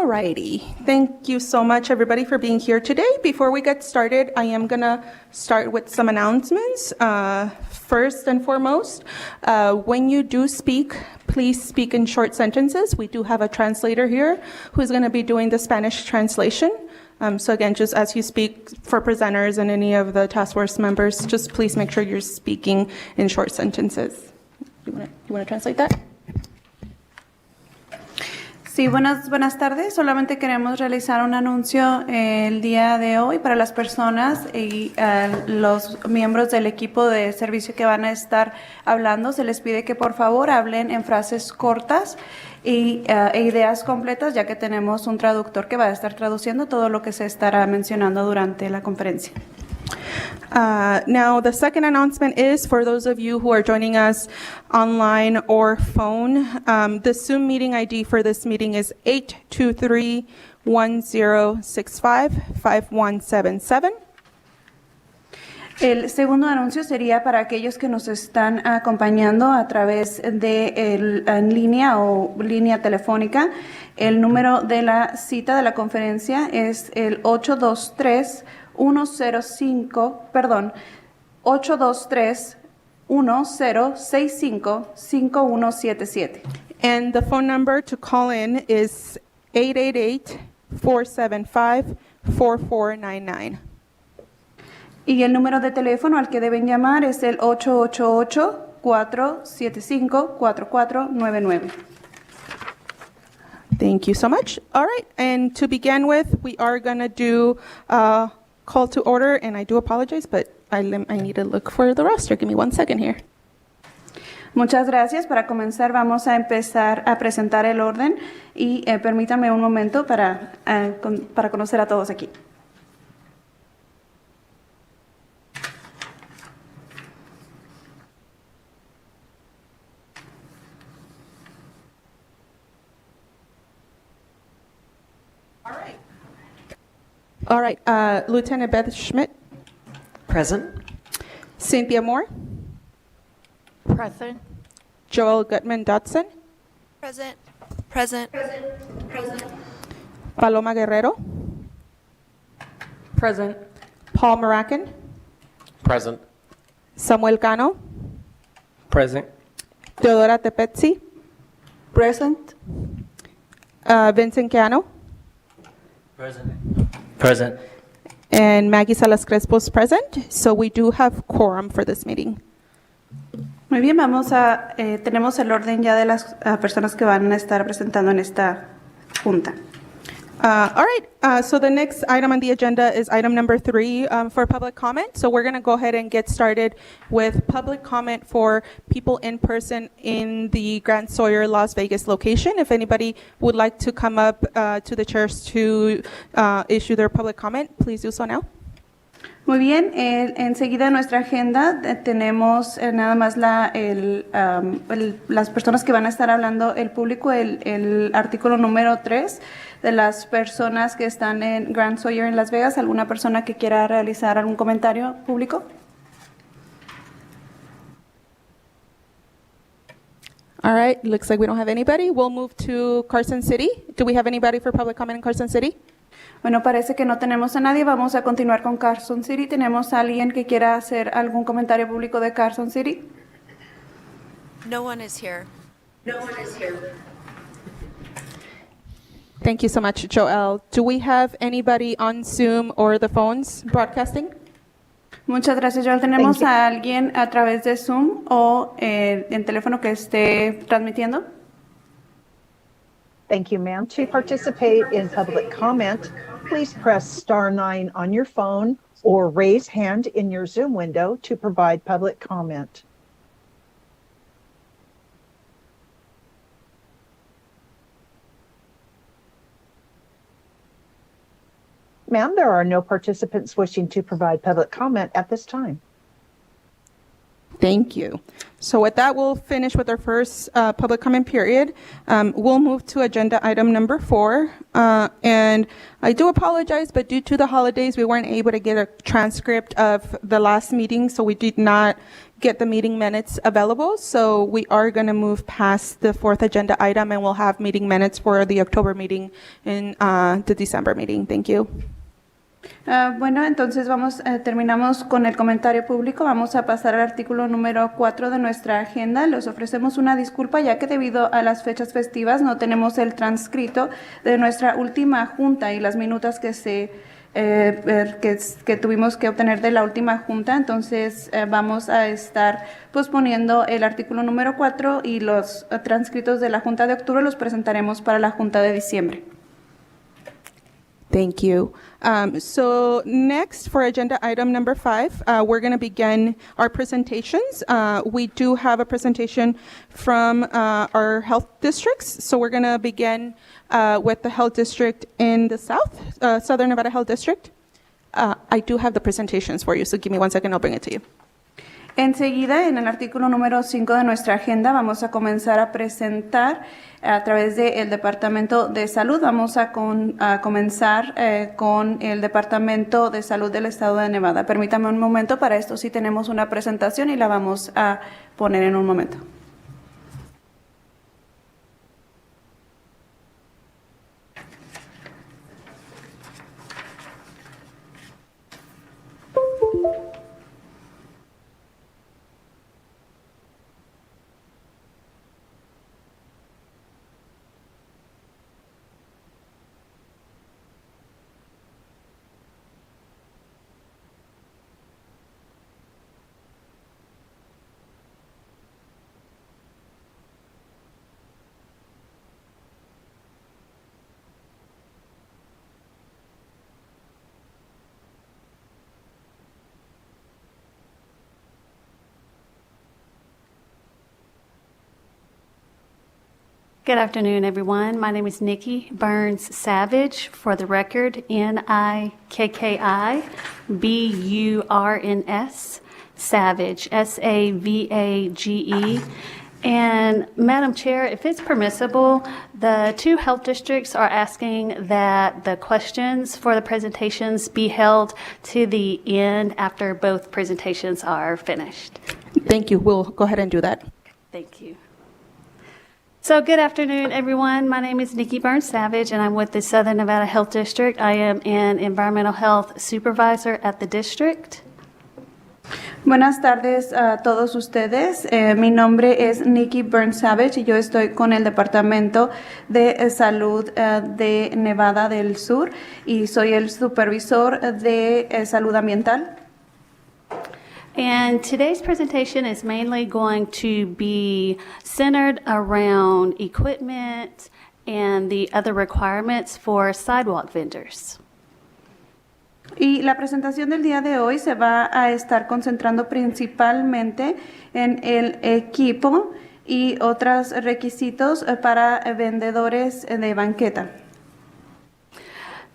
Alrighty, thank you so much everybody for being here today. Before we get started, I am gonna start with some announcements. First and foremost, when you do speak, please speak in short sentences. We do have a translator here who's gonna be doing the Spanish translation. So again, just as you speak for presenters and any of the task force members, just please make sure you're speaking in short sentences. You wanna translate that? Sí, buenas tardes. Solamente queremos realizar un anuncio el día de hoy para las personas y los miembros del equipo de servicio que van a estar hablando. Se les pide que por favor hablen en frases cortas e ideas completas, ya que tenemos un traductor que va a estar traduciendo todo lo que se estará mencionando durante la conferencia. Now, the second announcement is for those of you who are joining us online or phone. The Zoom meeting ID for this meeting is 823-1065-5177. El segundo anuncio sería para aquellos que nos están acompañando a través de en línea o línea telefónica. El número de la cita de la conferencia es el 823-1065-5177. And the phone number to call in is 888-475-4499. Y el número de teléfono al que deben llamar es el 888-475-4499. Thank you so much. All right, and to begin with, we are going to do a call to order, and I do apologize, but I need to look for the roster. Give me 1 second here. Muchas gracias. Para comenzar, vamos a empezar a presentar el orden y permítame un momento para conocer a todos aquí. All right, Lieutenant Beth Schmidt. Present. Cynthia Moore. Present. Joel Gutman Dodson. Present. Present. Paloma Guerrero. Present. Paul Maracan. Present. Samuel Cano. Present. Teodora Tepetzi. Present. Vincent Cano. Present. Present. And Maggie Salas Crespo is present. So we do have quorum for this meeting. Muy bien, tenemos el orden ya de las personas que van a estar presentando en esta junta. All right, so the next item on the agenda is item number 3 for public comment. So we're going to go ahead and get started with public comment for people in person in the Grant Sawyer Las Vegas location. If anybody would like to come up to the chairs to issue their public comment, please do so now. Muy bien, enseguida en nuestra agenda tenemos nada más las personas que van a estar hablando, el público, el artículo número 3 de las personas que están en Grant Sawyer en Las Vegas. ¿Alguna persona que quiera realizar algún comentario público? All right, looks like we don't have anybody. We'll move to Carson City. Do we have anybody for public comment in Carson City? Bueno, parece que no tenemos a nadie. Vamos a continuar con Carson City. ¿Tenemos a alguien que quiera hacer algún comentario público de Carson City? No one is here. Thank you so much, Joel. Do we have anybody on Zoom or the phones broadcasting? Muchas gracias, Joel. ¿Tenemos a alguien a través de Zoom o en teléfono que esté transmitiendo? Thank you, ma'am. To participate in public comment, please press *9 on your phone or raise hand in your Zoom window to provide public comment. Ma'am, there are no participants wishing to provide public comment at this time. Thank you. So with that, we'll finish with our first public comment period. We'll move to agenda item number 4. And I do apologize, but due to the holidays, we weren't able to get a transcript of the last meeting, so we did not get the meeting minutes available. So we are going to move past the 4th agenda item, and we'll have meeting minutes for the October meeting and the December meeting. Thank you. Bueno, entonces terminamos con el comentario público. Vamos a pasar al artículo número 4 de nuestra agenda. Les ofrecemos una disculpa ya que debido a las fechas festivas no tenemos el transcrito de nuestra última junta y las minutas que tuvimos que obtener de la última junta. Entonces vamos a estar posponiendo el artículo número 4 y los transcritos de la junta de octubre los presentaremos para la junta de diciembre. Thank you. So next, for agenda item number 5, we're going to begin our presentations. We do have a presentation from our health districts. So we're going to begin with the health district in the south, Southern Nevada Health District. I do have the presentations for you, so give me 1 second, I'll bring it to you. Enseguida, en el artículo número 5 de nuestra agenda, vamos a comenzar a presentar a través del Departamento de Salud. Vamos a comenzar con el Departamento de Salud del Estado de Nevada. Permítame un momento, para esto sí tenemos una presentación y la vamos a poner en un momento. Good afternoon, everyone. My name is Nikki Burns Savage. For the record, Nikki Savage, Savage. And Madam Chair, if it's permissible, the 2 health districts are asking that the questions for the presentations be held to the end after both presentations are finished. Thank you. We'll go ahead and do that. Thank you. So good afternoon, everyone. My name is Nikki Burns Savage, and I'm with the Southern Nevada Health District. I am an environmental health supervisor at the district. Buenas tardes a todos ustedes. Mi nombre es Nikki Burns Savage y yo estoy con el Departamento de Salud de Nevada del Sur y soy el supervisor de salud ambiental. And today's presentation is mainly going to be centered around equipment and the other requirements for sidewalk vendors. Y la presentación del día de hoy se va a estar concentrando principalmente en el equipo y otros requisitos para vendedores de banqueta.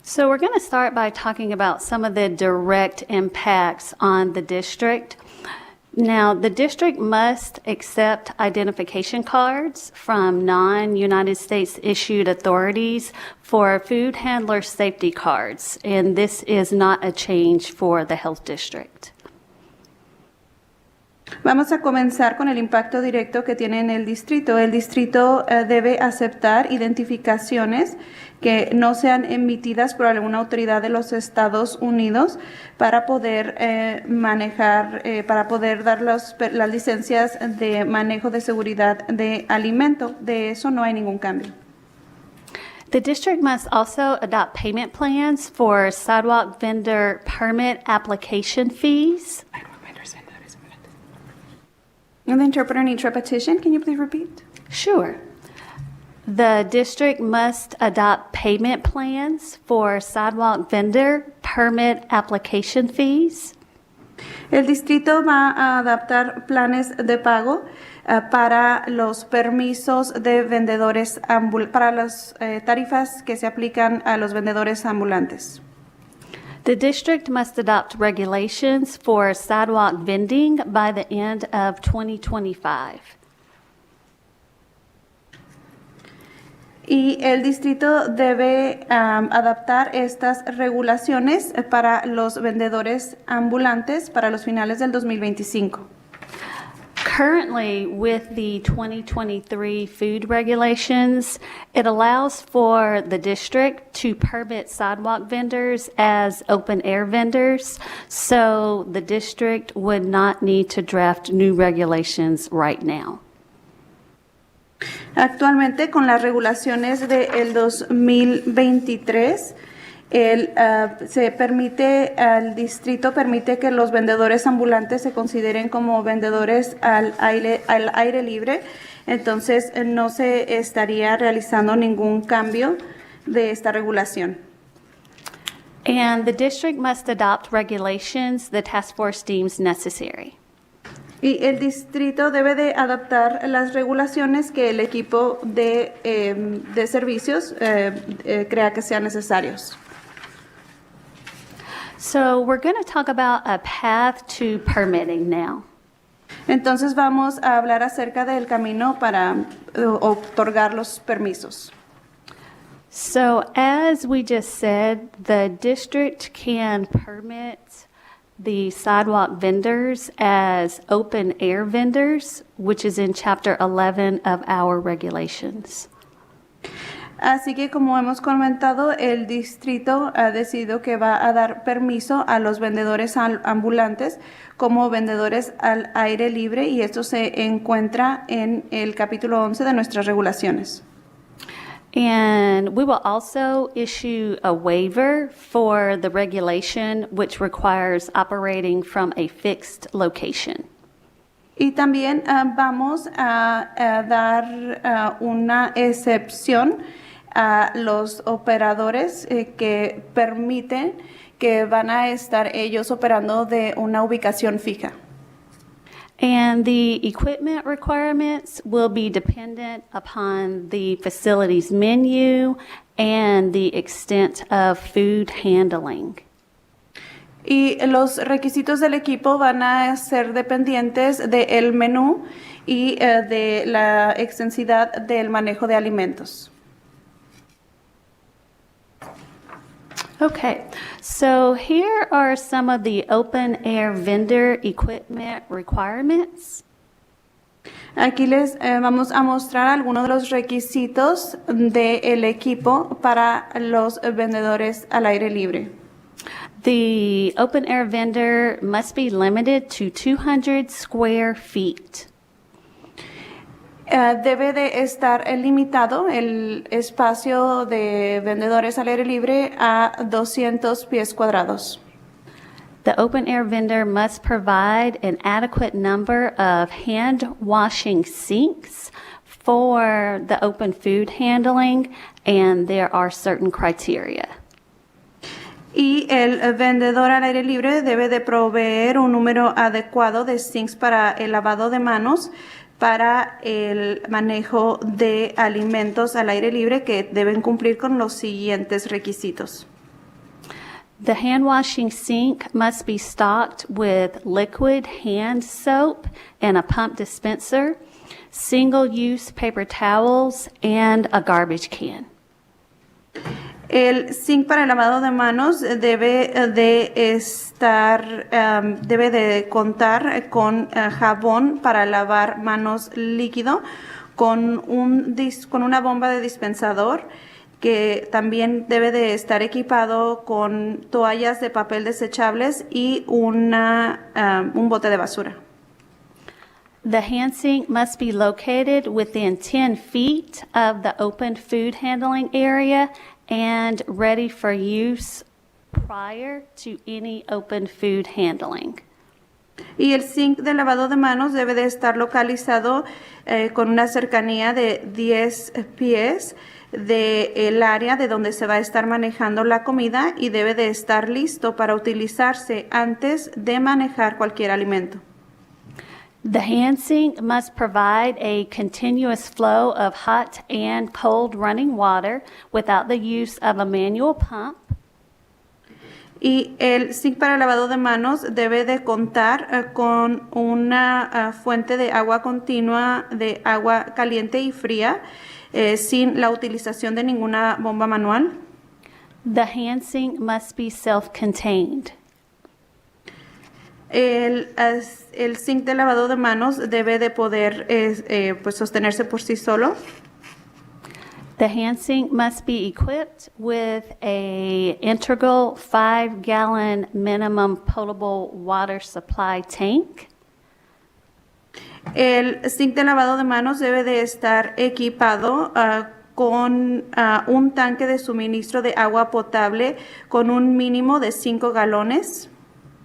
So we're going to start by talking about some of the direct impacts on the district. Now, the district must accept identification cards from non-United States issued authorities for food handler safety cards, and this is not a change for the health district. Vamos a comenzar con el impacto directo que tiene en el distrito. El distrito debe aceptar identificaciones que no sean emitidas por alguna autoridad de los Estados Unidos para poder manejar, para poder dar las licencias de manejo de seguridad de alimento. De eso no hay ningún cambio. The district must also adopt payment plans for sidewalk vendor permit application fees. And the interpreter needs repetition. Can you please repeat? Sure. The district must adopt payment plans for sidewalk vendor permit application fees. El distrito va a adaptar planes de pago para los permisos de vendedores para las tarifas que se aplican a los vendedores ambulantes. The district must adopt regulations for sidewalk vending by the end of 2025. Y el distrito debe adaptar estas regulaciones para los vendedores ambulantes para los finales del 2025. Currently, with the 2023 food regulations, it allows for the district to permit sidewalk vendors as open-air vendors, so the district would not need to draft new regulations right now. Actualmente, con las regulaciones del 2023, se permite, al distrito permite que los vendedores ambulantes se consideren como vendedores al aire libre, entonces no se estaría realizando ningún cambio de esta regulación. And the district must adopt regulations the task force deems necessary. Y el distrito debe de adaptar las regulaciones que el equipo de servicios crea que sean necesarios. So we're going to talk about a path to permitting now. Entonces vamos a hablar acerca del camino para otorgar los permisos. So as we just said, the district can permit the sidewalk vendors as open air vendors, which is in Chapter 11 of our regulations. Así que como hemos comentado, el distrito ha decidido que va a dar permiso a los vendedores ambulantes como vendedores al aire libre y esto se encuentra en el capítulo 11 de nuestras regulaciones. And we will also issue a waiver for the regulation which requires operating from a fixed location. Y también vamos a dar una excepción a los operadores que permiten que van a estar ellos operando de una ubicación fija. And the equipment requirements will be dependent upon the facility's menu and the extent of food handling. Y los requisitos del equipo van a ser dependientes del menú y de la extensidad del manejo de alimentos. Okay, so here are some of the open air vendor equipment requirements. Aquí les vamos a mostrar algunos de los requisitos del equipo para los vendedores al aire libre. The open air vendor must be limited to 200 square feet. Debe de estar limitado el espacio de vendedores al aire libre a 200 pies cuadrados. The open air vendor must provide an adequate number of hand washing sinks for the open food handling, and there are certain criteria. Y el vendedor al aire libre debe de proveer un número adecuado de sinks para el lavado de manos, para el manejo de alimentos al aire libre que deben cumplir con los siguientes requisitos. The hand washing sink must be stocked with liquid hand soap and a pump dispenser, single-use paper towels, and a garbage can. El sink para el lavado de manos debe de contar con jabón para lavar manos líquido, con una bomba de dispensador que también debe de estar equipado con toallas de papel desechables y un bote de basura. The hand sink must be located within 10 feet of the open food handling area and ready for use prior to any open food handling. Y el sink de lavado de manos debe de estar localizado con una cercanía de 10 pies del área de donde se va a estar manejando la comida y debe de estar listo para utilizarse antes de manejar cualquier alimento. The hand sink must provide a continuous flow of hot and cold running water without the use of a manual pump. Y el zinc para lavado de manos debe de contar con una fuente de agua continua, de agua caliente y fría, sin la utilización de ninguna bomba manual. The hand sink must be self-contained. El zinc de lavado de manos debe de poder pues sostenerse por sí solo. The hand sink must be equipped with a integral 5-gallon minimum potable water supply tank. El zinc de lavado de manos debe de estar equipado con un tanque de suministro de agua potable con un mínimo de 5 galones.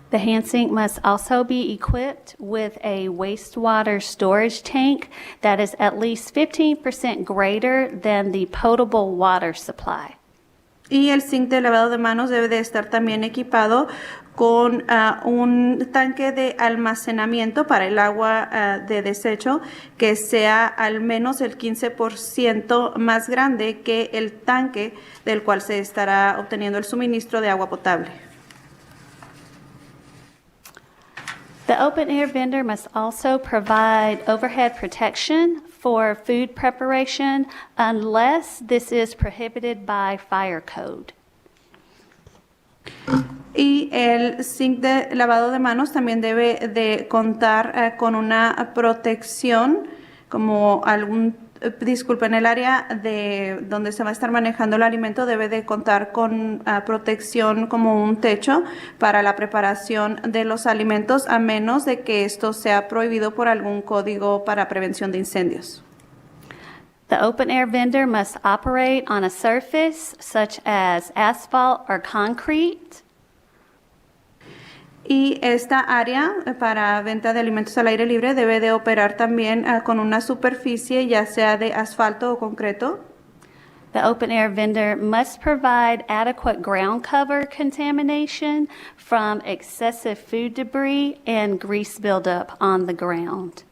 The hand sink must also be equipped with a wastewater storage tank that is at least 15% greater than the potable water supply. Y el zinc de lavado de manos debe de estar también equipado con un tanque de almacenamiento para el agua de desecho que sea al menos el 15% más grande que el tanque del cual se estará obteniendo el suministro de agua potable. The open air vendor must also provide overhead protection for food preparation unless this is prohibited by fire code. Y el zinc de lavado de manos también debe de contar con una protección, como en el área de donde se va a estar manejando el alimento debe de contar con protección como un techo para la preparación de los alimentos, a menos de que esto sea prohibido por algún código para prevención de incendios. The open air vendor must operate on a surface such as asphalt or concrete. Y esta área para venta de alimentos al aire libre debe de operar también con una superficie, ya sea de asfalto o concreto. The open air vendor must provide adequate ground cover contamination from excessive food debris and grease buildup on the ground.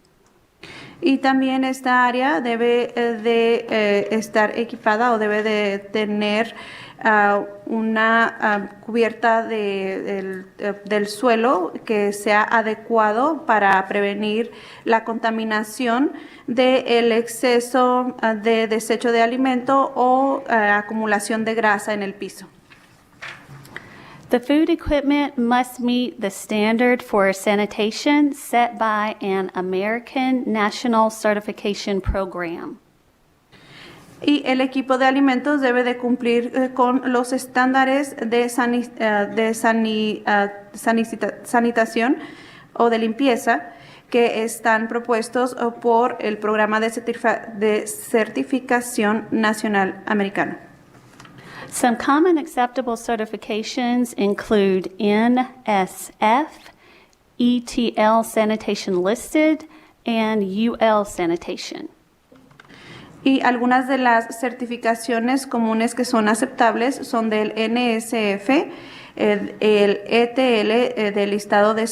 Y también esta área debe de estar equipada o debe de tener una cubierta del suelo que sea adecuado para prevenir la contaminación del exceso de desecho de alimento o acumulación de grasa en el piso. The food equipment must meet the standard for sanitation set by an American National Certification Program. Y el equipo de alimentos debe de cumplir con los estándares de sanitación o de limpieza que están propuestos por el programa de certificación nacional americano. Some common acceptable certifications include NSF, ETL Sanitation Listed, and UL Sanitation. Y algunas de las certificaciones comunes que son aceptables son del NSF, el ETL del listado de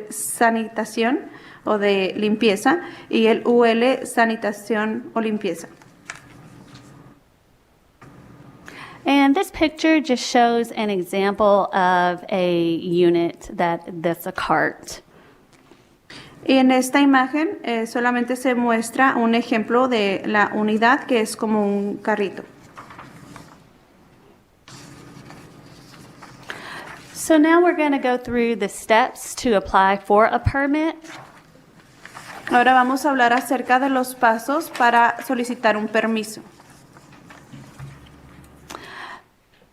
sanitación o de limpieza y el UL sanitación o limpieza. And this picture just shows an example of a unit that's a cart. Y en esta imagen solamente se muestra un ejemplo de la unidad que es como un carrito. So now we're going to go through the steps to apply for a permit. Ahora vamos a hablar acerca de los pasos para solicitar un permiso.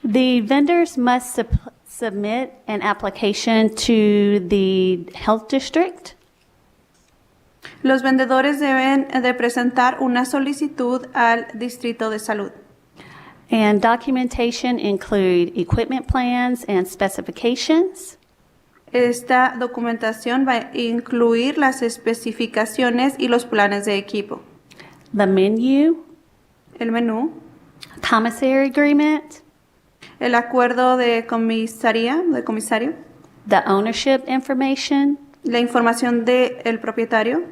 The vendors must submit an application to the health district. Los vendedores deben de presentar una solicitud al distrito de salud. And documentation include equipment plans and specifications. Esta documentación va a incluir las especificaciones y los planes de equipo. The menu, El menú, commissary agreement, el acuerdo de comisario, the ownership information, la información del propietario.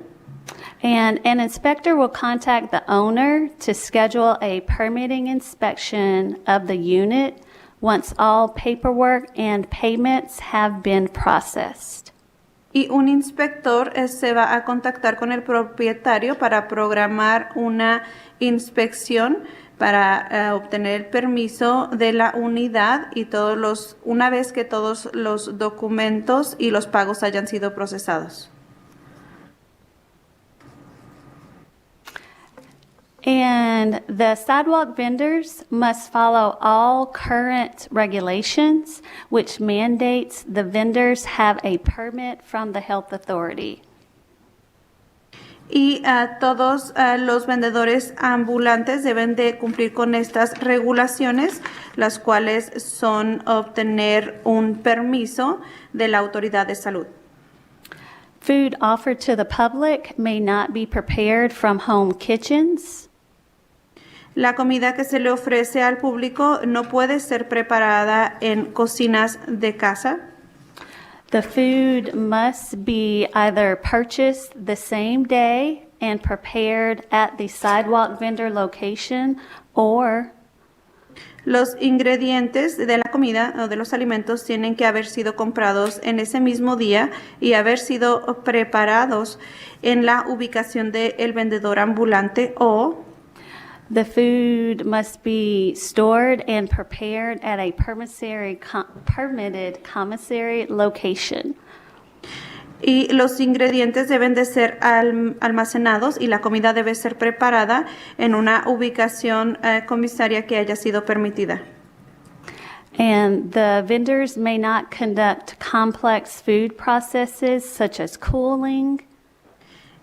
and an inspector will contact the owner to schedule a permitting inspection of the unit once all paperwork and payments have been processed. Y un inspector se va a contactar con el propietario para programar una inspección para obtener el permiso de la unidad y una vez que todos los documentos y los pagos hayan sido procesados. And the sidewalk vendors must follow all current regulations, which mandates the vendors have a permit from the health authority. Y todos los vendedores ambulantes deben de cumplir con estas regulaciones, las cuales son obtener un permiso de la autoridad de salud. Food offered to the public may not be prepared from home kitchens. La comida que se le ofrece al público no puede ser preparada en cocinas de casa. The food must be either purchased the same day and prepared at the sidewalk vendor location, or Los ingredientes de la comida o de los alimentos tienen que haber sido comprados en ese mismo día y haber sido preparados en la ubicación del vendedor ambulante, o the food must be stored and prepared at a permitted commissary location. y los ingredientes deben de ser almacenados y la comida debe ser preparada en una ubicación comisaria que haya sido permitida. And the vendors may not conduct complex food processes such as cooling,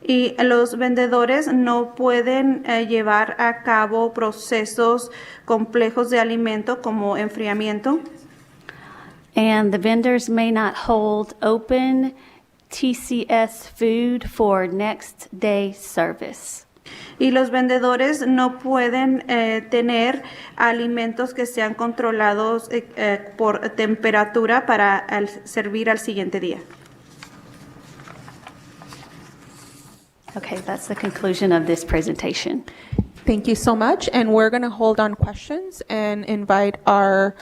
Y los vendedores no pueden llevar a cabo procesos complejos de alimento como enfriamiento. and the vendors may not hold open TCS food for next day service. Y los vendedores no pueden tener alimentos que sean controlados por temperatura para servir al siguiente día. Okay, that's the conclusion of this presentation. Thank you so much. And we're going to hold on questions and invite our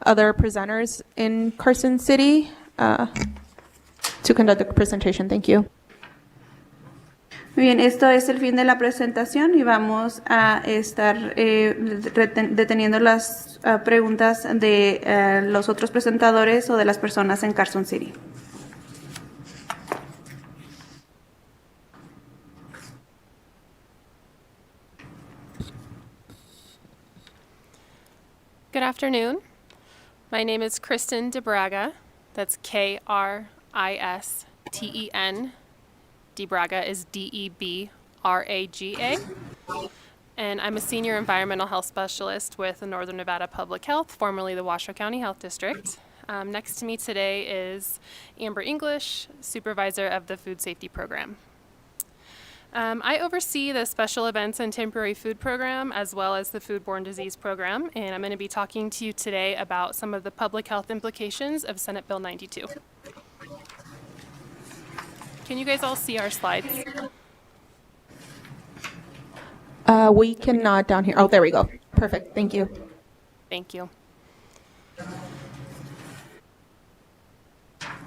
other presenters in Carson City to conduct the presentation. Thank you. Muy bien, esto es el fin de la presentación y vamos a estar deteniendo las preguntas de los otros presentadores o de las personas en Carson City. Good afternoon. My name is Kristen DeBraga. That's Kristen. DeBraga is Debraga. And I'm a senior environmental health specialist with the Northern Nevada Public Health, formerly the Washoe County Health District. Next to me today is Amber English, supervisor of the Food Safety Program. I oversee the Special Events and Temporary Food Program as well as the Foodborne Disease Program, and I'm going to be talking to you today about some of the public health implications of Senate Bill 92. Can you guys all see our slides? We cannot down here. Oh, there we go. Perfect. Thank you. Thank you.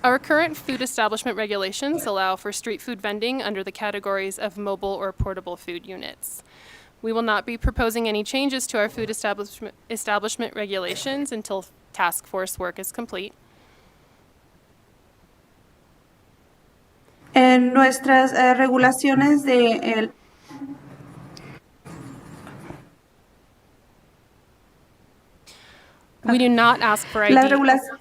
Our current food establishment regulations allow for street food vending under the categories of mobile or portable food units. We will not be proposing any changes to our food establishment regulations until task force work is complete. En nuestras regulaciones de We do not ask for ID. las regulaciones.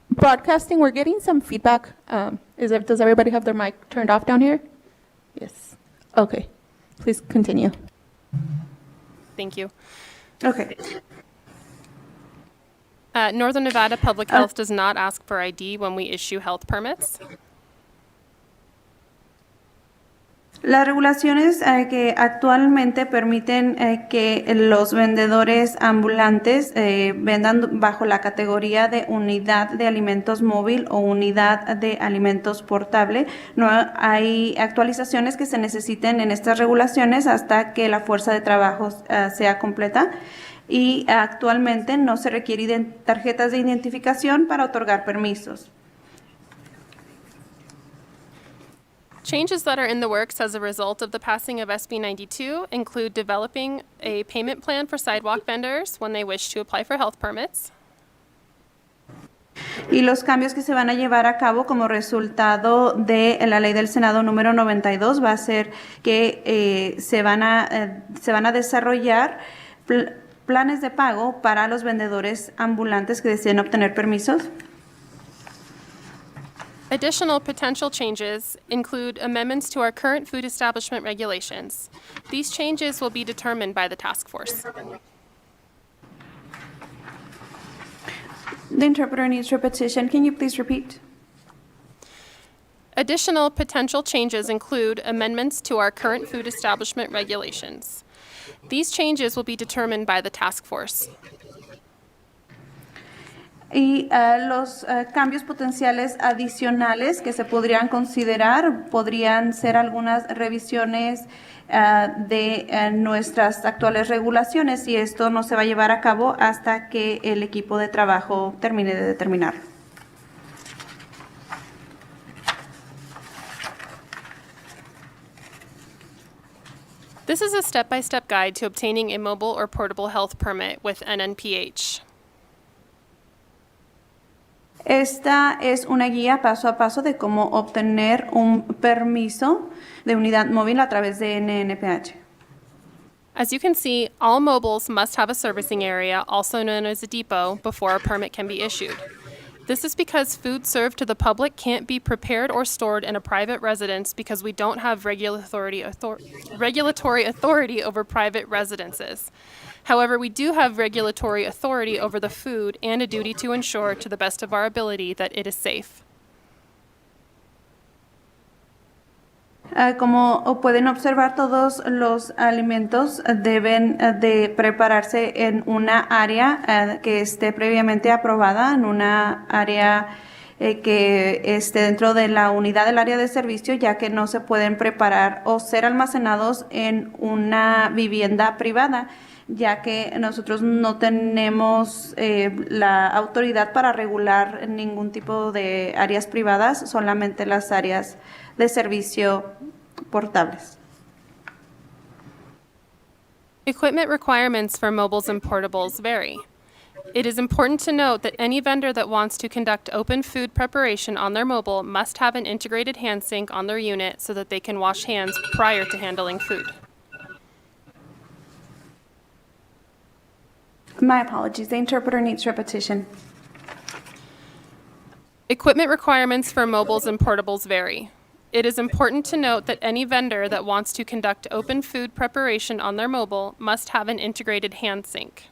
Broadcasting, we're getting some feedback. Does everybody have their mic turned off down here? Yes. Okay. Please continue. Thank you. Okay. Northern Nevada Public Health does not ask for ID when we issue health permits. Las regulaciones que actualmente permiten que los vendedores ambulantes vendan bajo la categoría de unidad de alimentos móvil o unidad de alimentos portable. No hay actualizaciones que se necesiten en estas regulaciones hasta que la fuerza de trabajo sea completa. Y actualmente no se requieren tarjetas de identificación para otorgar permisos. Changes that are in the works as a result of the passing of SB 92 include developing a payment plan for sidewalk vendors when they wish to apply for health permits, Y los cambios que se van a llevar a cabo como resultado de la ley del Senado número 92 va a ser que se van a desarrollar planes de pago para los vendedores ambulantes que deseen obtener permisos. Additional potential changes include amendments to our current food establishment regulations. These changes will be determined by the task force. The interpreter needs repetition. Can you please repeat? Additional potential changes include amendments to our current food establishment regulations. These changes will be determined by the task force. Y los cambios potenciales adicionales que se podrían considerar podrían ser algunas revisiones de nuestras actuales regulaciones, y esto no se va a llevar a cabo hasta que el equipo de trabajo termine de determinarlo. This is a step-by-step guide to obtaining a mobile or portable health permit with NNPH. Esta es una guía paso a paso de cómo obtener un permiso de unidad móvil a través de NNPH. As you can see, all mobiles must have a servicing area, also known as a depot, before a permit can be issued. This is because food served to the public can't be prepared or stored in a private residence because we don't have regulatory authority over private residences. However, we do have regulatory authority over the food and a duty to ensure, to the best of our ability, that it is safe. Como pueden observar, todos los alimentos deben de prepararse en una área que esté previamente aprobada, en una área que esté dentro de la unidad del área de servicio, ya que no se pueden preparar o ser almacenados en una vivienda privada, ya que nosotros no tenemos la autoridad para regular ningún tipo de áreas privadas, solamente las áreas de servicio portables. Equipment requirements for mobiles and portables vary. It is important to note that any vendor that wants to conduct open food preparation on their mobile must have an integrated hand sink on their unit so that they can wash hands prior to handling food. My apologies, the interpreter needs repetition. Equipment requirements for mobiles and portables vary. It is important to note that any vendor that wants to conduct open food preparation on their mobile must have an integrated hand sink.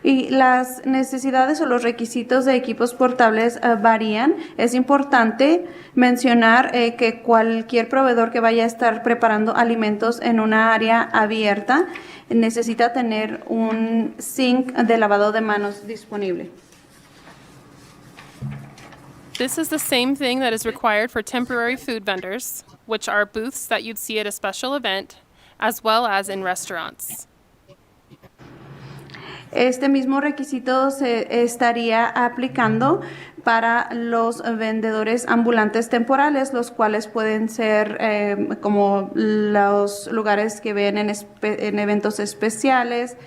Y las necesidades o los requisitos de equipos portables varían. Es importante mencionar que cualquier proveedor que vaya a estar preparando alimentos en una área abierta necesita tener un sink de lavado de manos disponible. This is the same thing that is required for temporary food vendors, which are booths that you'd see at a special event, as well as in restaurants. Este mismo requisito se estaría aplicando para los vendedores ambulantes temporales, los cuales pueden ser como los lugares que ven en eventos especiales,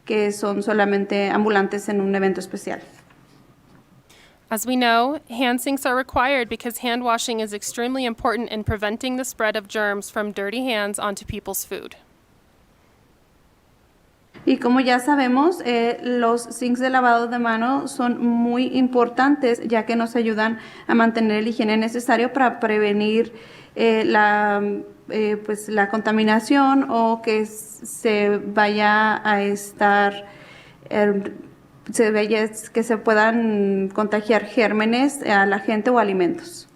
que son solamente ambulantes en un evento especial. As we know, hand sinks are required because hand washing is extremely important in preventing the spread of germs from dirty hands onto people's food. Y como ya sabemos, los sinks de lavado de mano son muy importantes, ya que nos ayudan a mantener el higiene necesario para prevenir la contaminación o que se vaya a estar, que se puedan contagiar gérmenes a la gente o alimentos.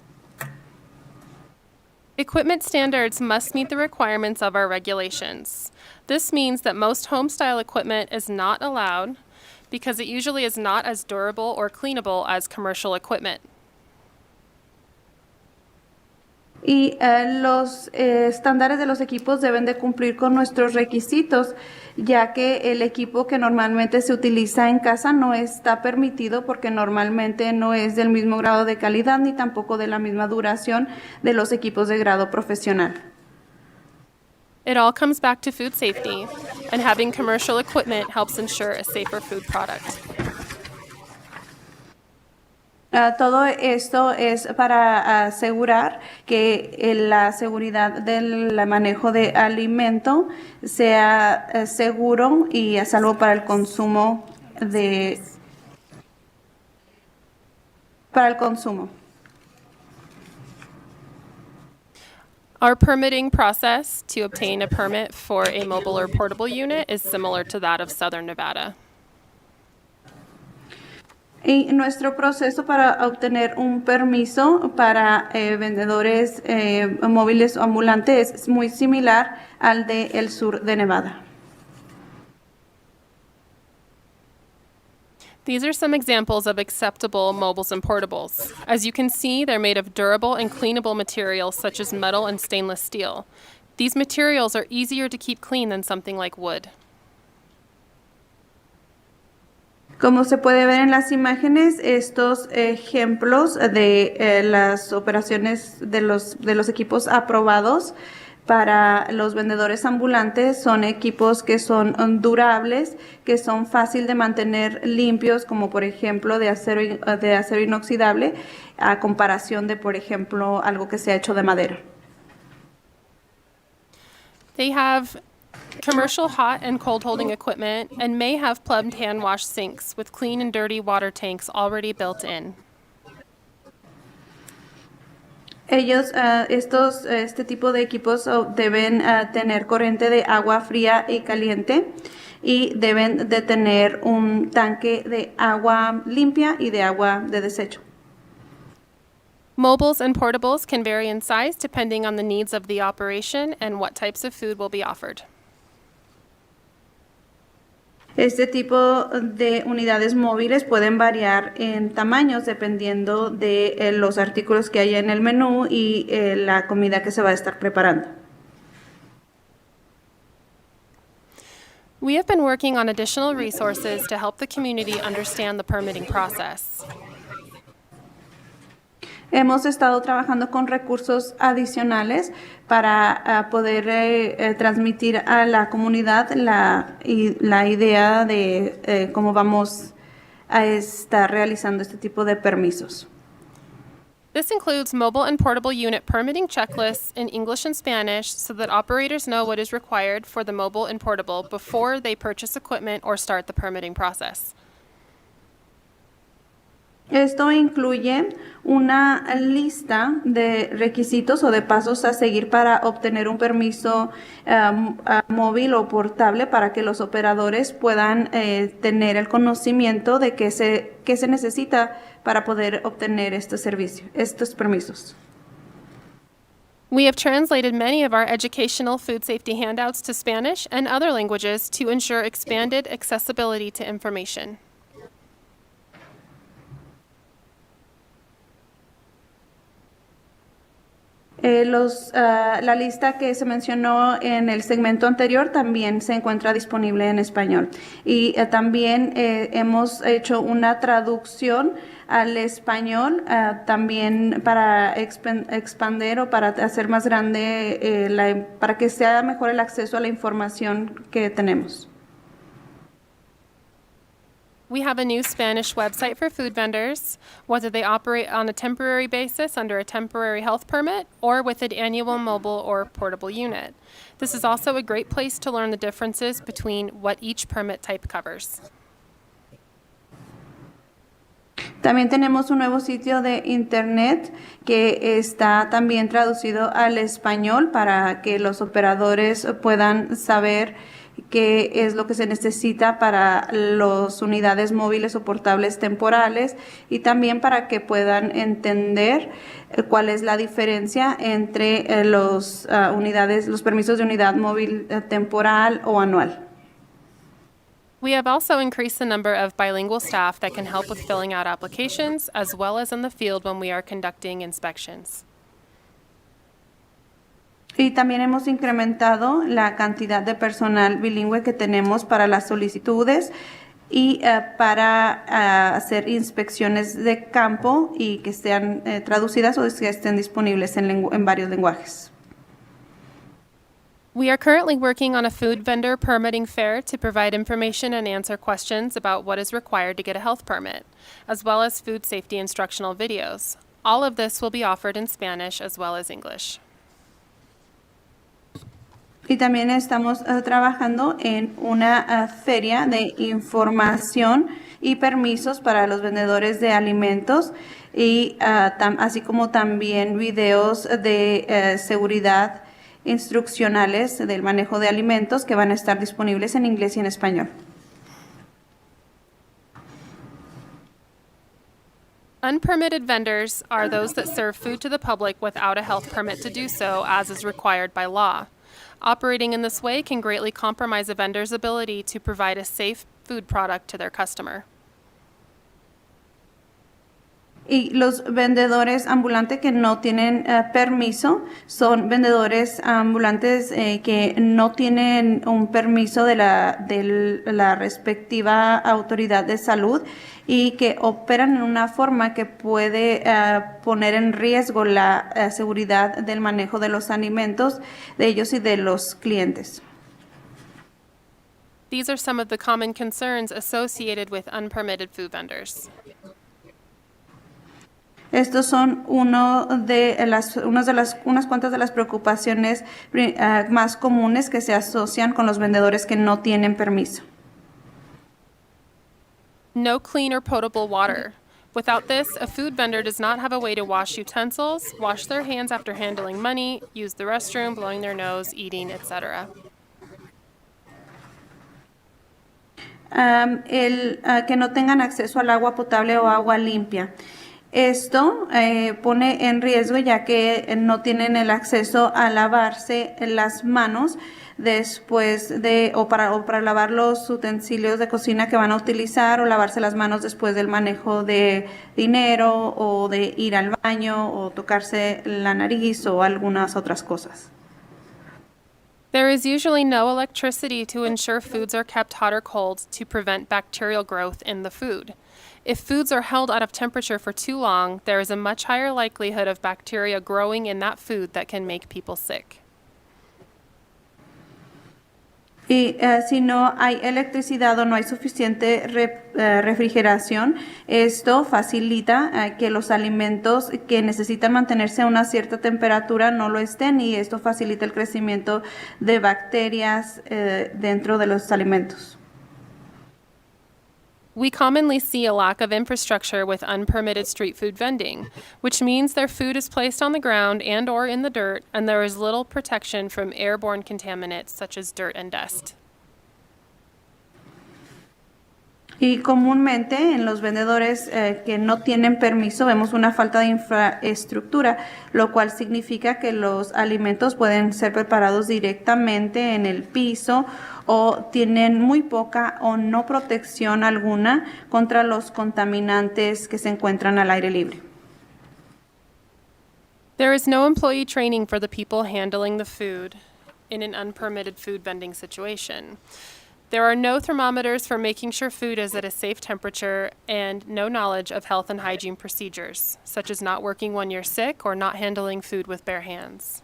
Equipment standards must meet the requirements of our regulations. This means that most home-style equipment is not allowed because it usually is not as durable or cleanable as commercial equipment. Y los estándares de los equipos deben de cumplir con nuestros requisitos, ya que el equipo que normalmente se utiliza en casa no está permitido porque normalmente no es del mismo grado de calidad ni tampoco de la misma duración de los equipos de grado profesional. It all comes back to food safety, and having commercial equipment helps ensure a safer food product. Todo esto es para asegurar que la seguridad del manejo de alimento sea seguro y a salvo para el consumo Our permitting process to obtain a permit for a mobile or portable unit is similar to that of Southern Nevada. Y nuestro proceso para obtener un permiso para vendedores móviles o ambulantes es muy similar al del sur de Nevada. These are some examples of acceptable mobiles and portables. As you can see, they're made of durable and cleanable materials such as metal and stainless steel. These materials are easier to keep clean than something like wood. Como se puede ver en las imágenes, estos ejemplos de las operaciones de los equipos aprobados para los vendedores ambulantes son equipos que son durables, que son fácil de mantener limpios, como por ejemplo de acero inoxidable, a comparación de, por ejemplo, algo que se ha hecho de madera. They have commercial hot and cold holding equipment and may have plumbed hand wash sinks with clean and dirty water tanks already built in. Este tipo de equipos deben tener corriente de agua fría y caliente y deben de tener un tanque de agua limpia y de agua de desecho. Mobiles and portables can vary in size depending on the needs of the operation and what types of food will be offered. Este tipo de unidades móviles pueden variar en tamaños dependiendo de los artículos que haya en el menú y la comida que se va a estar preparando. We have been working on additional resources to help the community understand the permitting process. Hemos estado trabajando con recursos adicionales para poder transmitir a la comunidad la idea de cómo vamos a estar realizando este tipo de permisos. This includes mobile and portable unit permitting checklists in English and Spanish so that operators know what is required for the mobile and portable before they purchase equipment or start the permitting process. Esto incluye una lista de requisitos o de pasos a seguir para obtener un permiso móvil o portable para que los operadores puedan tener el conocimiento de qué se necesita para poder obtener estos permisos. We have translated many of our educational food safety handouts to Spanish and other languages to ensure expanded accessibility to information. La lista que se mencionó en el segmento anterior también se encuentra disponible en español. Y también hemos hecho una traducción al español también para expandir o para hacer más grande, para que sea mejor el acceso a la información que tenemos. We have a new Spanish website for food vendors, whether they operate on a temporary basis under a temporary health permit or with an annual mobile or portable unit. This is also a great place to learn the differences between what each permit type covers. También tenemos un nuevo sitio de internet que está también traducido al español para que los operadores puedan saber qué es lo que se necesita para las unidades móviles o portables temporales y también para que puedan entender cuál es la diferencia entre los permisos de unidad móvil temporal o anual. We have also increased the number of bilingual staff that can help with filling out applications, as well as in the field when we are conducting inspections. Y también hemos incrementado la cantidad de personal bilingüe que tenemos para las solicitudes y para hacer inspecciones de campo y que sean traducidas o que estén disponibles en varios lenguajes. We are currently working on a food vendor permitting fair to provide information and answer questions about what is required to get a health permit, as well as food safety instructional videos. All of this will be offered in Spanish as well as English. Y también estamos trabajando en una feria de información y permisos para los vendedores de alimentos y así como también videos de seguridad instruccionales del manejo de alimentos que van a estar disponibles en inglés y en español. Unpermitted vendors are those that serve food to the public without a health permit to do so, as is required by law. Operating in this way can greatly compromise a vendor's ability to provide a safe food product to their customer. Y los vendedores ambulantes que no tienen permiso son vendedores ambulantes que no tienen un permiso de la respectiva autoridad de salud y que operan en una forma que puede poner en riesgo la seguridad del manejo de los alimentos de ellos y de los clientes. These are some of the common concerns associated with unpermitted food vendors. Estos son unas cuantas de las preocupaciones más comunes que se asocian con los vendedores que no tienen permiso. No clean or potable water. Without this, a food vendor does not have a way to wash utensils, wash their hands after handling money, use the restroom, blowing their nose, eating, etc. Que no tengan acceso al agua potable o agua limpia. Esto pone en riesgo ya que no tienen el acceso a lavarse las manos después de o para lavar los utensilios de cocina que van a utilizar o lavarse las manos después del manejo de dinero o de ir al baño o tocarse la nariz o algunas otras cosas. There is usually no electricity to ensure foods are kept hot or cold to prevent bacterial growth in the food. If foods are held out of temperature for too long, there is a much higher likelihood of bacteria growing in that food that can make people sick. Y si no hay electricidad o no hay suficiente refrigeración, esto facilita que los alimentos que necesitan mantenerse a una cierta temperatura no lo estén y esto facilita el crecimiento de bacterias dentro de los alimentos. We commonly see a lack of infrastructure with unpermitted street food vending, which means their food is placed on the ground and or in the dirt, and there is little protection from airborne contaminants such as dirt and dust. Y comúnmente en los vendedores que no tienen permiso vemos una falta de infraestructura, lo cual significa que los alimentos pueden ser preparados directamente en el piso o tienen muy poca o no protección alguna contra los contaminantes que se encuentran al aire libre. There is no employee training for the people handling the food in an unpermitted food vending situation. There are no thermometers for making sure food is at a safe temperature and no knowledge of health and hygiene procedures, such as not working when you're sick or not handling food with bare hands.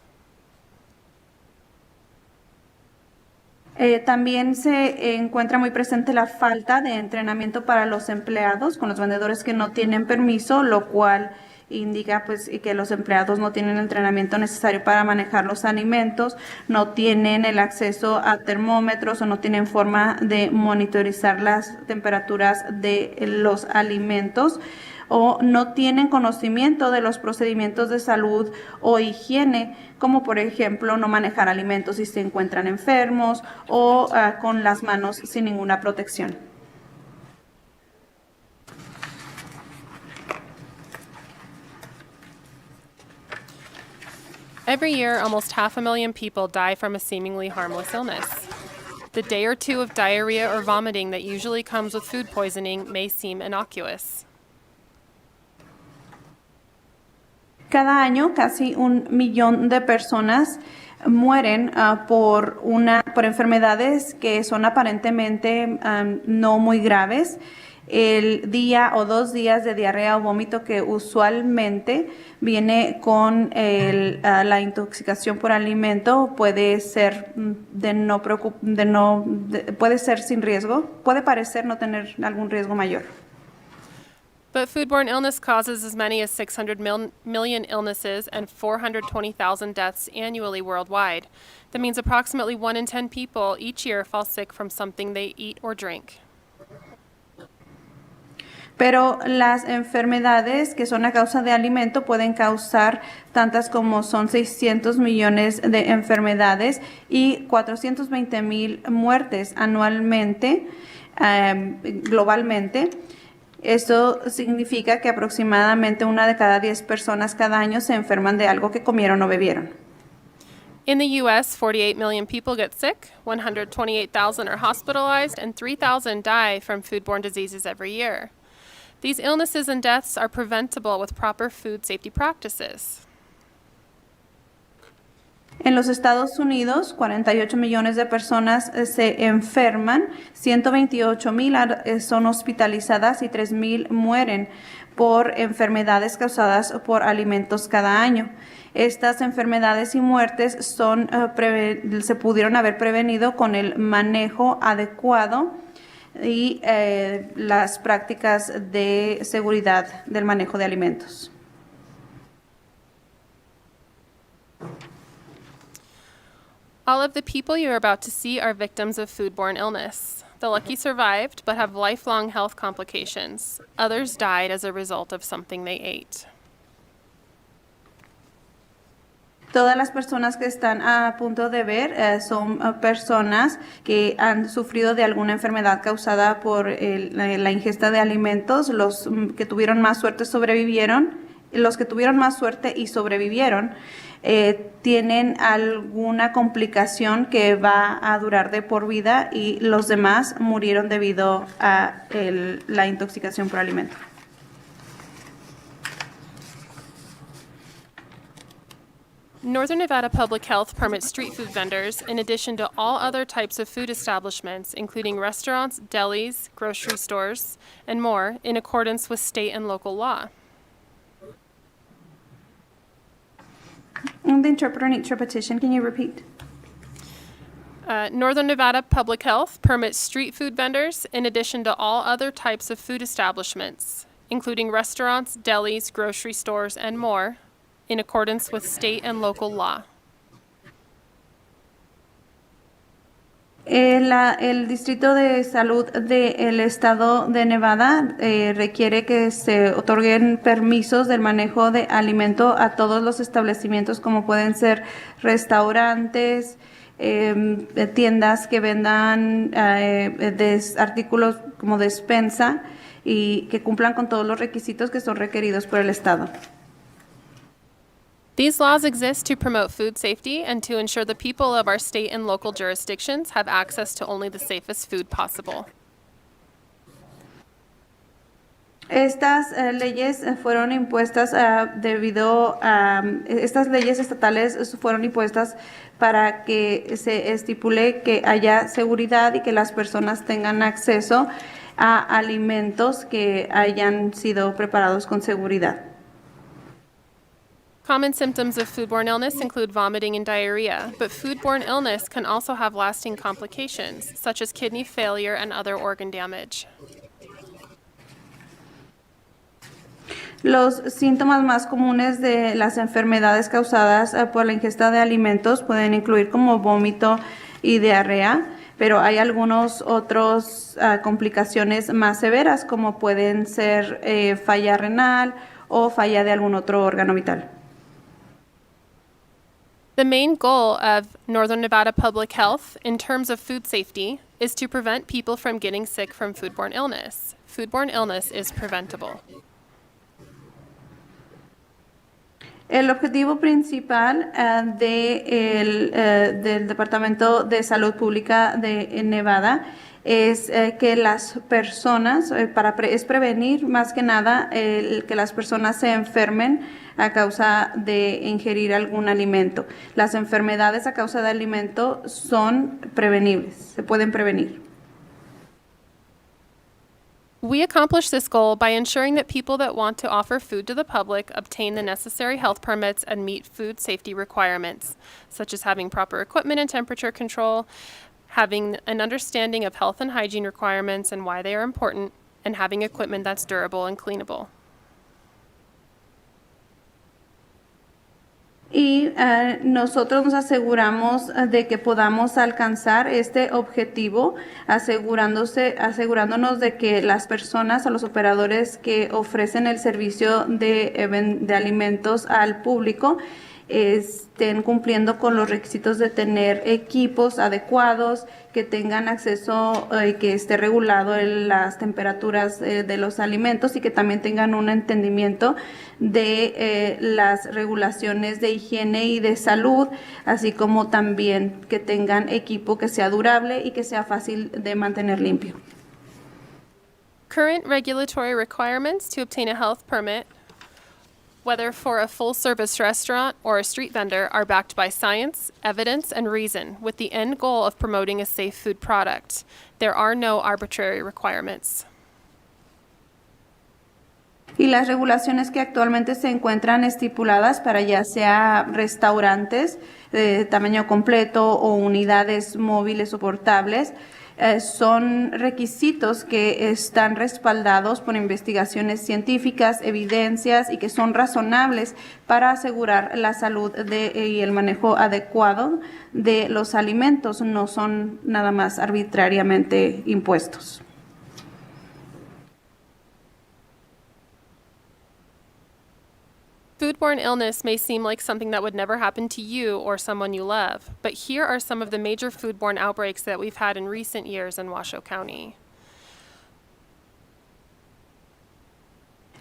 También se encuentra muy presente la falta de entrenamiento para los empleados con los vendedores que no tienen permiso, lo cual indica pues que los empleados no tienen el entrenamiento necesario para manejar los alimentos, no tienen el acceso a termómetros o no tienen forma de monitorizar las temperaturas de los alimentos o no tienen conocimiento de los procedimientos de salud o higiene, como por ejemplo no manejar alimentos si se encuentran enfermos o con las manos sin ninguna protección. Every year, almost 500,000 people die from a seemingly harmless illness. The day or two of diarrhea or vomiting that usually comes with food poisoning may seem innocuous. Cada año, casi 1 millón de personas mueren por enfermedades que son aparentemente no muy graves. El día o 2 días de diarrea o vómito que usualmente viene con la intoxicación por alimento puede ser puede ser sin riesgo, puede parecer no tener algún riesgo mayor. But foodborne illness causes as many as 600 million illnesses and 420,000 deaths annually worldwide. That means approximately 1 in 10 people each year fall sick from something they eat or drink. Pero las enfermedades que son a causa de alimento pueden causar tantas como son 600 millones de enfermedades y 420,000 muertes anualmente, globalmente. Esto significa que aproximadamente 1 de cada 10 personas cada año se enferman de algo que comieron o bebieron. In the U.S., 48 million people get sick, 128,000 are hospitalized, and 3,000 die from foodborne diseases every year. These illnesses and deaths are preventable with proper food safety practices. En los Estados Unidos, 48 millones de personas se enferman, 128,000 son hospitalizadas y 3,000 mueren por enfermedades causadas por alimentos cada año. Estas enfermedades y muertes se pudieron haber prevenido con el manejo adecuado y las prácticas de seguridad del manejo de alimentos. All of the people you are about to see are victims of foodborne illness. The lucky survived, but have lifelong health complications. Others died as a result of something they ate. Todas las personas que están a punto de ver son personas que han sufrido de alguna enfermedad causada por la ingesta de alimentos. Los que tuvieron más suerte sobrevivieron. Los que tuvieron más suerte y sobrevivieron tienen alguna complicación que va a durar de por vida y los demás murieron debido a la intoxicación por alimento. Northern Nevada Public Health permits street food vendors in addition to all other types of food establishments, including restaurants, delis, grocery stores, and more, in accordance with state and local law. The interpreter needs repetition. Can you repeat? Northern Nevada Public Health permits street food vendors in addition to all other types of food establishments, including restaurants, delis, grocery stores, and more, in accordance with state and local law. El Distrito de Salud del Estado de Nevada requiere que se otorguen permisos del manejo de alimento a todos los establecimientos, como pueden ser restaurantes, tiendas que vendan artículos como despensa y que cumplan con todos los requisitos que son requeridos por el Estado. These laws exist to promote food safety and to ensure the people of our state and local jurisdictions have access to only the safest food possible. Estas leyes fueron impuestas estas leyes estatales fueron impuestas para que se estipule que haya seguridad y que las personas tengan acceso a alimentos que hayan sido preparados con seguridad. Common symptoms of foodborne illness include vomiting and diarrhea, but foodborne illness can also have lasting complications, such as kidney failure and other organ damage. Los síntomas más comunes de las enfermedades causadas por la ingesta de alimentos pueden incluir como vómito y diarrea, pero hay algunos otros complicaciones más severas como pueden ser falla renal o falla de algún otro órgano vital. The main goal of Northern Nevada Public Health in terms of food safety is to prevent people from getting sick from foodborne illness. Foodborne illness is preventable. El objetivo principal del Departamento de Salud Pública de Nevada es que las personas, es prevenir más que nada que las personas se enfermen a causa de ingerir algún alimento. Las enfermedades a causa de alimento son prevenibles, se pueden prevenir. We accomplish this goal by ensuring that people that want to offer food to the public obtain the necessary health permits and meet food safety requirements, such as having proper equipment and temperature control, having an understanding of health and hygiene requirements and why they are important, and having equipment that's durable and cleanable. Y nosotros nos aseguramos de que podamos alcanzar este objetivo, asegurándonos de que las personas o los operadores que ofrecen el servicio de alimentos al público estén cumpliendo con los requisitos de tener equipos adecuados, que tengan acceso, que esté regulado las temperaturas de los alimentos y que también tengan un entendimiento de las regulaciones de higiene y de salud, así como también que tengan equipo que sea durable y que sea fácil de mantener limpio. Current regulatory requirements to obtain a health permit, whether for a full-service restaurant or a street vendor, are backed by science, evidence, and reason, with the end goal of promoting a safe food product. There are no arbitrary requirements. Y las regulaciones que actualmente se encuentran estipuladas para ya sea restaurantes de tamaño completo o unidades móviles o portables, son requisitos que están respaldados por investigaciones científicas, evidencias y que son razonables para asegurar la salud y el manejo adecuado de los alimentos. No son nada más arbitrariamente impuestos. Foodborne illness may seem like something that would never happen to you or someone you love, but here are some of the major foodborne outbreaks that we've had in recent years in Washoe County.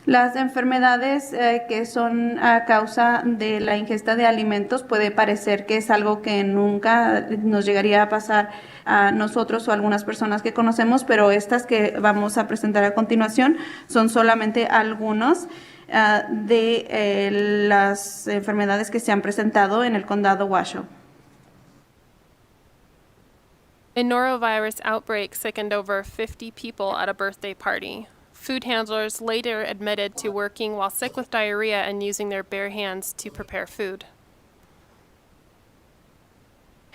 Las enfermedades que son a causa de la ingesta de alimentos puede parecer que es algo que nunca nos llegaría a pasar a nosotros o a algunas personas que conocemos, pero estas que vamos a presentar a continuación son solamente algunos de las enfermedades que se han presentado en el condado Washoe. A norovirus outbreak sickened over 50 people at a birthday party. Food handlers later admitted to working while sick with diarrhea and using their bare hands to prepare food.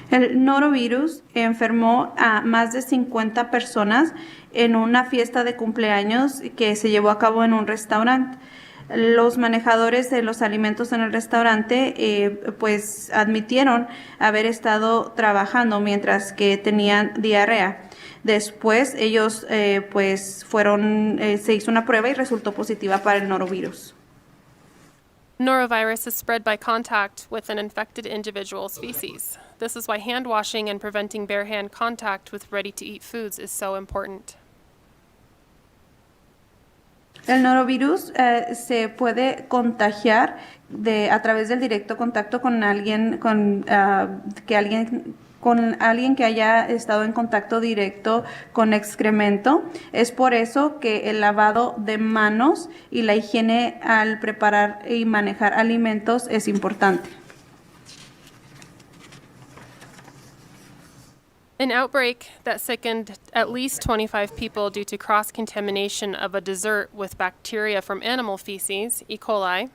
El norovirus enfermó a más de 50 personas en una fiesta de cumpleaños que se llevó a cabo en un restaurante. Los manejadores de los alimentos en el restaurante pues admitieron haber estado trabajando mientras que tenían diarrea. Después ellos se hizo una prueba y resultó positiva para el norovirus. Norovirus is spread by contact with an infected individual's feces. This is why hand washing and preventing bare hand contact with ready-to-eat foods is so important. El norovirus se puede contagiar a través del directo contacto con alguien que haya estado en contacto directo con excremento. Es por eso que el lavado de manos y la higiene al preparar y manejar alimentos es importante. An outbreak that sickened at least 25 people due to cross-contamination of a dessert with bacteria from animal feces, E. coli.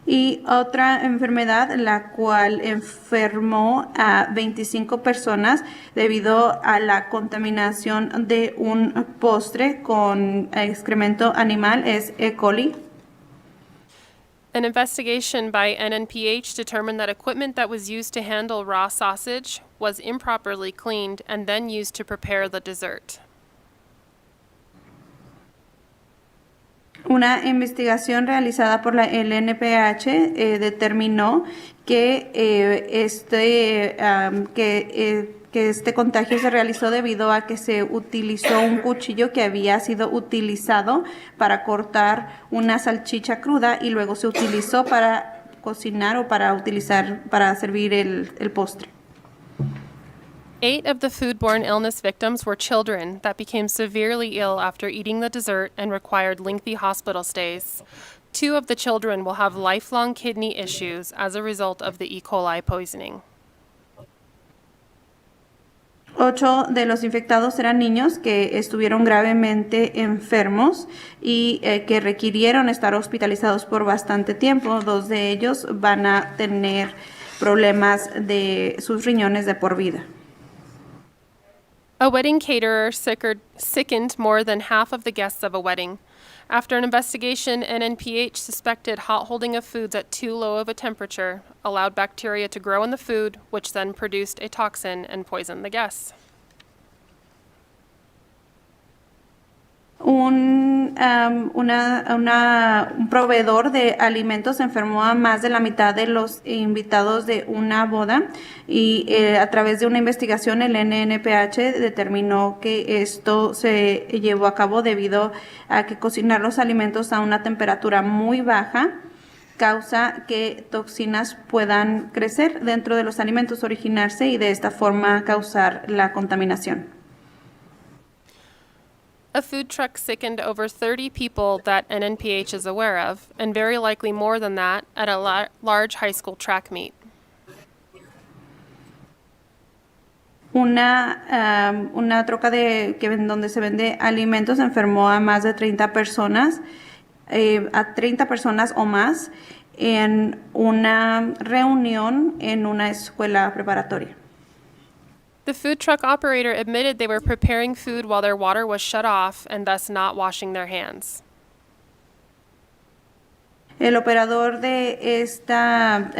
Y otra enfermedad, la cual enfermó a 25 personas debido a la contaminación de un postre con excremento animal, es E. coli. An investigation by NNPH determined that equipment that was used to handle raw sausage was improperly cleaned and then used to prepare the dessert. Una investigación realizada por la LNPH determinó que, que este contagio se realizó debido a que se utilizó un cuchillo que había sido utilizado para cortar una salchicha cruda y luego se utilizó para cocinar o para servir el postre. 8 of the foodborne illness victims were children that became severely ill after eating the dessert and required lengthy hospital stays. 2 of the children will have lifelong kidney issues as a result of the E. coli poisoning. 8 de los infectados eran niños que estuvieron gravemente enfermos y que requirieron estar hospitalizados por bastante tiempo. 2 de ellos van a tener problemas de sus riñones de por vida. A wedding caterer sickened more than half of the guests of a wedding. After an investigation, NNPH suspected hot holding of foods at too low of a temperature allowed bacteria to grow in the food, which then produced a toxin and poisoned the guests. Un proveedor de alimentos enfermó a más de la mitad de los invitados de una boda y a través de una investigación el NNPH determinó que esto se llevó a cabo debido a que cocinar los alimentos a una temperatura muy baja causa que toxinas puedan crecer dentro de los alimentos, originarse y de esta forma causar la contaminación. A food truck sickened over 30 people that NNPH is aware of, and very likely more than that, at a large high school track meet. Una troca donde se vende alimentos enfermó a más de 30 personas, a 30 personas o más, en una reunión en una escuela preparatoria. The food truck operator admitted they were preparing food while their water was shut off and thus not washing their hands. El operador de esta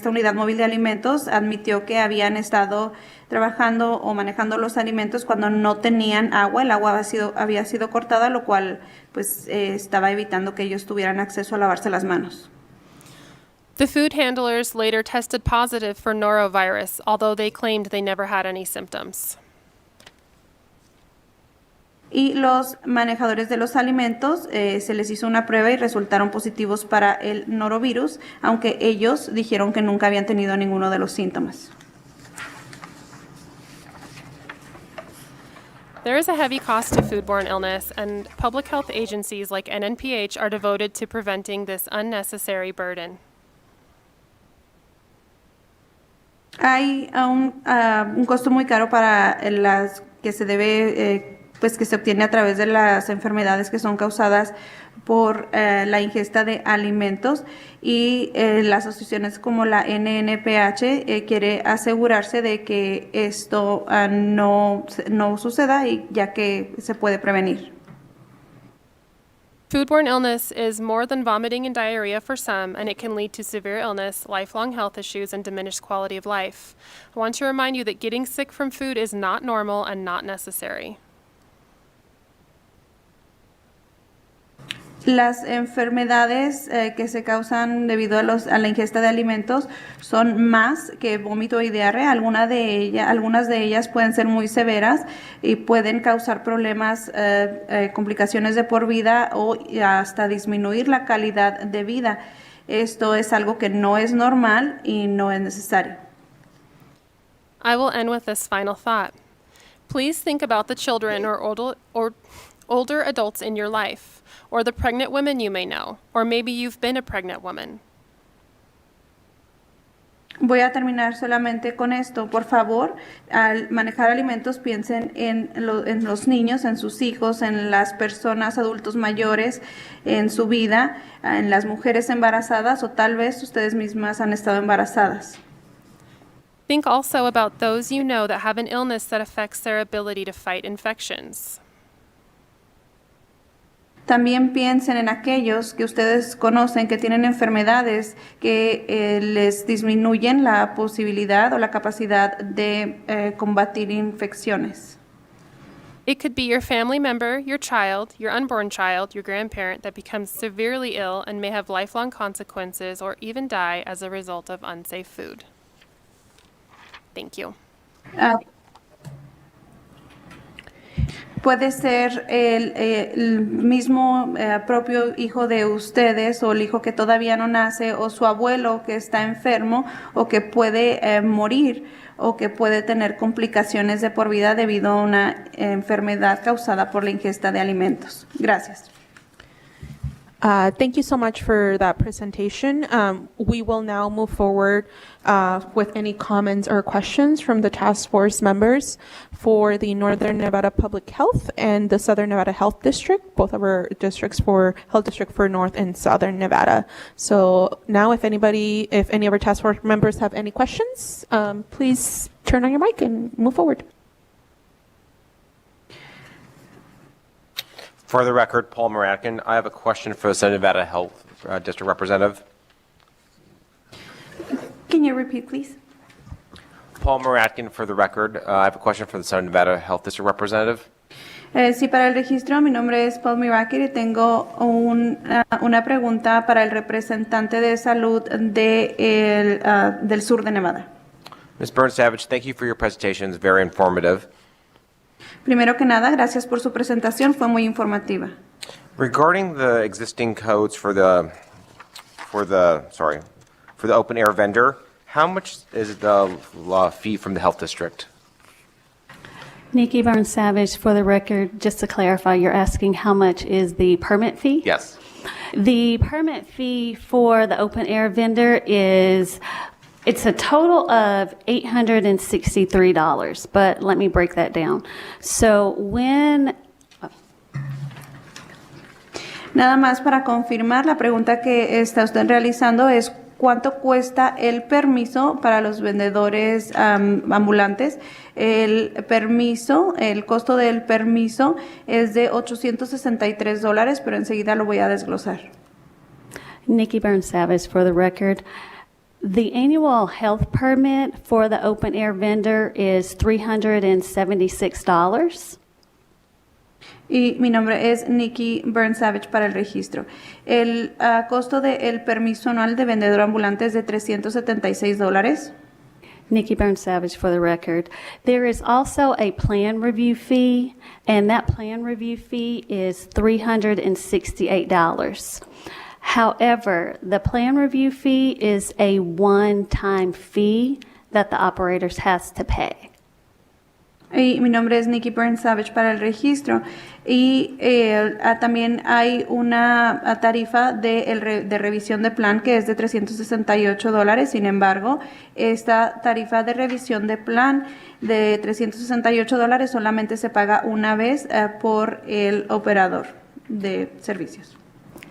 unidad móvil de alimentos admitió que habían estado trabajando o manejando los alimentos cuando no tenían agua. El agua había sido cortada, lo cual pues estaba evitando que ellos tuvieran acceso a lavarse las manos. The food handlers later tested positive for norovirus, although they claimed they never had any symptoms. Y los manejadores de los alimentos se les hizo una prueba y resultaron positivos para el norovirus, aunque ellos dijeron que nunca habían tenido ninguno de los síntomas. There is a heavy cost to foodborne illness, and public health agencies like NNPH are devoted to preventing this unnecessary burden. Hay un costo muy caro para las que se debe, pues que se obtiene a través de las enfermedades que son causadas por la ingesta de alimentos y las asociaciones como la NNPH quiere asegurarse de que esto no suceda y ya que se puede prevenir. Foodborne illness is more than vomiting and diarrhea for some, and it can lead to severe illness, lifelong health issues, and diminished quality of life. I want to remind you that getting sick from food is not normal and not necessary. Las enfermedades que se causan debido a la ingesta de alimentos son más que vómito y diarrea. Algunas de ellas pueden ser muy severas y pueden causar problemas, complicaciones de por vida o hasta disminuir la calidad de vida. Esto es algo que no es normal y no es necesario. I will end with this final thought. Please think about the children or older adults in your life, or the pregnant women you may know, or maybe you've been a pregnant woman. Voy a terminar solamente con esto. Por favor, al manejar alimentos, piensen en los niños, en sus hijos, en las personas, adultos mayores, en su vida, en las mujeres embarazadas o tal vez ustedes mismas han estado embarazadas. Think also about those you know that have an illness that affects their ability to fight infections. También piensen en aquellos que ustedes conocen que tienen enfermedades que les disminuyen la posibilidad o la capacidad de combatir infecciones. It could be your family member, your child, your unborn child, your grandparent that becomes severely ill and may have lifelong consequences or even die as a result of unsafe food. Thank you. Ah, puede ser el mismo propio hijo de ustedes o el hijo que todavía no nace o su abuelo que está enfermo o que puede morir o que puede tener complicaciones de por vida debido a una enfermedad causada por la ingesta de alimentos. Gracias. Thank you so much for that presentation. We will now move forward with any comments or questions from the task force members for the Northern Nevada Public Health and the Southern Nevada Health District, both of our districts for Health District for North and Southern Nevada. So now if any of our task force members have any questions, please turn on your mic and move forward. For the record, Paul Moratkin. I have a question for the Southern Nevada Health District Representative. Can you repeat, please? Paul Moratkin, for the record. I have a question for the Southern Nevada Health District Representative. Sí, para el registro, mi nombre es Paul Mirakir y tengo una pregunta para el representante de salud del sur de Nevada. Ms. Burns-Savage, thank you for your presentation. It's very informative. Primero que nada, gracias por su presentación, fue muy informativa. Regarding the existing codes for the open air vendor, how much is the fee from the health district? Nikki Burns-Savage, for the record, just to clarify, you're asking how much is the permit fee? Yes. The permit fee for the open air vendor it's a total of $863, but let me break that down. So Nada más para confirmar, la pregunta que está usted realizando es cuánto cuesta el permiso para los vendedores ambulantes. El costo del permiso es de $863, pero enseguida lo voy a desglosar. Nikki Burns-Savage, for the record, the annual health permit for the open air vendor is $376. Y mi nombre es Nikki Burns-Savage para el registro. El costo del permiso anual de vendedor ambulante es de $376. Nikki Burns-Savage, for the record. There is also a plan review fee, and that plan review fee is $368. However, the plan review fee is a one-time fee that the operators has to pay. Y mi nombre es Nikki Burns-Savage para el registro. Y también hay una tarifa de revisión de plan que es de $368. Sin embargo, esta tarifa de revisión de plan de $368 solamente se paga una vez por el operador de servicios.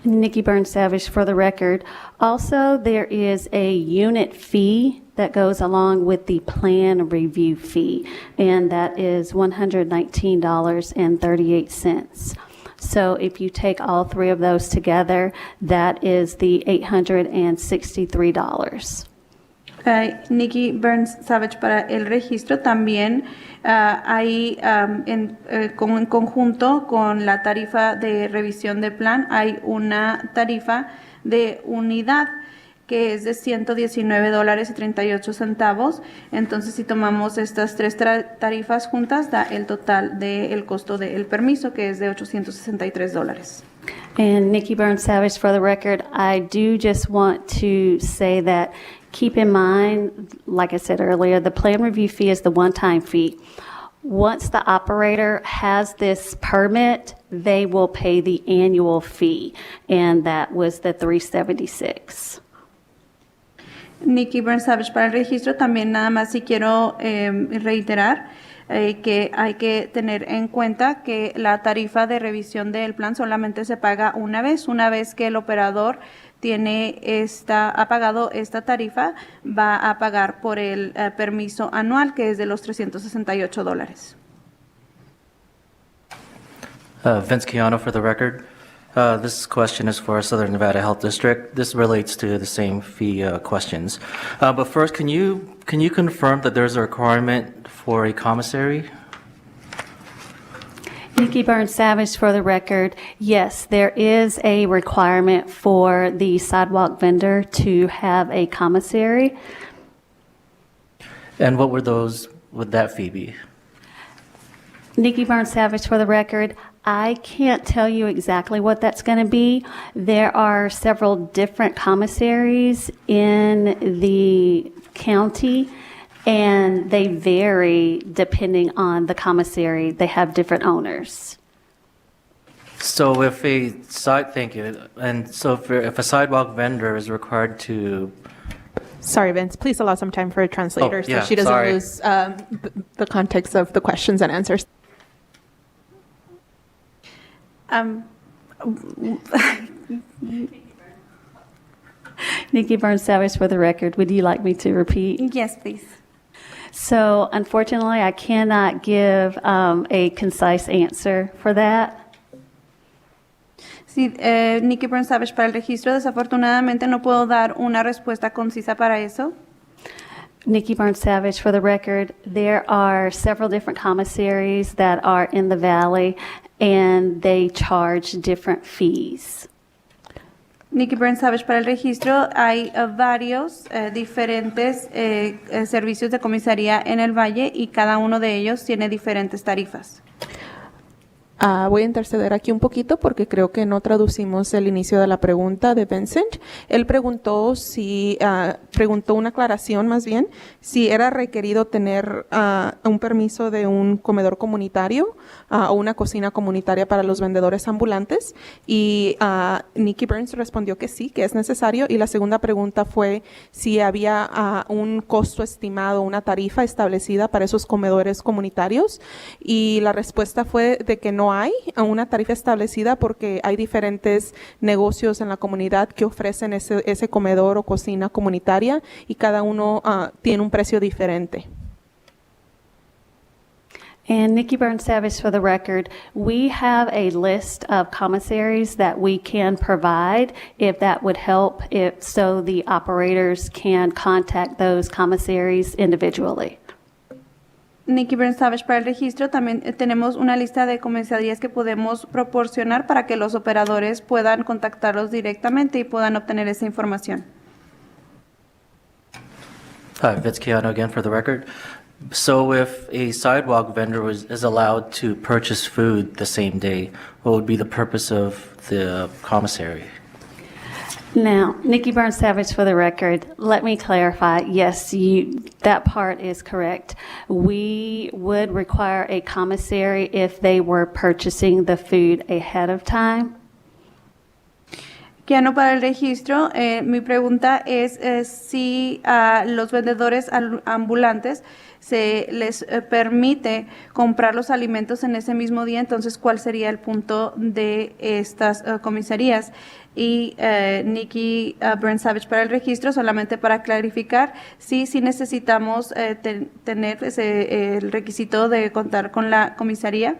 Nikki Burns-Savage, for the record. Also, there is a unit fee that goes along with the plan review fee, and that is $119.38. So if you take all three of those together, that is the $863. Nikki Burns-Savage para el registro también hay en conjunto con la tarifa de revisión de plan hay una tarifa de unidad que es de $119.38. Entonces, si tomamos estas tres tarifas juntas, da el total del costo del permiso, que es de $863. And Nikki Burns-Savage, for the record, I do just want to say that keep in mind, like I said earlier, the plan review fee is the one-time fee. Once the operator has this permit, they will pay the annual fee, and that was the $376. Nikki Burns-Savage para el registro. También nada más si quiero reiterar que hay que tener en cuenta que la tarifa de revisión del plan solamente se paga una vez que el operador ha pagado esta tarifa, va a pagar por el permiso anual que es de los $368. Vince Chiano for the record. This question is for Southern Nevada Health District. This relates to the same fee questions. But first, can you confirm that there's a requirement for a commissary? Nikki Burns Savage, for the record, yes, there is a requirement for the sidewalk vendor to have a commissary. And what would that fee be? Nikki Burns Savage, for the record, I can't tell you exactly what that's going to be. There are several different commissaries in the county, and they vary depending on the commissary. They have different owners. So if thank you. And so if a sidewalk vendor is required to, Sorry, Vince, please allow some time for a translator Oh, so yeah, she doesn't sorry. lose the context of the questions and answers. Nikki Burns Savage, for the record, would you like me to repeat? Yes, please. So unfortunately, I cannot give a concise answer for that. Sí, Nikki Burns Savage para el registro. Desafortunadamente no puedo dar una respuesta concisa para eso. Nikki Burns Savage, for the record, there are several different commissaries that are in the valley, and they charge different fees. Nikki Burns Savage para el registro. Hay varios diferentes servicios de comisaría en el valle y cada uno de ellos tiene diferentes tarifas. Voy a interceder aquí un poquito porque creo que no traducimos el inicio de la pregunta de Vincent. Él preguntó preguntó una aclaración más bien, si era requerido tener un permiso de un comedor comunitario o una cocina comunitaria para los vendedores ambulantes. Y Nikki Burns respondió que sí, que es necesario. Y la segunda pregunta fue si había un costo estimado, una tarifa establecida para esos comedores comunitarios. Y la respuesta fue de que no hay una tarifa establecida porque hay diferentes negocios en la comunidad que ofrecen ese comedor o cocina comunitaria y cada uno tiene un precio diferente. And Nikki Burns Savage, for the record, we have a list of commissaries that we can provide if that would help, so the operators can contact those commissaries individually. Nikki Burns Savage para el registro. También tenemos una lista de comisarías que podemos proporcionar para que los operadores puedan contactarlos directamente y puedan obtener esa información. Hi, Vince Keanu again for the record. So if a sidewalk vendor is allowed to purchase food the same day, what would be the purpose of the commissary? Now, Nikki Burns Savage, for the record, let me clarify. Yes, that part is correct. We would require a commissary if they were purchasing the food ahead of time. Keanu para el registro. Mi pregunta es si a los vendedores ambulantes se les permite comprar los alimentos en ese mismo día. Entonces, ¿cuál sería el punto de estas comisarías? Y Nikki Burns Savage para el registro, solamente para clarificar, sí necesitamos tener el requisito de contar con la comisaría.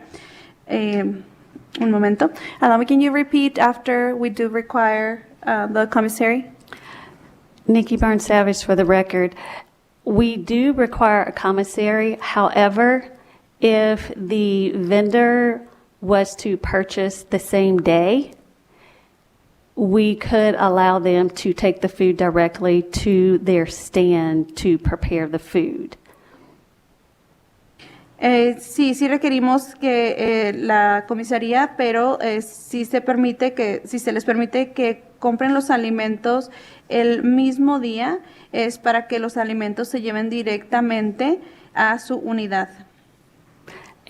Un momento. Allow me, can you repeat after we do require the commissary? Nikki Burns Savage, for the record, we do require a commissary. However, if the vendor was to purchase the same day, we could allow them to take the food directly to their stand to prepare the food. Sí requerimos que la comisaría, pero sí se les permite que compren los alimentos el mismo día, es para que los alimentos se lleven directamente a su unidad.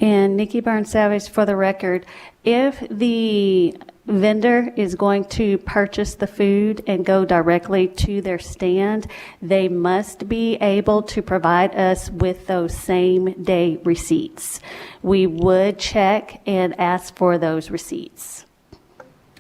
And Nikki Burns Savage, for the record, if the vendor is going to purchase the food and go directly to their stand, they must be able to provide us with those same day receipts. We would check and ask for those receipts.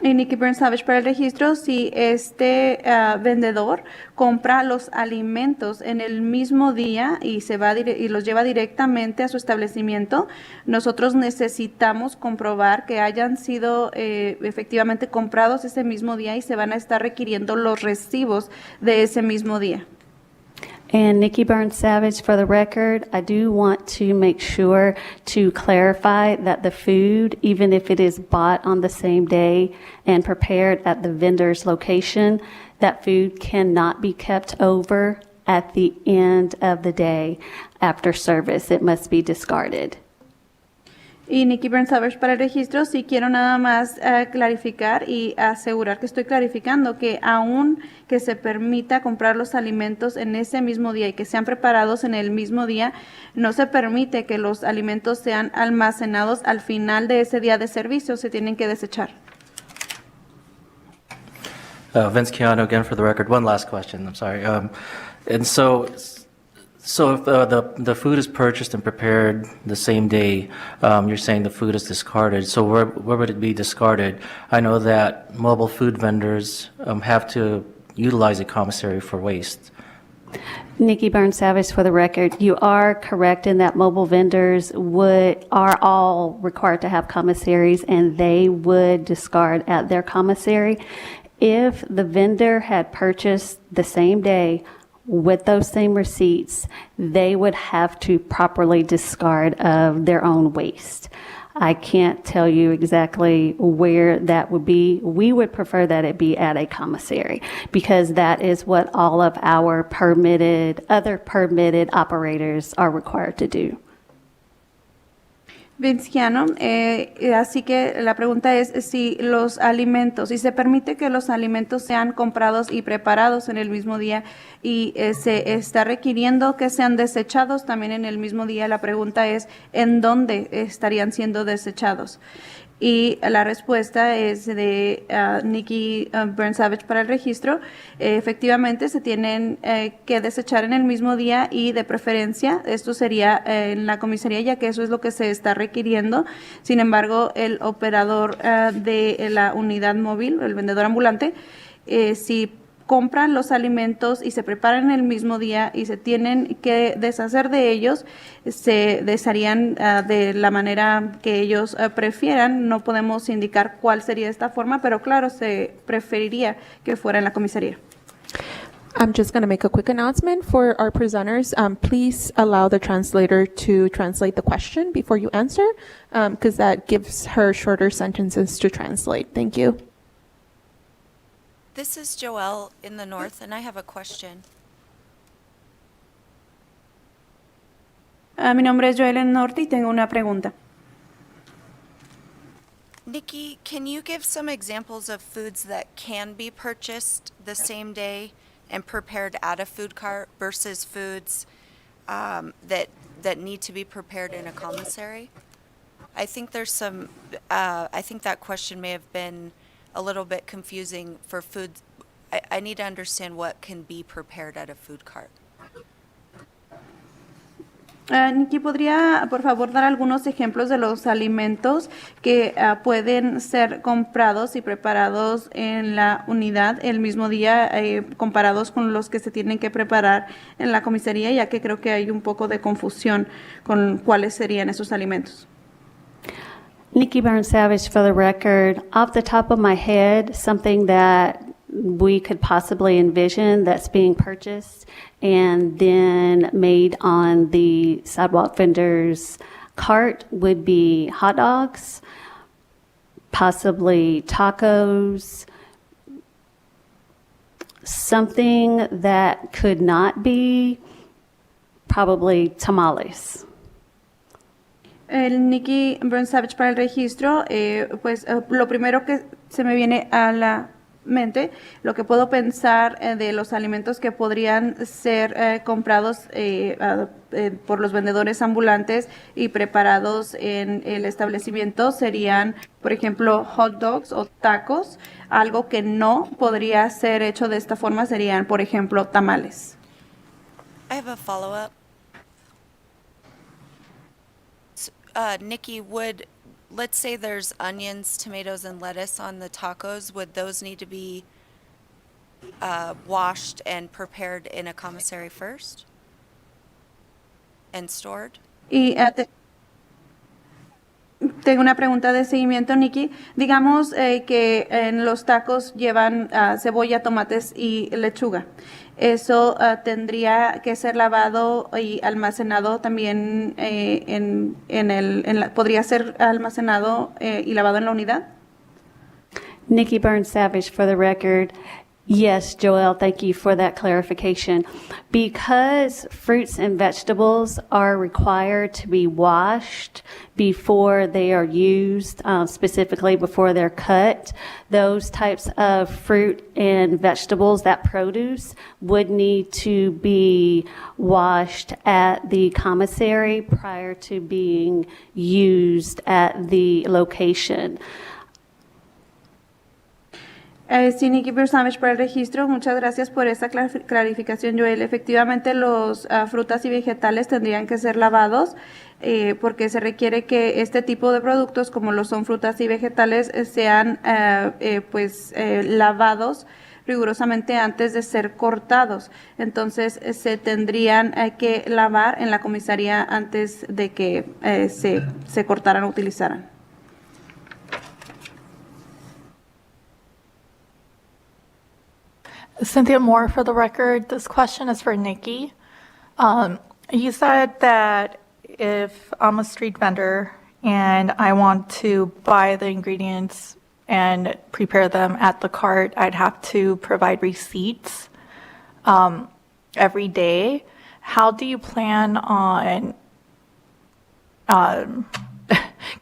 Y Nikki Burns Savage para el registro, si este vendedor compra los alimentos en el mismo día y y los lleva directamente a su establecimiento, nosotros necesitamos comprobar que hayan sido efectivamente comprados ese mismo día y se van a estar requiriendo los recibos de ese mismo día. And Nikki Burns Savage, for the record, I do want to make sure to clarify that the food, even if it is bought on the same day and prepared at the vendor's location, that food cannot be kept over at the end of the day after service. It must be discarded. Y Nikki Burns Savage para el registro, sí quiero nada más clarificar y asegurar que estoy clarificando que aún que se permita comprar los alimentos en ese mismo día y que sean preparados en el mismo día, no se permite que los alimentos sean almacenados al final de ese día de servicio, se tienen que desechar. Vince Keanu again for the record. One last question, I'm sorry. And so if the food is purchased and prepared the same day, you're saying the food is discarded. So where would it be discarded? I know that mobile food vendors have to utilize a commissary for waste. Nikki Burns Savage, for the record, you are correct in that mobile vendors are all required to have commissaries, and they would discard at their commissary. If the vendor had purchased the same day with those same receipts, they would have to properly discard of their own waste. I can't tell you exactly where that would be. We would prefer that it be at a commissary because that is what all of our other permitted operators are required to do. Vinciano, así que la pregunta es si los alimentos, si se permite que los alimentos sean comprados y preparados en el mismo día y se está requiriendo que sean desechados también en el mismo día, la pregunta es ¿en dónde estarían siendo desechados? Y la respuesta es de Nikki Burns Savage para el registro. Efectivamente, se tienen que desechar en el mismo día y de preferencia, esto sería en la comisaría, ya que eso es lo que se está requiriendo. Sin embargo, el operador de la unidad móvil, el vendedor ambulante, si compran los alimentos y se preparan el mismo día y se tienen que deshacer de ellos, se desharían de la manera que ellos prefieran. No podemos indicar cuál sería esta forma, pero claro, se preferiría que fuera en la comisaría. I'm just going to make a quick announcement for our presenters. Please allow the translator to translate the question before you answer, because that gives her shorter sentences to translate. Thank you. This is Joelle in the north, and I have a question. Mi nombre es Joel en Norte y tengo una pregunta. Nikki, can you give some examples of foods that can be purchased the same day and prepared at a food cart versus foods that need to be prepared in a commissary? I think there's some. I think that question may have been a little bit confusing for food. I need to understand what can be prepared at a food cart. Nikki, ¿podría, por favor, dar algunos ejemplos de los alimentos que pueden ser comprados y preparados en la unidad el mismo día, comparados con los que se tienen que preparar en la comisaría, ya que creo que hay un poco de confusión con cuáles serían esos alimentos? Nikki Burns Savage, for the record, off the top of my head, something that we could possibly envision that's being purchased and then made on the sidewalk vendor's cart would be hot dogs, possibly tacos, something that could not be, probably tamales. El Nikki Burns Savage para el registro, pues lo primero que se me viene a la mente, lo que puedo pensar de los alimentos que podrían ser comprados por los vendedores ambulantes y preparados en el establecimiento serían, por ejemplo, hot dogs o tacos. Algo que no podría ser hecho de esta forma serían, por ejemplo, tamales. I have a follow-up. Nikki, would let's say there's onions, tomatoes, and lettuce on the tacos. Would those need to be washed and prepared in a commissary first and stored? Y tengo una pregunta de seguimiento, Nikki. Digamos que en los tacos llevan cebolla, tomates y lechuga. Eso tendría que ser lavado y almacenado también podría ser almacenado y lavado en la unidad. Nikki Burns Savage, for the record. Yes, Joelle, thank you for that clarification. Because fruits and vegetables are required to be washed before they are used, specifically before they're cut, those types of fruit and vegetables, that produce, would need to be washed at the commissary prior to being used at the location. Sí, Nikki Bersamish, para el registro, muchas gracias por esa clarificación, Joel. Efectivamente, los frutas y vegetales tendrían que ser lavados porque se requiere que este tipo de productos, como lo son frutas y vegetales, sean lavados rigurosamente antes de ser cortados. Entonces, se tendrían que lavar en la comisaría antes de que se cortaran o utilizaran. Cynthia Moore, for the record. This question is for Nikki. You said that if I'm a street vendor and I want to buy the ingredients and prepare them at the cart, I'd have to provide receipts every day. How do you plan on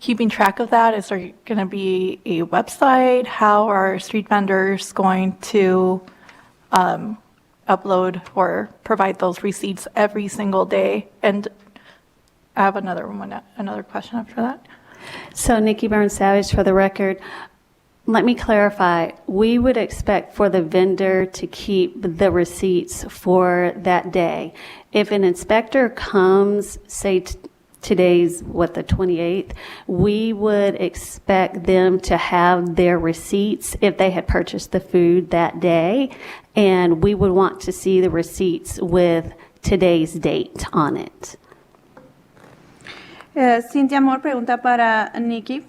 keeping track of that? Is there going to be a website? How are street vendors going to upload or provide those receipts every single day? And I have another question after that. So Nikki Burns Savage, for the record, let me clarify. We would expect for the vendor to keep the receipts for that day. If an inspector comes, say today's, the 28th, we would expect them to have their receipts if they had purchased the food that day, and we would want to see the receipts with today's date on it. Cynthia Moore pregunta para Nikki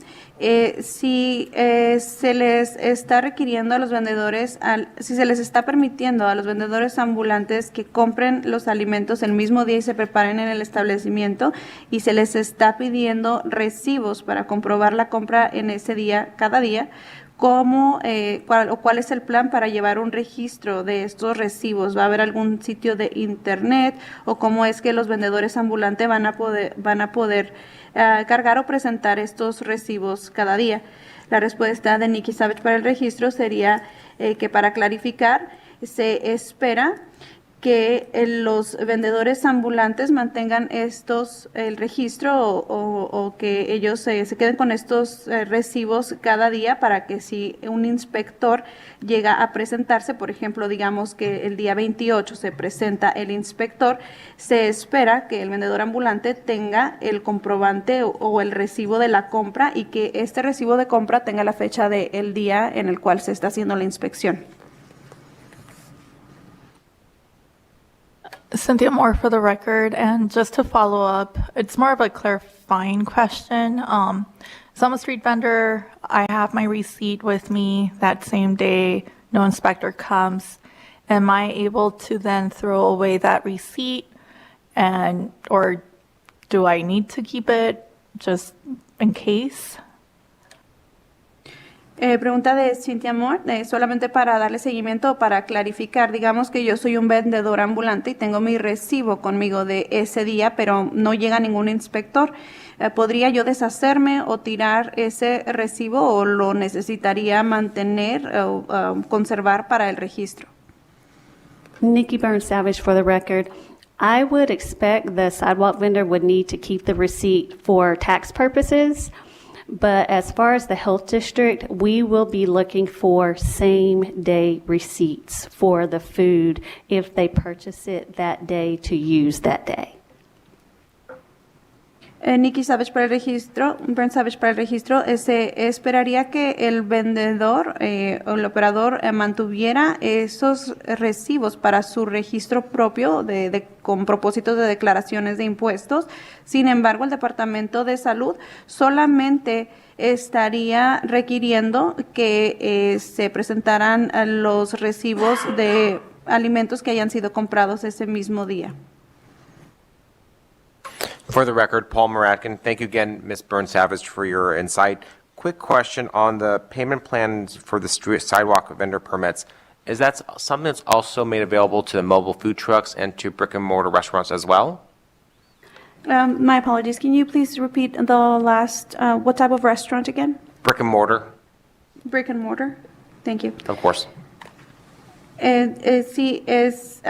si se les está requiriendo a los vendedores, si se les está permitiendo a los vendedores ambulantes que compren los alimentos el mismo día y se preparen en el establecimiento, y se les está pidiendo recibos para comprobar la compra en ese día, cada día. ¿Cuál es el plan para llevar un registro de estos recibos? ¿Va a haber algún sitio de internet o cómo es que los vendedores ambulantes van a poder cargar o presentar estos recibos cada día? La respuesta de Nikki Savage para el registro sería que, para clarificar, se espera que los vendedores ambulantes mantengan el registro o que ellos se queden con estos recibos cada día, para que si un inspector llega a presentarse, por ejemplo, digamos que el día 28 se presenta el inspector, se espera que el vendedor ambulante tenga el comprobante o el recibo de la compra, y que este recibo de compra tenga la fecha del día en el cual se está haciendo la inspección. Cynthia Moore, for the record, and just to follow up, it's more of a clarifying question. So I'm a street vendor. I have my receipt with me that same day. No inspector comes. Am I able to then throw away that receipt, or do I need to keep it just in case? Pregunta de Cynthia Moore, solamente para darle seguimiento, para clarificar. Digamos que yo soy un vendedor ambulante y tengo mi recibo conmigo de ese día, pero no llega ningún inspector. ¿Podría yo deshacerme o tirar ese recibo, o lo necesitaría mantener o conservar para el registro? Nikki Burns Savage, for the record. I would expect the sidewalk vendor would need to keep the receipt for tax purposes. But as far as the health district, we will be looking for same-day receipts for the food if they purchase it that day to use that day. Nikki Savage para el registro, Brent Savage para el registro, se esperaría que el vendedor o el operador mantuviera esos recibos para su registro propio con propósitos de declaraciones de impuestos. Sin embargo, el Departamento de Salud solamente estaría requiriendo que se presentaran los recibos de alimentos que hayan sido comprados ese mismo día. For the record, Paul Moratkin. Thank you again, Ms. Byrne-Savage, for your insight. Quick question on the payment plans for the sidewalk vendor permits. Is that something that's also made available to the mobile food trucks and to brick-and-mortar restaurants as well? My apologies. Can you please repeat the last, what type of restaurant again? Brick-and-mortar, Brick and mortar? Thank you. of course. Sí, es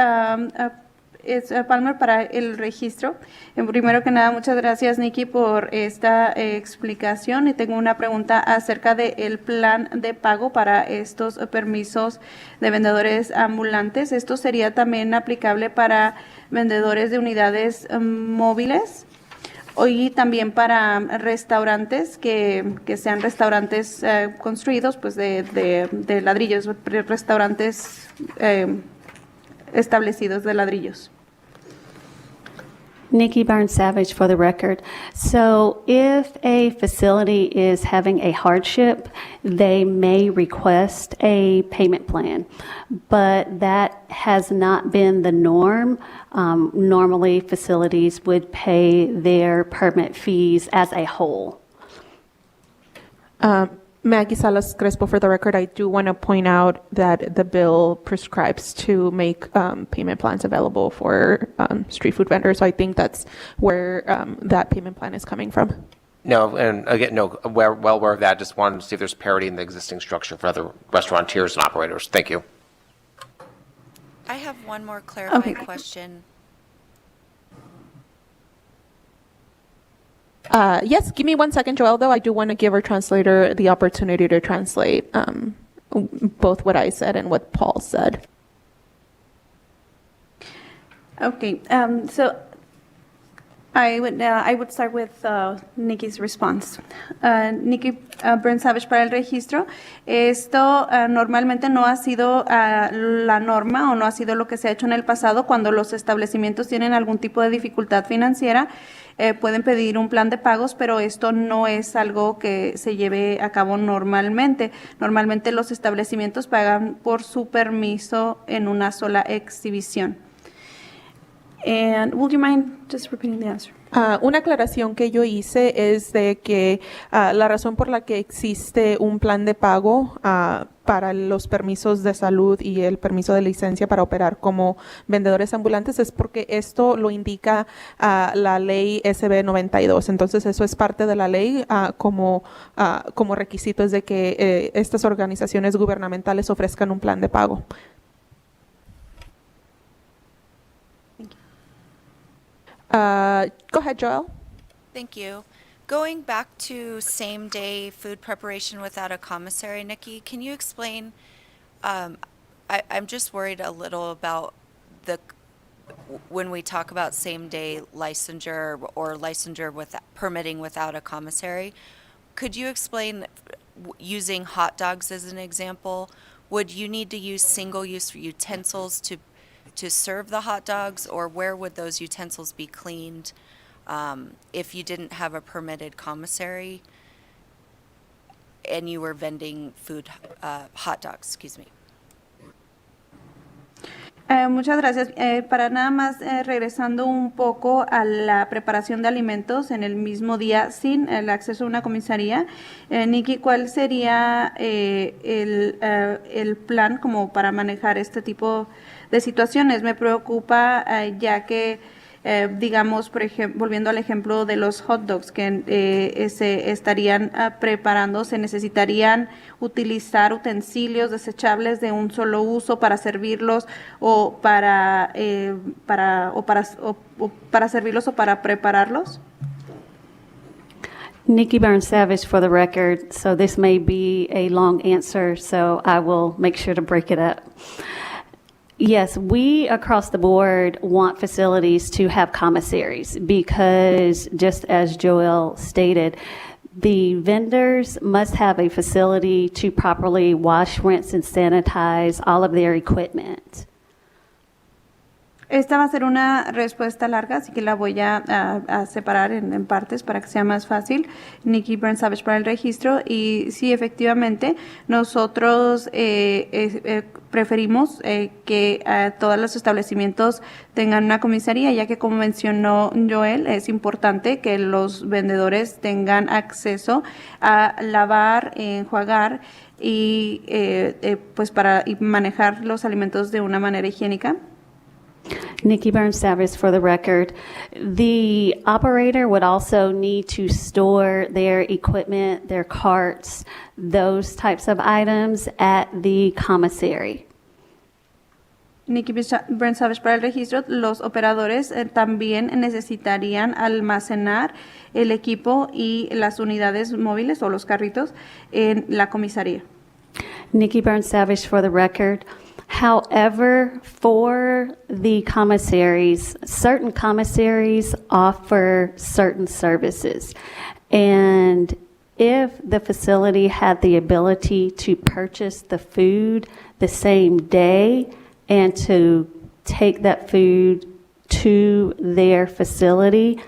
Palmer para el registro. Primero que nada, muchas gracias, Nikki, por esta explicación. Y tengo una pregunta acerca del plan de pago para estos permisos de vendedores ambulantes. ¿Esto sería también aplicable para vendedores de unidades móviles? Y también para restaurantes que sean restaurantes construidos pues de ladrillos, restaurantes establecidos de ladrillos. Nikki Byrne-Savage for the record. So if a facility is having a hardship, they may request a payment plan, but that has not been the norm. Normally, facilities would pay their permit fees as a whole. Maggie Salas Crespo, for the record, I do want to point out that the bill prescribes to make payment plans available for street food vendors. So I think that's where that payment plan is coming from. No, and again, no, well aware of that. Just wanted to see if there's parity in the existing structure for other restaurateurs and operators. Thank you. I have one more clarifying Okay. question. Yes, give me 1 second, Joel, though. I do want to give our translator the opportunity to translate both what I said and what Paul said. Okay, so I would start with Nikki's response. Nikki Brent Savage para el registro. Esto normalmente no ha sido la norma o no ha sido lo que se ha hecho en el pasado. Cuando los establecimientos tienen algún tipo de dificultad financiera, pueden pedir un plan de pagos, pero esto no es algo que se lleve a cabo normalmente. Normalmente los establecimientos pagan por su permiso en una sola exhibición. And would you mind just repeating the answer? Una aclaración que yo hice es de que la razón por la que existe un plan de pago para los permisos de salud y el permiso de licencia para operar como vendedores ambulantes es porque esto lo indica la ley SB 92. Entonces eso es parte de la ley como requisito es de que estas organizaciones gubernamentales ofrezcan un plan de pago. Go ahead, Joel. Thank you. Going back to same-day food preparation without a commissary, Nikki, can you explain? I'm just worried a little about when we talk about same-day licensure or licensure with permitting without a commissary. Could you explain, using hot dogs as an example, would you need to use single-use utensils to serve the hot dogs, or where would those utensils be cleaned if you didn't have a permitted commissary and you were vending food, hot dogs, excuse me? Muchas gracias. Para nada más regresando un poco a la preparación de alimentos en el mismo día sin el acceso a una comisaría, Nikki, ¿cuál sería el plan como para manejar este tipo de situaciones? Me preocupa ya que, digamos, por ejemplo, volviendo al ejemplo de los hot dogs que se estarían preparando, se necesitarían utilizar utensilios desechables de un solo uso para servirlos o para servirlos o para prepararlos. Nikki Byrne-Savage for the record. So this may be a long answer, so I will make sure to break it up. Yes, we across the board want facilities to have commissaries because, just as Joel stated, the vendors must have a facility to properly wash, rinse, and sanitize all of their equipment. Esta va a ser una respuesta larga, así que la voy a separar en partes para que sea más fácil. Nikki Burns Savage para el registro. Y sí, efectivamente, nosotros preferimos que todos los establecimientos tengan una comisaría, ya que, como mencionó Joel, es importante que los vendedores tengan acceso a lavar, enjuagar y pues para manejar los alimentos de una manera higiénica. Nikki Burns Savage for the record. The operator would also need to store their equipment, their carts, those types of items at the commissary. Nikki Burns Savage para el registro. Los operadores también necesitarían almacenar el equipo y las unidades móviles o los carritos en la comisaría. Nikki Burns Savage for the record. However, for the commissaries, certain commissaries offer certain services. And if the facility had the ability to purchase the food the same day and to take that food to their facility,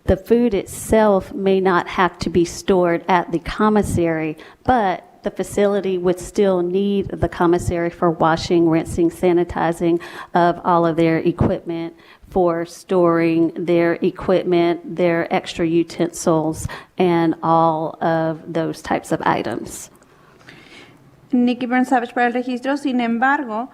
the food itself may not have to be stored at the commissary, but the facility would still need the commissary for washing, rinsing, sanitizing of all of their equipment, for storing their equipment, their extra utensils, and all of those types of items. Nikki Burns Savage para el registro. Sin embargo,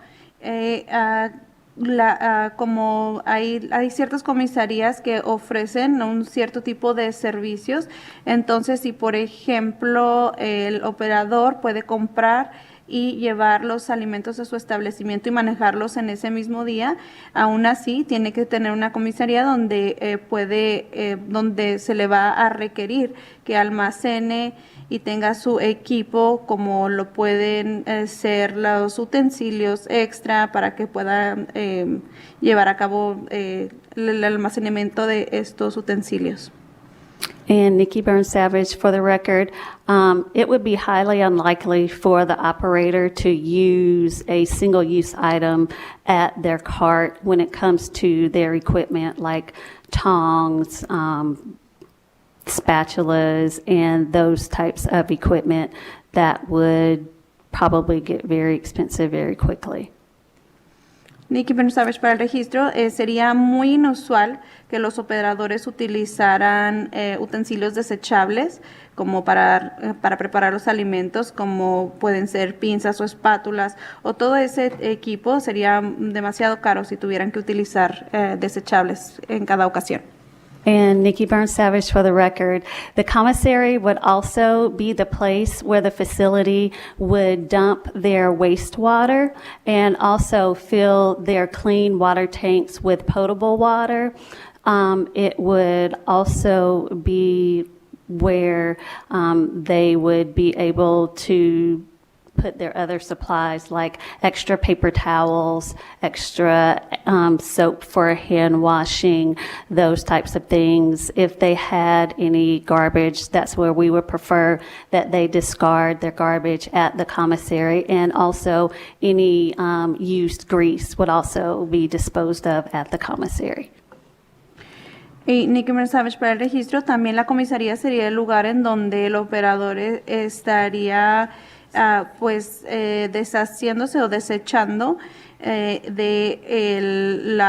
como hay ciertas comisarías que ofrecen un cierto tipo de servicios, entonces si por ejemplo el operador puede comprar y llevar los alimentos a su establecimiento y manejarlos en ese mismo día, aún así tiene que tener una comisaría donde donde se le va a requerir que almacene y tenga su equipo, como lo pueden ser los utensilios extra para que pueda llevar a cabo el almacenamiento de estos utensilios. And Nikki Burns Savage, for the record, it would be highly unlikely for the operator to use a single-use item at their cart when it comes to their equipment, like tongs, spatulas, and those types of equipment that would probably get very expensive very quickly. Nikki Burns Savage para el registro. Sería muy inusual que los operadores utilizaran utensilios desechables como para preparar los alimentos, como pueden ser pinzas o espátulas, o todo ese equipo sería demasiado caro si tuvieran que utilizar desechables en cada ocasión. And Nikki Burns Savage for the record, the commissary would also be the place where the facility would dump their wastewater and also fill their clean water tanks with potable water. It would also be where they would be able to put their other supplies like extra paper towels, extra soap for hand washing, those types of things. If they had any garbage, that's where we would prefer that they discard their garbage at the commissary, and also any used grease would also be disposed of at the commissary. Y Nikki Burns Savage para el registro. También la comisaría sería el lugar en donde el operador estaría deshaciéndose o desechando del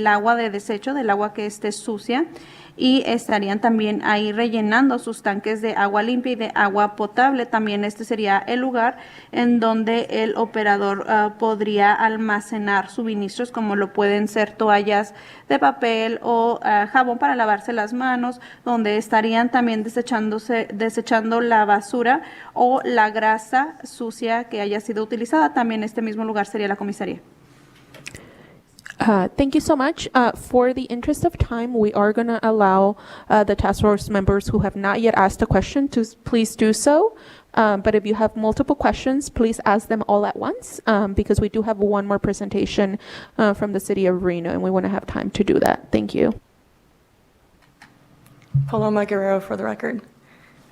agua de desecho, del agua que esté sucia, y estarían también ahí rellenando sus tanques de agua limpia y de agua potable. También este sería el lugar en donde el operador podría almacenar suministros, como lo pueden ser toallas de papel o jabón para lavarse las manos, donde estarían también desechando la basura o la grasa sucia que haya sido utilizada. También este mismo lugar sería la comisaría. Thank you so much. For the interest of time, we are going to allow the task force members who have not yet asked a question to please do so. But if you have multiple questions, please ask them all at once, because we do have one more presentation from the city of Reno, and we want to have time to do that. Thank you. Paloma Guerrero for the record.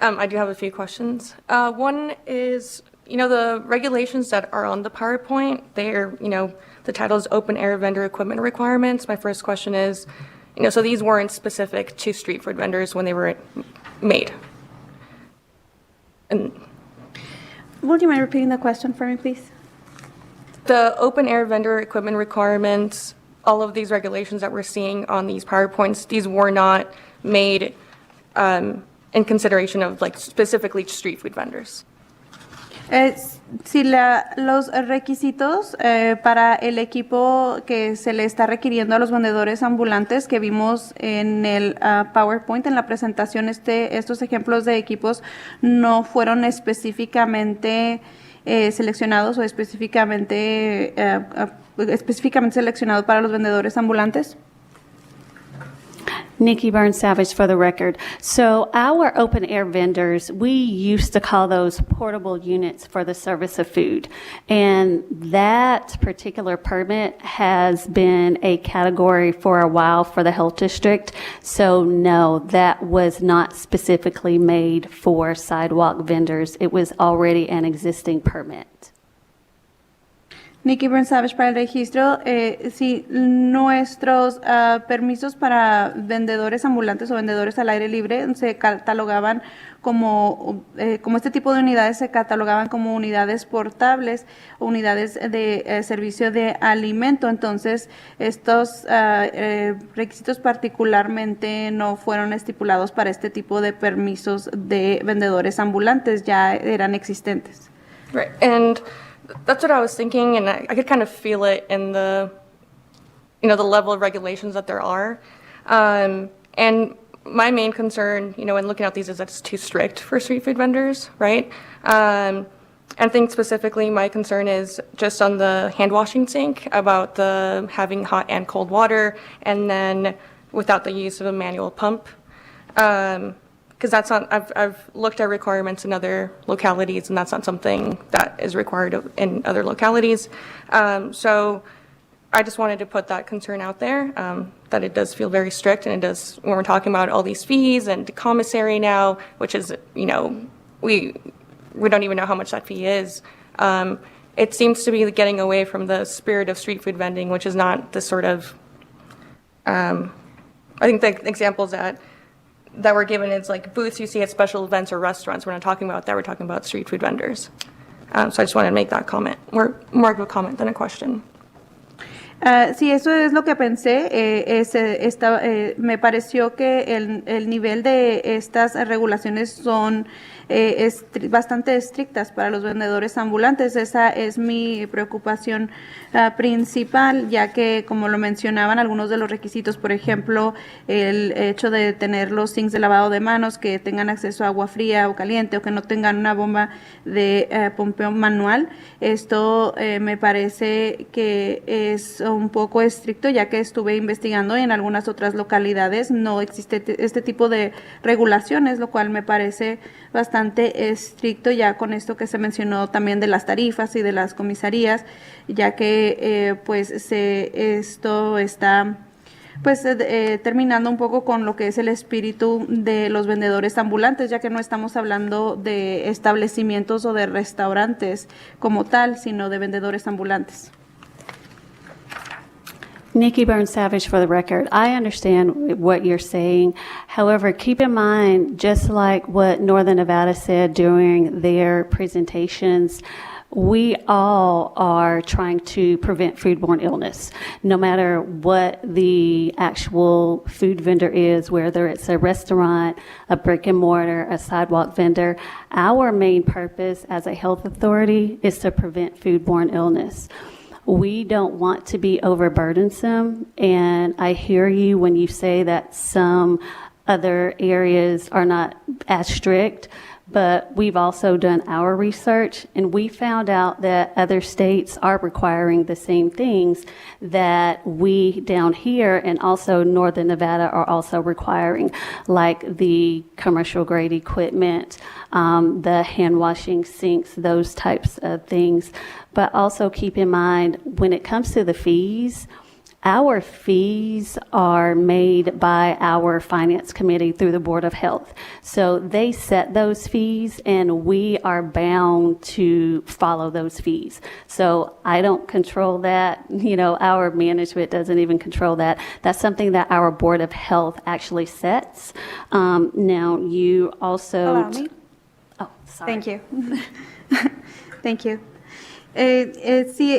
I do have a few questions. One is, the regulations that are on the PowerPoint, they're, the title is Open Air Vendor Equipment Requirements. My first question is, so these weren't specific to street food vendors when they were made. And Would you mind repeating the question for me, please? the open air vendor equipment requirements, all of these regulations that we're seeing on these PowerPoints, these were not made in consideration of specifically street food vendors. Si los requisitos para el equipo que se le está requiriendo a los vendedores ambulantes que vimos en el PowerPoint, en la presentación, estos ejemplos de equipos no fueron específicamente seleccionados o específicamente seleccionados para los vendedores ambulantes. Nikki Burns Savage for the record. So our open air vendors, we used to call those portable units for the service of food. And that particular permit has been a category for a while for the health district. So no, that was not specifically made for sidewalk vendors. It was already an existing permit. Nikki Burns Savage para el registro. Sí, nuestros permisos para vendedores ambulantes o vendedores al aire libre se catalogaban como este tipo de unidades se catalogaban como unidades portables, unidades de servicio de alimento. Entonces, estos requisitos particularmente no fueron estipulados para este tipo de permisos de vendedores ambulantes, ya eran existentes. Right, and that's what I was thinking, and I could kind of feel it in the, the level of regulations that there are. And my main concern, in looking at these is that it's too strict for street food vendors, right? And I think specifically my concern is just on the hand washing sink about the having hot and cold water, and then without the use of a manual pump. Because that's not, I've looked at requirements in other localities, and that's not something that is required in other localities. So I just wanted to put that concern out there, that it does feel very strict, and it does, when we're talking about all these fees and commissary now, which is, we don't even know how much that fee is. It seems to be getting away from the spirit of street food vending, which is not the sort of, I think the examples that were given is like booths you see at special events or restaurants. We're not talking about that. We're talking about street food vendors. So I just wanted to make that comment, more of a comment than a question. Sí, eso es lo que pensé. Me pareció que el nivel de estas regulaciones son bastante estrictas para los vendedores ambulantes. Esa es mi preocupación principal, ya que, como lo mencionaban, algunos de los requisitos, por ejemplo, el hecho de tener los sinks de lavado de manos, que tengan acceso a agua fría o caliente, o que no tengan una bomba de pompeo manual. Esto me parece que es un poco estricto, ya que estuve investigando y en algunas otras localidades no existe este tipo de regulaciones, lo cual me parece bastante estricto, ya con esto que se mencionó también de las tarifas y de las comisarías, ya que esto está terminando un poco con lo que es el espíritu de los vendedores ambulantes, ya que no estamos hablando de establecimientos o de restaurantes como tal, sino de vendedores ambulantes. Nikki Burns Savage for the record. I understand what you're saying. However, keep in mind, just like what Northern Nevada said during their presentations, we all are trying to prevent foodborne illness, no matter what the actual food vendor is, whether it's a restaurant, a brick and mortar, a sidewalk vendor. Our main purpose as a health authority is to prevent foodborne illness. We don't want to be overburdensome, and I hear you when you say that some other areas are not as strict, but we've also done our research, and we found out that other states are requiring the same things that we down here and also Northern Nevada are also requiring, like the commercial grade equipment, the hand washing sinks, those types of things. But also keep in mind, when it comes to the fees, our fees are made by our finance committee through the Board of Health. So they set those fees, and we are bound to follow those fees. So I don't control that. Our management doesn't even control that. That's something that our Board of Health actually sets. Now, you also... Allow me? Oh, sorry. Thank you. Thank you. Sí,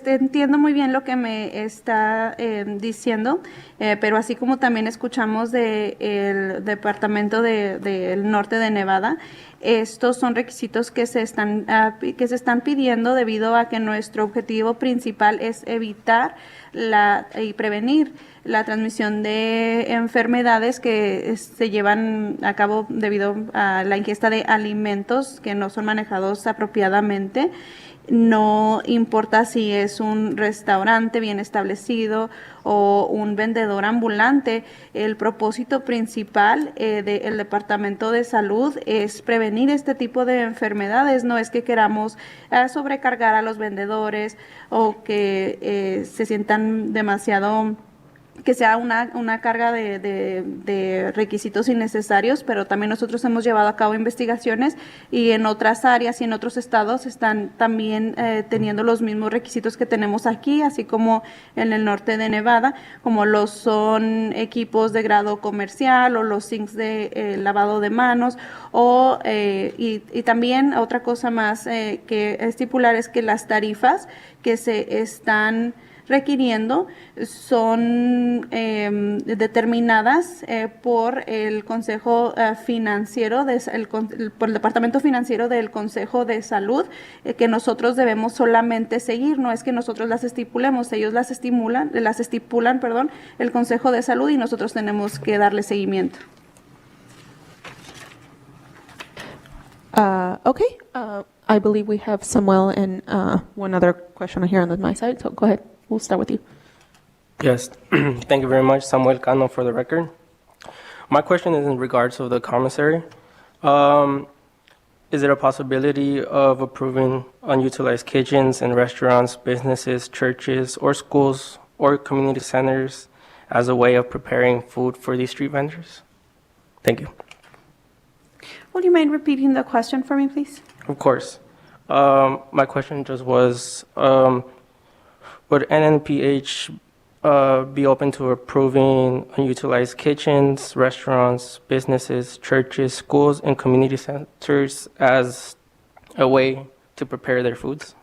entiendo muy bien lo que me está diciendo, pero así como también escuchamos del Departamento del Norte de Nevada, estos son requisitos que se están pidiendo debido a que nuestro objetivo principal es evitar y prevenir la transmisión de enfermedades que se llevan a cabo debido a la ingesta de alimentos que no son manejados apropiadamente. No importa si es un restaurante bien establecido o un vendedor ambulante, el propósito principal del Departamento de Salud es prevenir este tipo de enfermedades. No es que queramos sobrecargar a los vendedores o que se sientan demasiado... que sea una carga de requisitos innecesarios, pero también nosotros hemos llevado a cabo investigaciones y en otras áreas y en otros estados están también teniendo los mismos requisitos que tenemos aquí, así como en el norte de Nevada, como lo son equipos de grado comercial o los sinks de lavado de manos, y también otra cosa más que estipular es que las tarifas que se están requiriendo son determinadas por el Consejo Financiero, por el Departamento Financiero del Consejo de Salud, que nosotros debemos solamente seguir. No es que nosotros las estipulemos, ellos las estipulan, el Consejo de Salud, y nosotros tenemos que darle seguimiento. Okay. I believe we have Samuel and one other question here on my side, so go ahead. We'll start with you. Yes, thank you very much, Samuel Cano, for the record. My question is in regards of the commissary. Is there a possibility of approving unutilized kitchens in restaurants, businesses, churches, or schools, or community centers as a way of preparing food for these street vendors? Thank you. Would you mind repeating the question for me, please? Of course. My question just was, would NNPH be open to approving unutilized kitchens, restaurants, businesses, churches, schools, and community centers as a way to prepare their foods?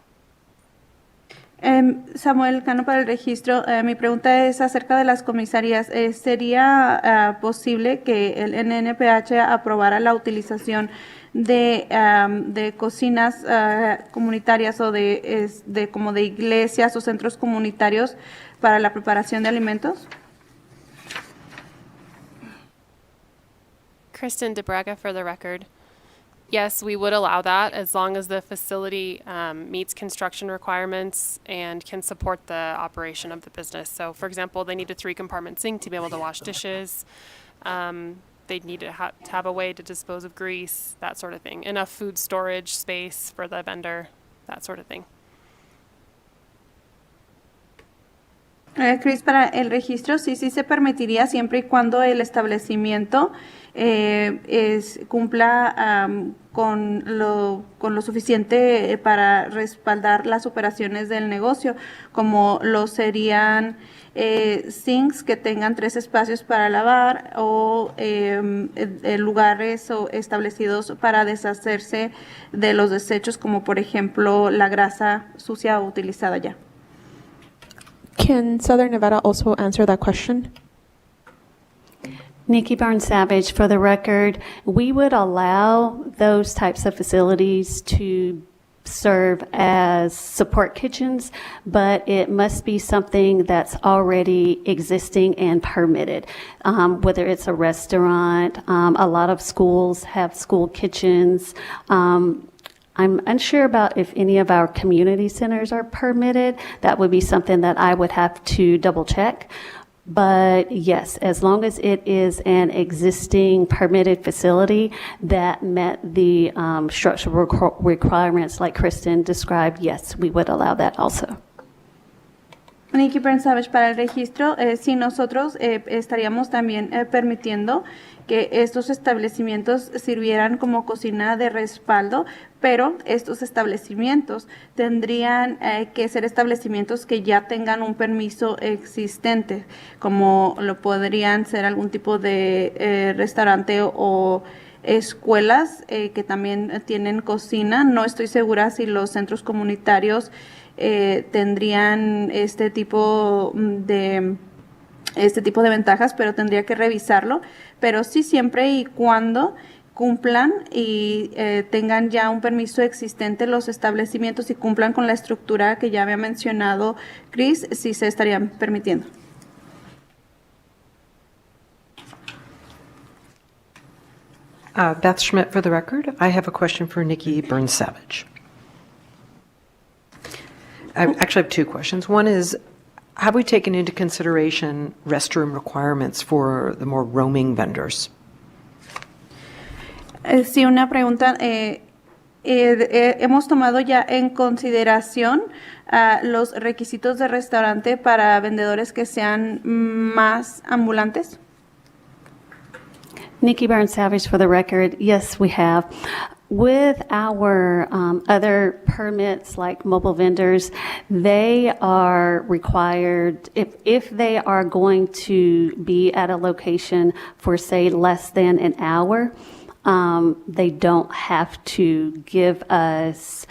Samuel Cano, para el registro, mi pregunta es acerca de las comisarías. ¿Sería posible que el NNPH aprobara la utilización de cocinas comunitarias o como de iglesias o centros comunitarios para la preparación de alimentos? Kristen DeBraga for the record. Yes, we would allow that as long as the facility meets construction requirements and can support the operation of the business. So, for example, they need a 3-compartment sink to be able to wash dishes. They'd need to have a way to dispose of grease, that sort of thing. Enough food storage space for the vendor, that sort of thing. Chris, para el registro sí se permitiría siempre y cuando el establecimiento cumpla con lo suficiente para respaldar las operaciones del negocio, como lo serían sinks que tengan 3 espacios para lavar o lugares establecidos para deshacerse de los desechos, como por ejemplo la grasa sucia utilizada ya. Can Southern Nevada also answer that question? Nikki Barnes Savage, for the record, we would allow those types of facilities to serve as support kitchens, but it must be something that's already existing and permitted. Whether it's a restaurant, a lot of schools have school kitchens. I'm unsure about if any of our community centers are permitted. That would be something that I would have to double check. But yes, as long as it is an existing permitted facility that met the structural requirements like Kristen described, yes, we would allow that also. Nikki Burns Savage, para el registro, sí, nosotros estaríamos también permitiendo que estos establecimientos sirvieran como cocina de respaldo, pero estos establecimientos tendrían que ser establecimientos que ya tengan un permiso existente, como lo podrían ser algún tipo de restaurante o escuelas que también tienen cocina. No estoy segura si los centros comunitarios tendrían este tipo de ventajas, pero tendría que revisarlo. Pero sí, siempre y cuando cumplan y tengan ya un permiso existente los establecimientos y cumplan con la estructura que ya había mencionado Chris, sí se estarían permitiendo. Beth Schmidt for the record. I have a question for Nikki Burns Savage. I actually have two questions. One is, have we taken into consideration restroom requirements for the more roaming vendors? Sí, una pregunta. Hemos tomado ya en consideración los requisitos de restaurante para vendedores que sean más ambulantes. Nikki Burns Savage for the record, yes, we have. With our other permits like mobile vendors, they are required, if they are going to be at a location for, say, less than an hour, they don't have to give us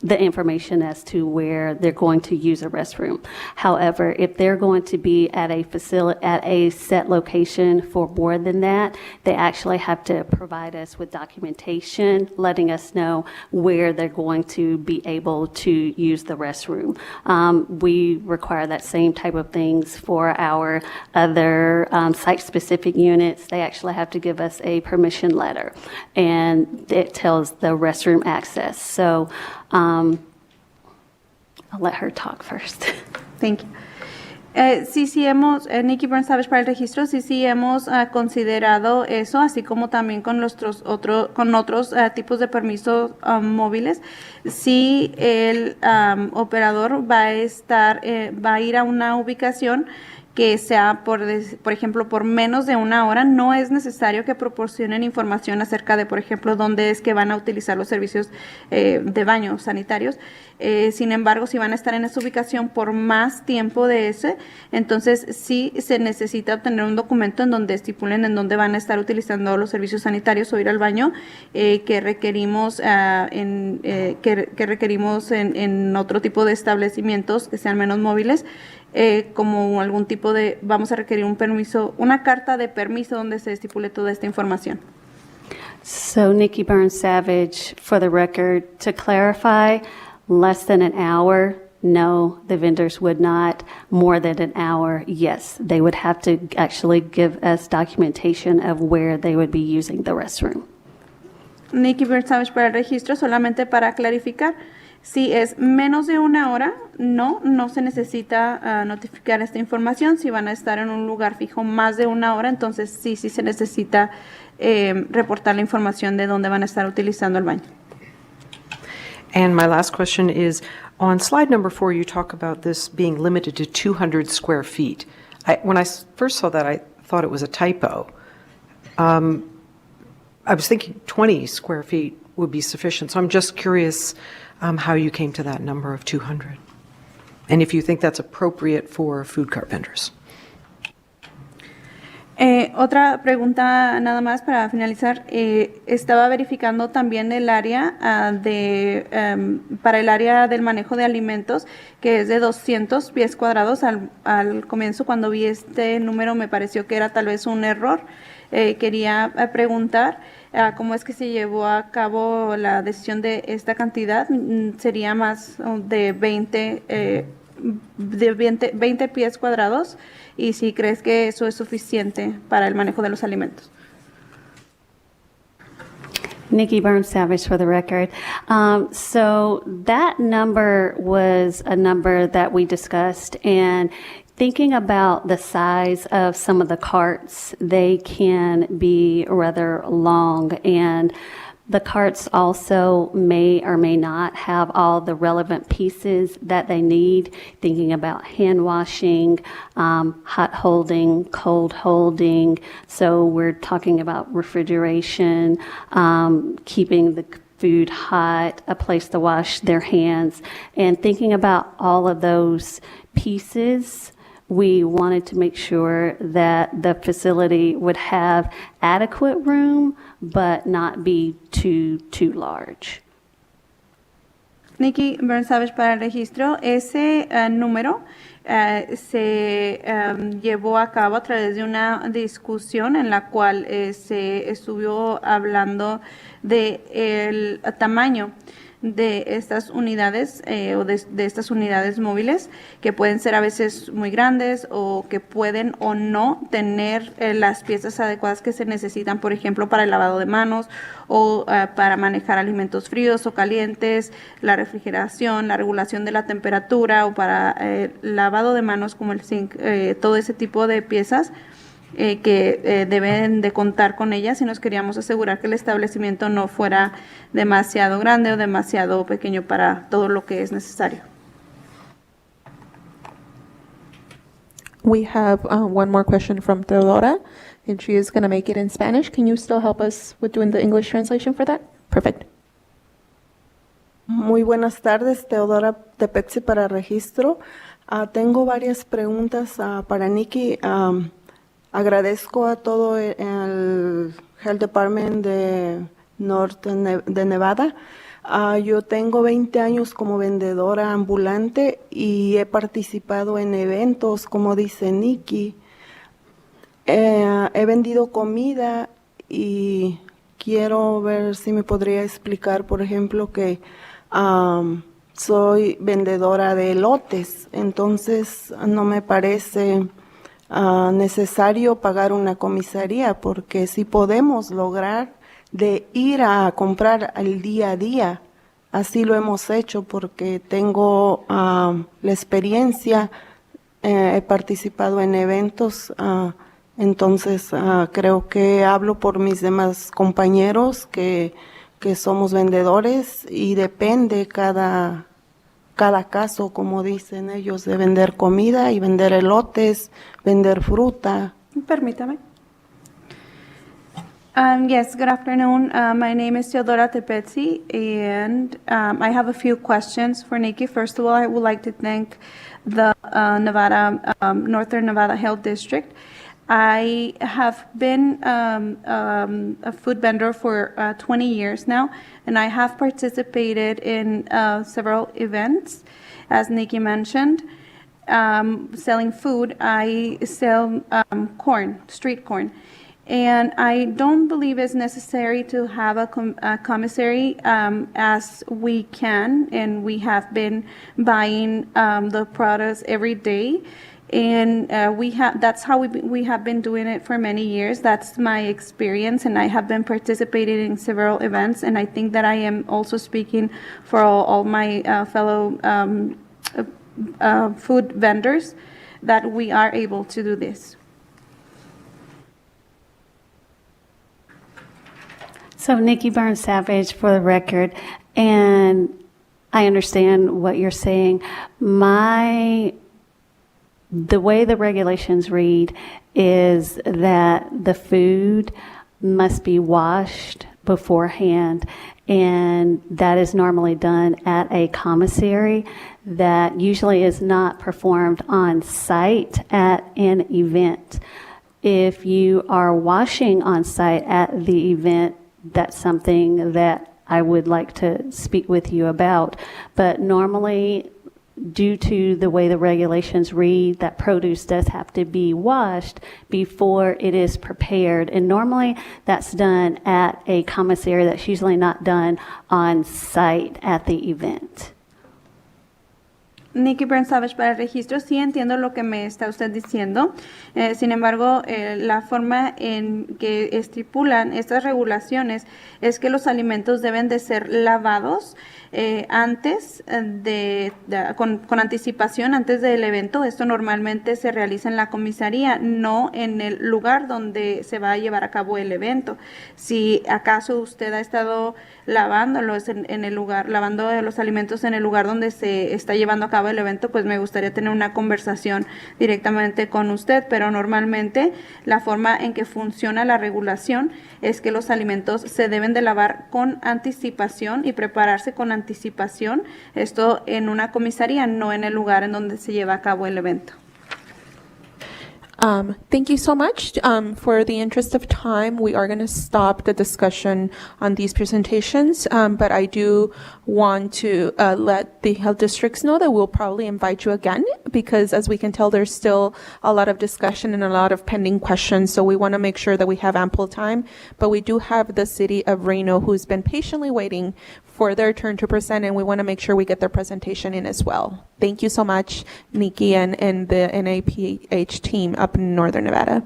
the information as to where they're going to use a restroom. However, if they're going to be at a set location for more than that, they actually have to provide us with documentation letting us know where they're going to be able to use the restroom. We require that same type of things for our other site-specific units. They actually have to give us a permission letter, and it tells the restroom access. So I'll let her talk first. Thank you. Sí hemos, Nikki Burns Savage para el registro, sí hemos considerado eso, así como también con otros tipos de permisos móviles. Si el operador va a ir a una ubicación que sea, por ejemplo, por menos de una hora, no es necesario que proporcionen información acerca de, por ejemplo, dónde es que van a utilizar los servicios de baños sanitarios. Sin embargo, si van a estar en esa ubicación por más tiempo de ese, entonces sí se necesita obtener un documento en donde estipulen en dónde van a estar utilizando los servicios sanitarios o ir al baño que requerimos en otro tipo de establecimientos que sean menos móviles. Como algún tipo vamos a requerir un permiso, una carta de permiso donde se estipule toda esta información. So Nikki Burns Savage, for the record, to clarify, less than an hour, no, the vendors would not. More than an hour, yes, they would have to actually give us documentation of where they would be using the restroom. Nikki Burns Savage para el registro, solamente para clarificar. Si es menos de una hora, no se necesita notificar esta información. Si van a estar en un lugar fijo más de una hora, entonces sí se necesita reportar la información de dónde van a estar utilizando el baño. And my last question is, on slide number 4, you talk about this being limited to 200 square feet. When I first saw that, I thought it was a typo. I was thinking 20 square feet would be sufficient. So I'm just curious how you came to that number of 200, and if you think that's appropriate for food cart vendors. Otra pregunta nada más para finalizar. Estaba verificando también el área para el área del manejo de alimentos, que es de 200 pies cuadrados. Al comienzo, cuando vi este número, me pareció que era tal vez un error. Quería preguntar cómo es que se llevó a cabo la decisión de esta cantidad. Sería más de 20 pies cuadrados, y si crees que eso es suficiente para el manejo de los alimentos. Nikki Burns Savage for the record. So that number was a number that we discussed, and thinking about the size of some of the carts, they can be rather long, and the carts also may or may not have all the relevant pieces that they need, thinking about hand washing, hot holding, cold holding. So we're talking about refrigeration, keeping the food hot, a place to wash their hands, and thinking about all of those pieces. We wanted to make sure that the facility would have adequate room, but not be too large. Nikki Burns Savage para el registro. Ese número se llevó a cabo a través de una discusión en la cual se estuvo hablando de el tamaño de estas unidades o de estas unidades móviles, que pueden ser a veces muy grandes o que pueden o no tener las piezas adecuadas que se necesitan, por ejemplo, para el lavado de manos o para manejar alimentos fríos o calientes, la refrigeración, la regulación de la temperatura, o para lavado de manos como el zinc, todo ese tipo de piezas que deben de contar con ellas, y nos queríamos asegurar que el establecimiento no fuera demasiado grande o demasiado pequeño para todo lo que es necesario. We have one more question from Teodora, and she is going to make it in Spanish. Can you still help us with doing the English translation for that? Perfect. Muy buenas tardes, Teodora Tepetzi para registro. Tengo varias preguntas para Nikki. Agradezco a todo el Health Department de Norte de Nevada. Yo tengo 20 años como vendedora ambulante y he participado en eventos, como dice Nikki. He vendido comida y quiero ver si me podría explicar, por ejemplo, que soy vendedora de elotes, entonces no me parece necesario pagar una comisaría, porque si podemos lograr de ir a comprar al día a día, así lo hemos hecho, porque tengo la experiencia, he participado en eventos, entonces creo que hablo por mis demás compañeros que somos vendedores, y depende cada caso, como dicen ellos, de vender comida y vender elotes, vender fruta. Permítame. Yes, good afternoon. My name is Teodora Tepetzi, and I have a few questions for Nikki. First of all, I would like to thank the Northern Nevada Health District. I have been a food vendor for 20 years now, and I have participated in several events, as Nikki mentioned. Selling food, I sell corn, street corn, and I don't believe it's necessary to have a commissary, as we can, and we have been buying the products every day. And that's how we have been doing it for many years. That's my experience, and I have been participating in several events, and I think that I am also speaking for all my fellow food vendors, that we are able to do this. So Nikki Burns Savage for the record, and I understand what you're saying. The way the regulations read is that the food must be washed beforehand, and that is normally done at a commissary that usually is not performed on site at an event. If you are washing on site at the event, that's something that I would like to speak with you about. But normally, due to the way the regulations read, that produce does have to be washed before it is prepared. And normally that's done at a commissary. That's usually not done on site at the event. Nikki Burns Savage para el registro. Sí entiendo lo que me está usted diciendo. Sin embargo, la forma en que estipulan estas regulaciones es que los alimentos deben de ser lavados antes con anticipación antes del evento. Esto normalmente se realiza en la comisaría, no en el lugar donde se va a llevar a cabo el evento. Si acaso usted ha estado lavándolos en el lugar, lavando los alimentos en el lugar donde se está llevando a cabo el evento, pues me gustaría tener una conversación directamente con usted, pero normalmente la forma en que funciona la regulación es que los alimentos se deben de lavar con anticipación y prepararse con anticipación, esto en una comisaría, no en el lugar en donde se lleva a cabo el evento. Thank you so much. For the interest of time, we are going to stop the discussion on these presentations, but I do want to let the health districts know that we'll probably invite you again because, as we can tell, there's still a lot of discussion and a lot of pending questions, so we want to make sure that we have ample time. But we do have the city of Reno who's been patiently waiting for their turn to present, and we want to make sure we get their presentation in as well. Thank you so much, Nikki and the NAPH team up in Northern Nevada.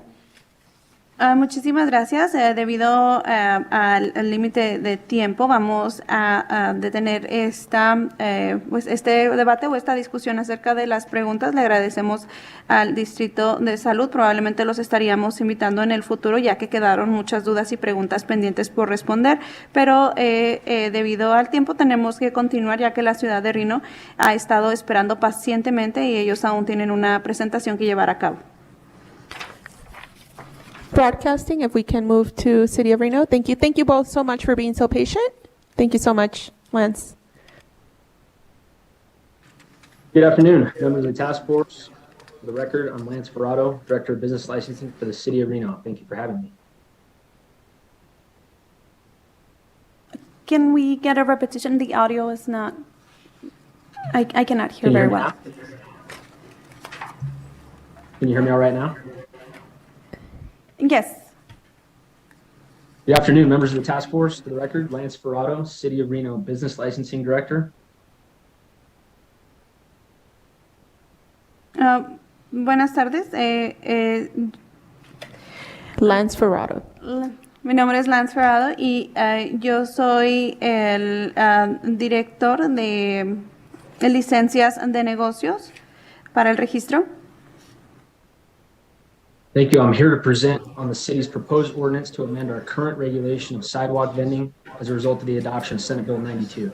Muchísimas gracias. Debido al límite de tiempo, vamos a detener este debate o esta discusión acerca de las preguntas. Le agradecemos al Distrito de Salud. Probablemente los estaríamos invitando en el futuro, ya que quedaron muchas dudas y preguntas pendientes por responder. Pero debido al tiempo, tenemos que continuar, ya que la ciudad de Reno ha estado esperando pacientemente y ellos aún tienen una presentación que llevar a cabo. Broadcasting, if we can move to City of Reno. Thank you. Thank you both so much for being so patient. Thank you so much, Lance. Good afternoon, members of the task force. For the record, I'm Lance Ferrato, Director of Business Licensing for the City of Reno. Thank you for having me. Can we get a repetition? The audio is not, I cannot hear very well. Can you hear me all right now? Yes. Good afternoon, members of the task force. For the record, Lance Ferrato, City of Reno Business Licensing Director. Buenas tardes. Lance Ferrato. Mi nombre es Lance Ferrado y yo soy el director de licencias de negocios para el registro. Thank you. I'm here to present on the city's proposed ordinance to amend our current regulation of sidewalk vending as a result of the adoption of Senate Bill 92.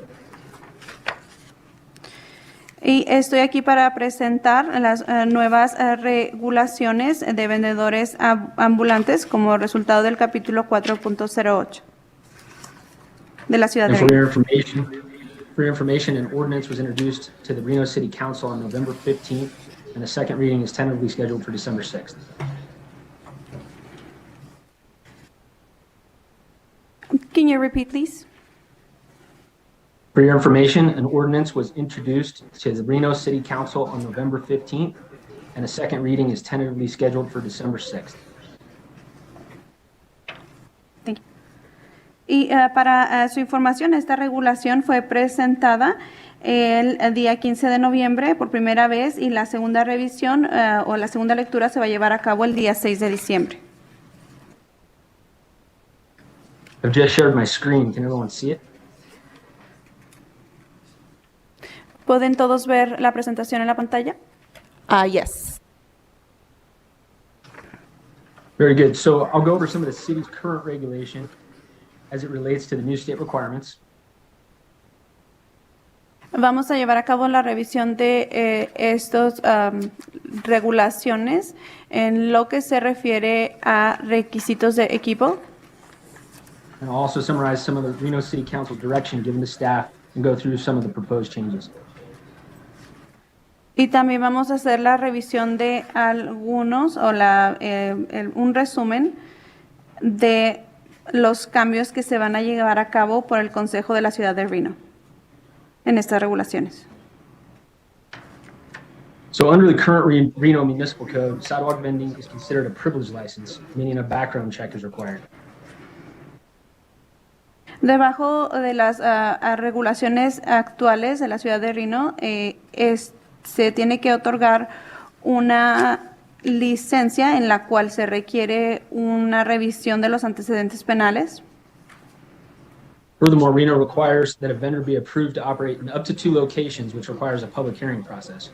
Y estoy aquí para presentar las nuevas regulaciones de vendedores ambulantes como resultado del capítulo 4.08 de la ciudad de Reno. For your information, an ordinance was introduced to the Reno City Council on November 15th, and the second reading is tentatively scheduled for December 6th. Can you repeat, please? For your information, an ordinance was introduced to the Reno City Council on November 15th, and a second reading is tentatively scheduled for December 6th. Thank you. Y para su información, esta regulación fue presentada el día 15 de noviembre por primera vez y la segunda revisión o la segunda lectura se va a llevar a cabo el día 6 de diciembre. I've just shared my screen. Can everyone see it? ¿Pueden todos ver la presentación en la pantalla? Yes. Very good. So I'll go over some of the city's current regulation as it relates to the new state requirements. Vamos a llevar a cabo la revisión de estos regulaciones en lo que se refiere a requisitos de equipo. And I'll also summarize some of the Reno City Council direction given to staff and go through some of the proposed changes. Y también vamos a hacer la revisión de algunos o un resumen de los cambios que se van a llevar a cabo por el Consejo de la Ciudad de Reno en estas regulaciones. So under the current Reno Municipal Code, sidewalk vending is considered a privilege license, meaning a background check is required. Debajo de las regulaciones actuales de la Ciudad de Reno, se tiene que otorgar una licencia en la cual se requiere una revisión de los antecedentes penales. Furthermore, Reno requires that a vendor be approved to operate in up to 2 locations, which requires a public hearing process.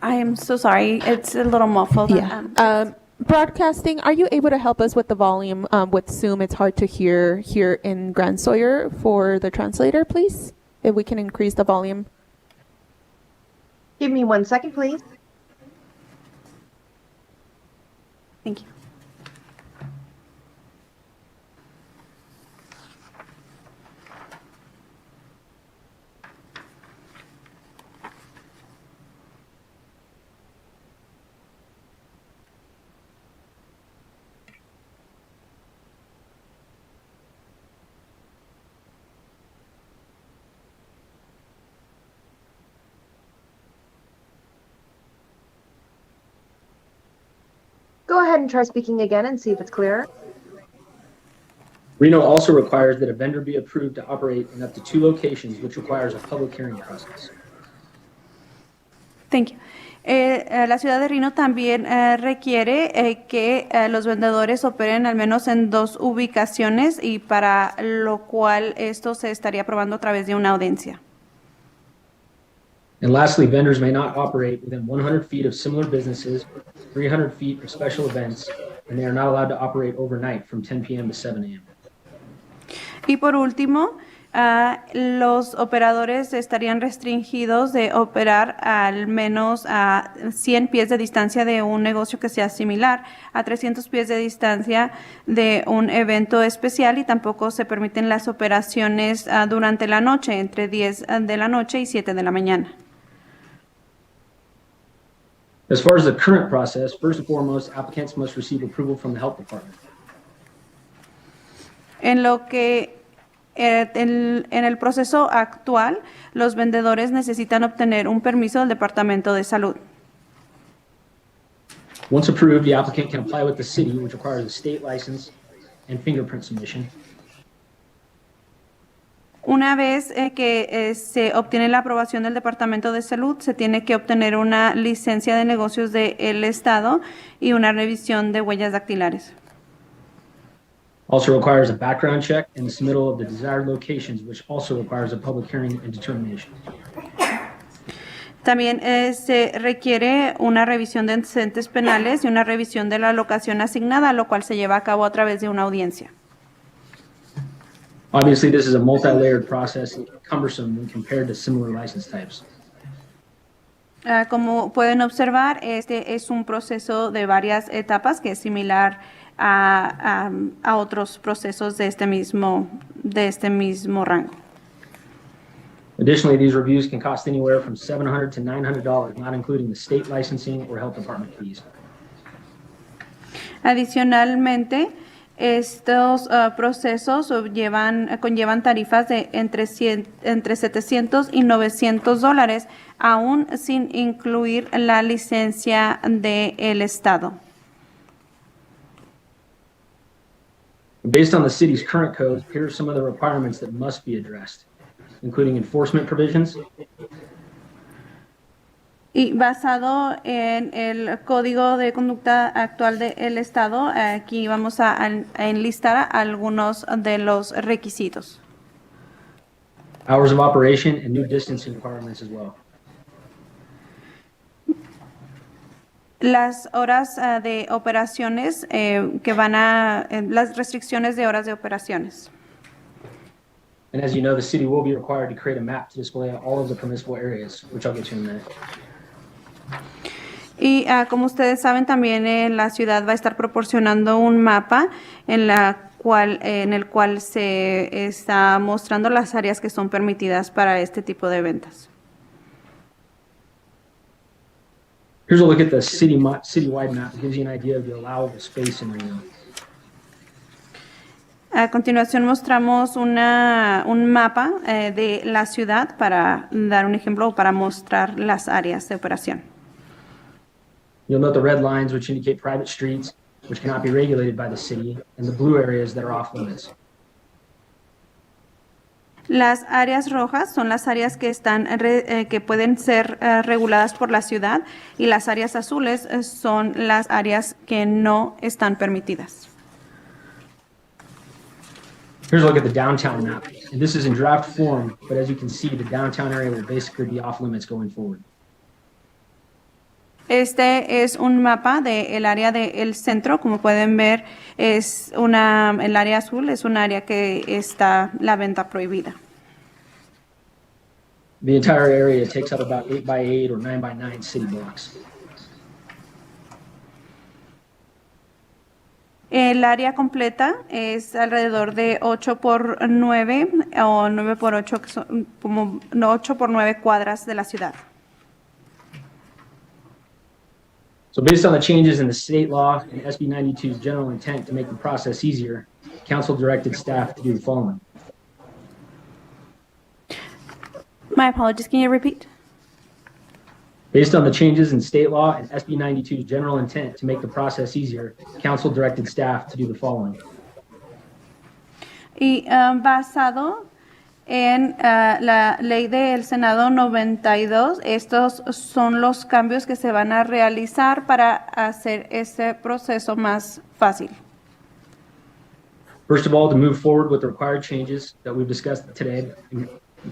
I am so sorry, it's a little muffled. Yeah. Broadcasting, are you able to help us with the volume with Zoom? It's hard to hear here in Grand Sawyer for the translator, please. If we can increase the volume. Give me 1 second, please. Thank you. Go ahead and try speaking again and see if it's clearer. Reno also requires that a vendor be approved to operate in up to 2 locations, which requires a public hearing process. Thank you. La ciudad de Reno también requiere que los vendedores operen al menos en 2 ubicaciones y para lo cual esto se estaría aprobando a través de una audiencia. And lastly, vendors may not operate within 100 feet of similar businesses, 300 feet of special events, and they are not allowed to operate overnight from 10 p.m. to 7 a.m. Y por último, los operadores estarían restringidos de operar al menos a 100 pies de distancia de un negocio que sea similar, a 300 pies de distancia de un evento especial y tampoco se permiten las operaciones durante la noche, entre 10 de la noche y 7 de la mañana. As far as the current process, first and foremost, applicants must receive approval from the health department. En lo que en el proceso actual, los vendedores necesitan obtener un permiso del Departamento de Salud. Once approved, the applicant can apply with the city, which requires a state license and fingerprint submission. Una vez que se obtiene la aprobación del Departamento de Salud, se tiene que obtener una licencia de negocios del Estado y una revisión de huellas dactilares. Also requires a background check and the submittal of the desired locations, which also requires a public hearing and determination. También se requiere una revisión de antecedentes penales y una revisión de la locación asignada, lo cual se lleva a cabo a través de una audiencia. Obviously, this is a multi-layered process and cumbersome when compared to similar license types. Como pueden observar, este es un proceso de varias etapas que es similar a otros procesos de este mismo rango. Additionally, these reviews can cost anywhere from $700 to $900, not including the state licensing or health department fees. Adicionalmente, estos procesos conllevan tarifas de entre $700 y $900, aún sin incluir la licencia del Estado. Based on the city's current codes, here are some of the requirements that must be addressed, including enforcement provisions. Y basado en el Código de Conducta actual del Estado, aquí vamos a enlistar algunos de los requisitos. Hours of operation and new distancing requirements as well. Las horas de operaciones las restricciones de horas de operaciones. And as you know, the city will be required to create a map to display all of the permissible areas, which I'll get to in a minute. Y como ustedes saben, también la ciudad va a estar proporcionando un mapa en la en el cual se está mostrando las áreas que son permitidas para este tipo de ventas. Here's a look at the citywide map. It gives you an idea of the allowable space in Reno. A continuación mostramos un mapa de la ciudad para dar un ejemplo o para mostrar las áreas de operación. You'll note the red lines, which indicate private streets, which cannot be regulated by the city, and the blue areas that are off limits. Las áreas rojas son las áreas que que pueden ser reguladas por la ciudad, y las áreas azules son las áreas que no están permitidas. Here's a look at the downtown map. And this is in draft form, but as you can see, the downtown area will basically be off limits going forward. Este es un mapa del área del centro. Como pueden ver, el área azul es un área que está la venta prohibida. The entire area takes up about 8 by 8 or 9 by 9 city blocks. El área completa es alrededor de 8 por 9 o 9 por 8, que son como 8 por 9 cuadras de la ciudad. So based on the changes in the state law and SB 92's general intent to make the process easier, council directed staff to do the following. My apologies, can you repeat? Based on the changes in state law and SB 92's general intent to make the process easier, council directed staff to do the following. Y basado en la ley del Senado 92, estos son los cambios que se van a realizar para hacer ese proceso más fácil. First of all, to move forward with the required changes that we've discussed today,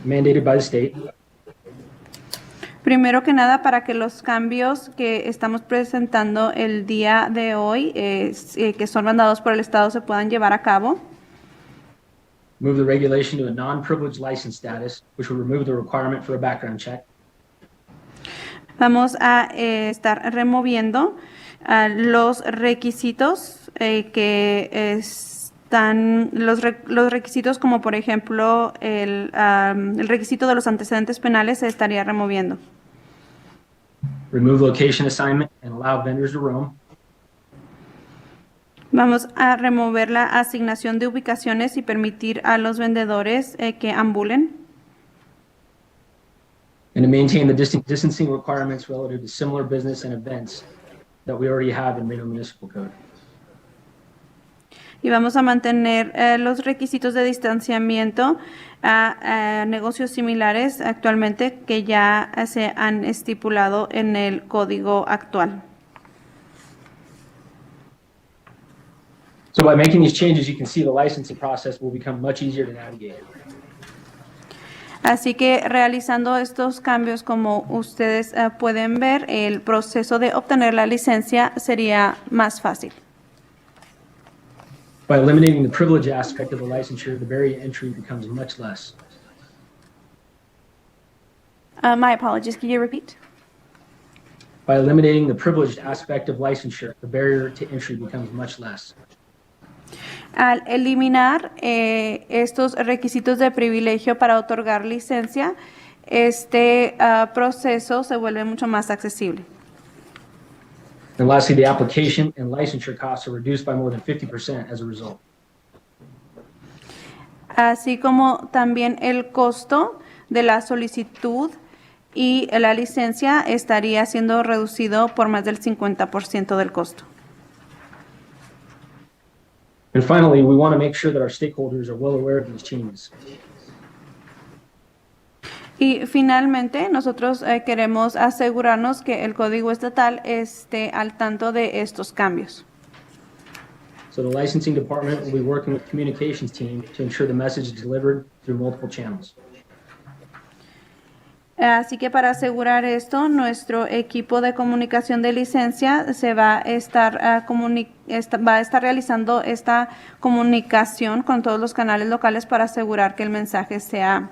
mandated by the state. Primero que nada, para que los cambios que estamos presentando el día de hoy, que son mandados por el Estado, se puedan llevar a cabo. Move the regulation to a non-privileged license status, which will remove the requirement for a background check. Vamos a estar removiendo los requisitos que están, los requisitos como por ejemplo el requisito de los antecedentes penales se estaría removiendo. Remove location assignment and allow vendors to roam. Vamos a remover la asignación de ubicaciones y permitir a los vendedores que ambulen. And to maintain the distancing requirements relative to similar business and events that we already have in Reno Municipal Code. Y vamos a mantener los requisitos de distanciamiento a negocios similares actualmente que ya se han estipulado en el código actual. So by making these changes, you can see the licensing process will become much easier to navigate. Así que realizando estos cambios, como ustedes pueden ver, el proceso de obtener la licencia sería más fácil. By eliminating the privilege aspect of the licensure, the barrier to entry becomes much less. My apologies, can you repeat? By eliminating the privileged aspect of licensure, the barrier to entry becomes much less. Al eliminar estos requisitos de privilegio para otorgar licencia, este proceso se vuelve mucho más accesible. And lastly, the application and licensure costs are reduced by more than 50% as a result. Así como también el costo de la solicitud y la licencia estaría siendo reducido por más del 50% del costo. And finally, we want to make sure that our stakeholders are well aware of these changes. Y finalmente, nosotros queremos asegurarnos que el código estatal esté al tanto de estos cambios. So the licensing department will be working with the communications team to ensure the message is delivered through multiple channels. Así que para asegurar esto, nuestro equipo de comunicación de licencia se va a estar realizando esta comunicación con todos los canales locales para asegurar que el mensaje sea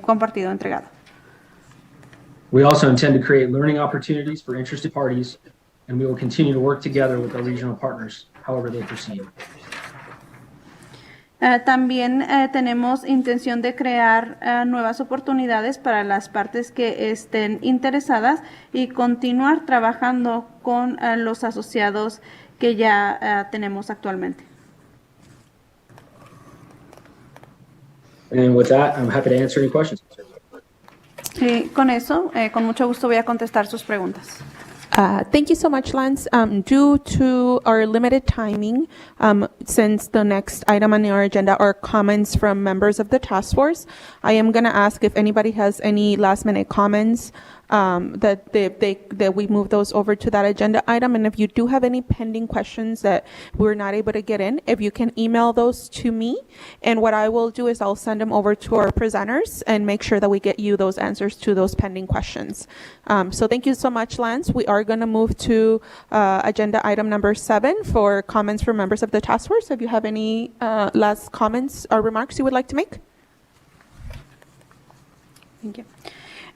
compartido, entregado. We also intend to create learning opportunities for interested parties, and we will continue to work together with our regional partners, however they proceed. También tenemos intención de crear nuevas oportunidades para las partes que estén interesadas y continuar trabajando con los asociados que ya tenemos actualmente. And with that, I'm happy to answer any questions. Y con eso, con mucho gusto voy a contestar sus preguntas. Thank you so much, Lance. Due to our limited timing, since the next item on our agenda are comments from members of the task force, I am going to ask if anybody has any last-minute comments that we move those over to that agenda item. And if you do have any pending questions that we're not able to get in, if you can email those to me, and what I will do is I'll send them over to our presenters and make sure that we get you those answers to those pending questions. So thank you so much, Lance. We are going to move to agenda item number 7 for comments from members of the task force. If you have any last comments or remarks you would like to make. Thank you.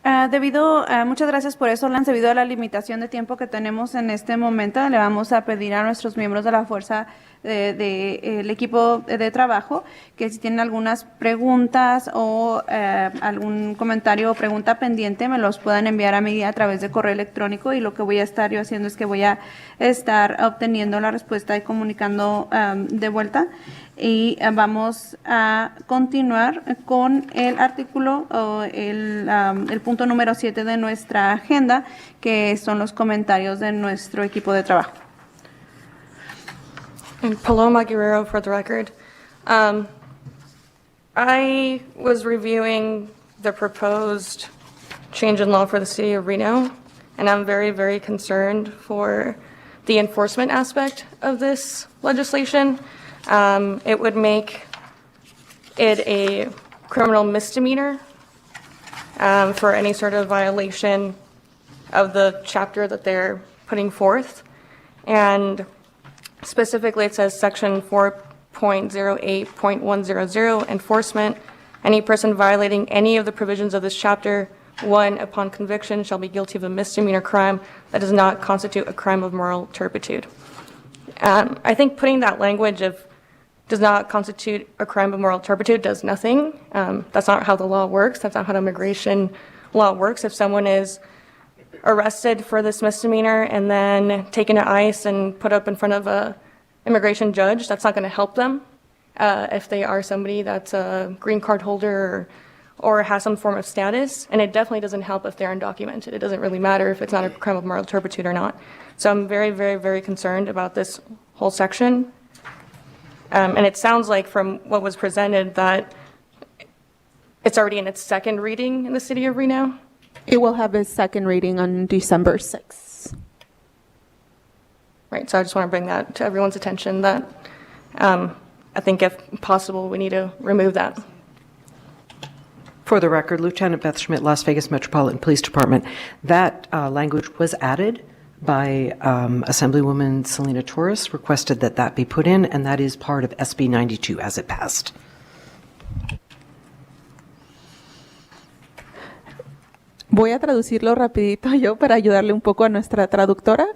Muchas gracias por eso, Lance. Debido a la limitación de tiempo que tenemos en este momento, le vamos a pedir a nuestros miembros de la fuerza del equipo de trabajo que si tienen algunas preguntas o algún comentario o pregunta pendiente me los puedan enviar a mí a través de correo electrónico, y lo que voy a estar yo haciendo es que voy a estar obteniendo la respuesta y comunicando de vuelta. Y vamos a continuar con el artículo o el punto número 7 de nuestra agenda, que son los comentarios de nuestro equipo de trabajo. And Paloma Guerrero for the record. I was reviewing the proposed change in law for the city of Reno, and I'm very, very concerned for the enforcement aspect of this legislation. It would make it a criminal misdemeanor for any sort of violation of the chapter that they're putting forth. And specifically, it says section 4.08.100, enforcement. Any person violating any of the provisions of this chapter, 1, upon conviction, shall be guilty of a misdemeanor crime that does not constitute a crime of moral turpitude. I think putting that language of does not constitute a crime of moral turpitude does nothing. That's not how the law works. That's not how immigration law works. If someone is arrested for this misdemeanor and then taken to ICE and put up in front of a immigration judge, that's not going to help them. If they are somebody that's a green card holder or has some form of status, and it definitely doesn't help if they're undocumented. It doesn't really matter if it's not a crime of moral turpitude or not. So I'm very, very, very concerned about this whole section. And it sounds like from what was presented that it's already in its second reading in the city of Reno. It will have its second reading on December 6th. Right, so I just want to bring that to everyone's attention that I think if possible, we need to remove that. For the record, Lieutenant Beth Schmidt, Las Vegas Metropolitan Police Department, that language was added by Assemblywoman Selena Torres, requested that that be put in, and that is part of SB 92 as it passed. Voy a traducirlo rapidito yo para ayudarle un poco a nuestra traductora,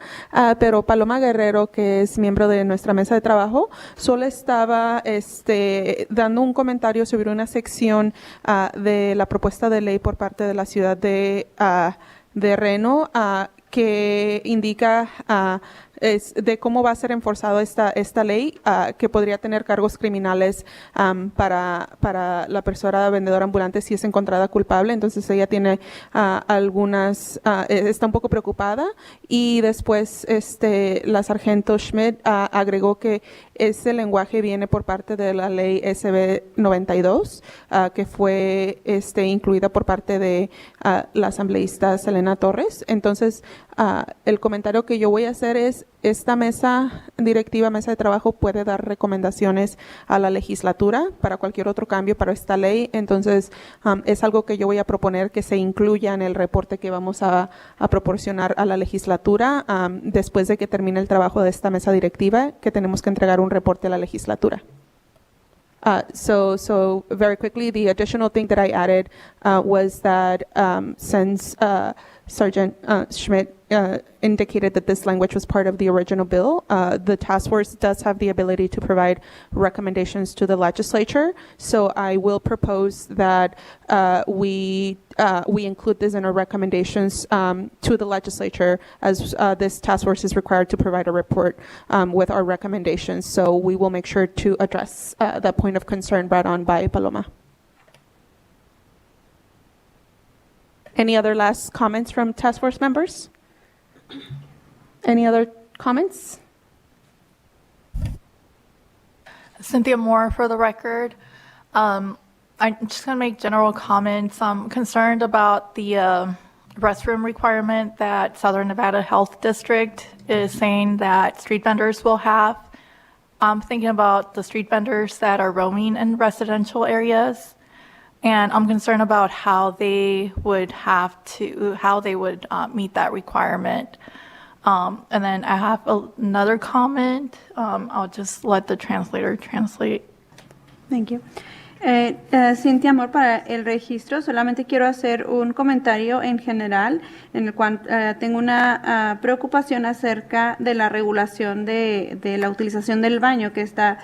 pero Paloma Guerrero, que es miembro de nuestra mesa de trabajo, solo estaba dando un comentario sobre una sección de la propuesta de ley por parte de la ciudad de Reno que indica de cómo va a ser enforzado esta ley, que podría tener cargos criminales para la persona vendedora ambulante si es encontrada culpable. Entonces ella tiene está un poco preocupada, y después la sargento Schmidt agregó que ese lenguaje viene por parte de la ley SB 92, que fue incluida por parte de la asambleísta Selena Torres. Entonces el comentario que yo voy a hacer es: esta mesa directiva, mesa de trabajo, puede dar recomendaciones a la legislatura para cualquier otro cambio para esta ley. Entonces, es algo que yo voy a proponer que se incluya en el reporte que vamos a proporcionar a la legislatura después de que termine el trabajo de esta mesa directiva, que tenemos que entregar un reporte a la legislatura. So very quickly, the additional thing that I added was that since Sergeant Schmidt indicated that this language was part of the original bill. The task force does have the ability to provide recommendations to the legislature, so I will propose that we include this in our recommendations to the legislature, as this task force is required to provide a report with our recommendations. So we will make sure to address the point of concern brought on by Paloma. Any other last comments from task force members? Any other comments? Cynthia Moore for the record. I'm just going to make general comments. I'm concerned about the restroom requirement that Southern Nevada Health District is saying that street vendors will have. I'm thinking about the street vendors that are roaming in residential areas. And I'm concerned about how they would meet that requirement. And then I have another comment. I'll just let the translator translate. Thank you. Cintia Amor, para el registro, solamente quiero hacer un comentario en general en el cual tengo una preocupación acerca de la regulación de la utilización del baño que está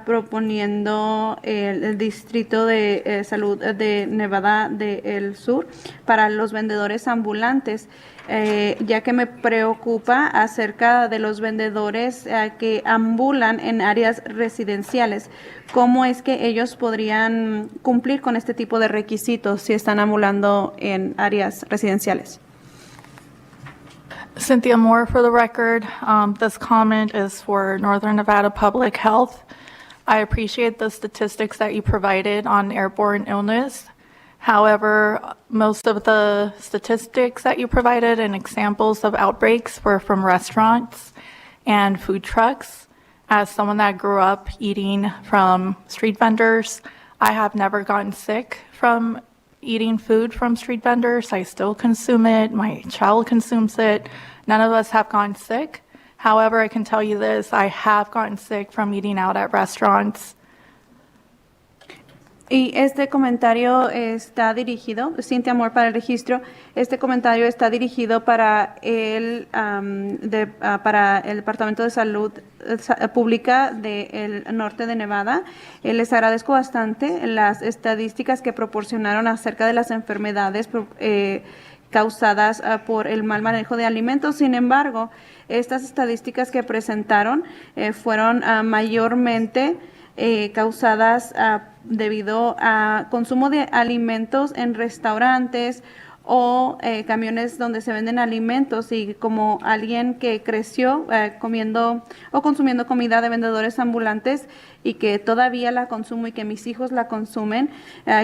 proponiendo el Distrito de Salud de Nevada del Sur para los vendedores ambulantes, ya que me preocupa acerca de los vendedores que ambulan en áreas residenciales. ¿Cómo es que ellos podrían cumplir con este tipo de requisitos si están ambulando en áreas residenciales? Cynthia Moore for the record. This comment is for Northern Nevada Public Health. I appreciate the statistics that you provided on airborne illness. However, most of the statistics that you provided and examples of outbreaks were from restaurants and food trucks. As someone that grew up eating from street vendors, I have never gotten sick from eating food from street vendors. I still consume it. My child consumes it. None of us have gotten sick. However, I can tell you this, I have gotten sick from eating out at restaurants. Y este comentario está dirigido, Cintia Amor para el registro, este comentario está dirigido para el Departamento de Salud Pública del Norte de Nevada. Les agradezco bastante las estadísticas que proporcionaron acerca de las enfermedades causadas por el mal manejo de alimentos. Sin embargo, estas estadísticas que presentaron fueron mayormente causadas debido a consumo de alimentos en restaurantes o camiones donde se venden alimentos, y como alguien que creció comiendo o consumiendo comida de vendedores ambulantes y que todavía la consumo y que mis hijos la consumen,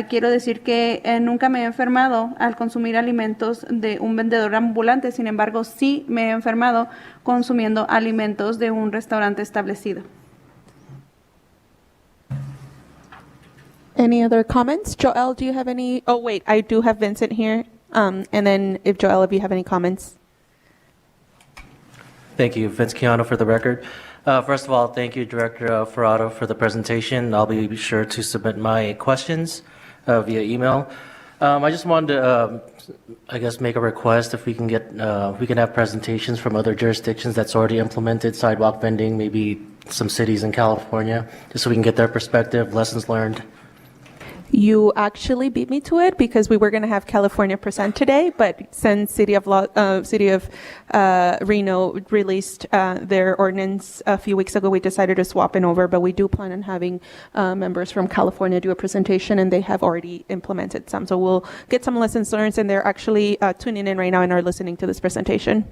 quiero decir que nunca me he enfermado al consumir alimentos de un vendedor ambulante. Sin embargo, sí me he enfermado consumiendo alimentos de un restaurante establecido. Any other comments? Joel, do you have any? Oh, wait, I do have Vincent here. And then if Joel, if you have any comments. Thank you. Vince Chiano for the record. First of all, thank you, Director Ferraro, for the presentation. I'll be sure to submit my questions via email. I just wanted to, I guess, make a request if we can get, we can have presentations from other jurisdictions that's already implemented sidewalk vending, maybe some cities in California, just so we can get their perspective, lessons learned. You actually beat me to it because we were going to have California present today, but since City of Reno released their ordinance a few weeks ago, we decided to swap it over. But we do plan on having members from California do a presentation, and they have already implemented some. So we'll get some lessons learned, and they're actually tuning in right now and are listening to this presentation.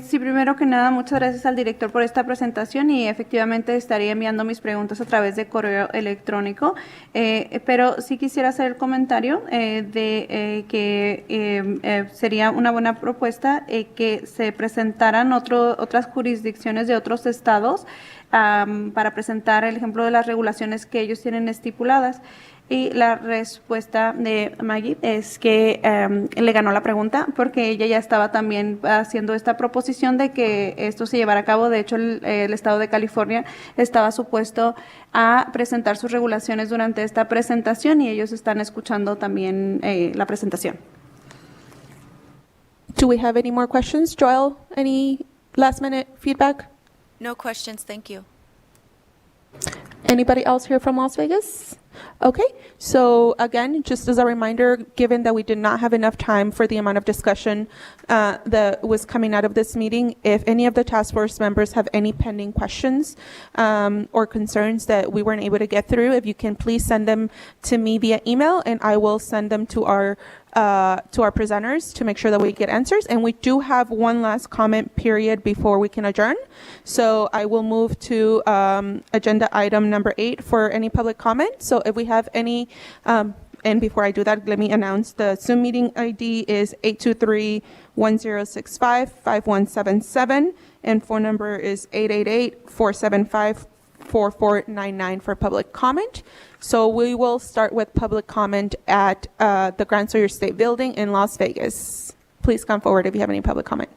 Sí, primero que nada, muchas gracias al director por esta presentación, y efectivamente estaría enviando mis preguntas a través de correo electrónico, pero sí quisiera hacer el comentario de que sería una buena propuesta que se presentaran otras jurisdicciones de otros estados para presentar el ejemplo de las regulaciones que ellos tienen estipuladas. Y la respuesta de Maggie es que le ganó la pregunta porque ella ya estaba también haciendo esta proposición de que esto se llevara a cabo. De hecho, el estado de California estaba supuesto a presentar sus regulaciones durante esta presentación y ellos están escuchando también la presentación. Do we have any more questions? Joel, any last minute feedback? No questions, thank you. Anybody else here from Las Vegas? Okay, so again, just as a reminder, given that we did not have enough time for the amount of discussion that was coming out of this meeting, if any of the task force members have any pending questions or concerns that we weren't able to get through, if you can please send them to me via email, and I will send them to our presenters to make sure that we get answers. And we do have one last comment period before we can adjourn. So I will move to agenda item number 8 for any public comment. So if we have any, and before I do that, let me announce the Zoom meeting ID is 823-1065-5177, and phone number is 888-475-4499 for public comment. So we will start with public comment at the Grand Sawyer State Building in Las Vegas. Please come forward if you have any public comment.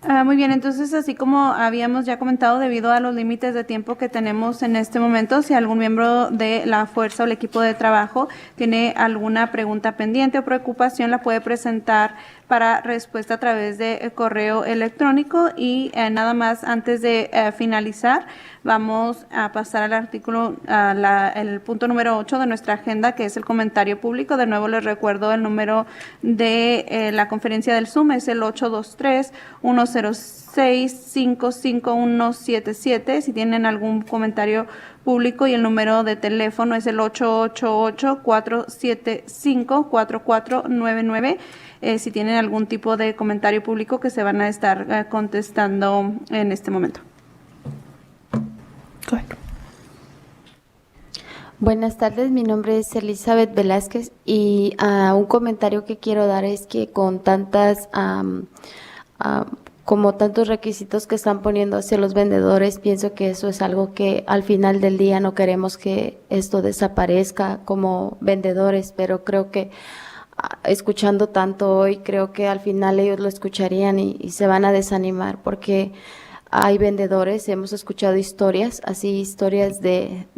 Muy bien, entonces así como habíamos ya comentado, debido a los límites de tiempo que tenemos en este momento, si algún miembro de la fuerza o el equipo de trabajo tiene alguna pregunta pendiente o preocupación, la puede presentar para respuesta a través de correo electrónico. Y nada más antes de finalizar, vamos a pasar al artículo, el punto número 8 de nuestra agenda, que es el comentario público. De nuevo les recuerdo el número de la conferencia del Zoom, es el 823-106-55177. Si tienen algún comentario público, y el número de teléfono es el 888-475-4499. Si tienen algún tipo de comentario público que se van a estar contestando en este momento. Go ahead. Buenas tardes, mi nombre es Elizabeth Velázquez y un comentario que quiero dar es que con como tantos requisitos que están poniendo hacia los vendedores, pienso que eso es algo que al final del día no queremos que esto desaparezca como vendedores, pero creo que escuchando tanto hoy, creo que al final ellos lo escucharían y se van a desanimar porque hay vendedores, hemos escuchado historias, así historias de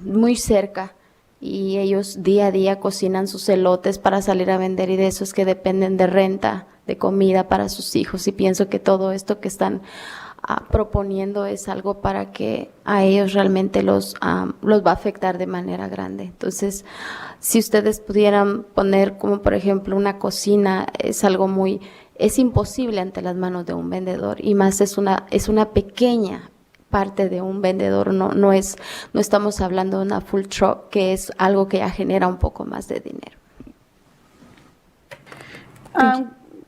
muy cerca, y ellos día a día cocinan sus elotes para salir a vender, y de eso es que dependen de renta, de comida para sus hijos, y pienso que todo esto que están proponiendo es algo para que a ellos realmente los va a afectar de manera grande. Entonces, si ustedes pudieran poner como por ejemplo una cocina, es imposible ante las manos de un vendedor, y más es una pequeña parte de un vendedor, no estamos hablando de una full truck, que es algo que ya genera un poco más de dinero.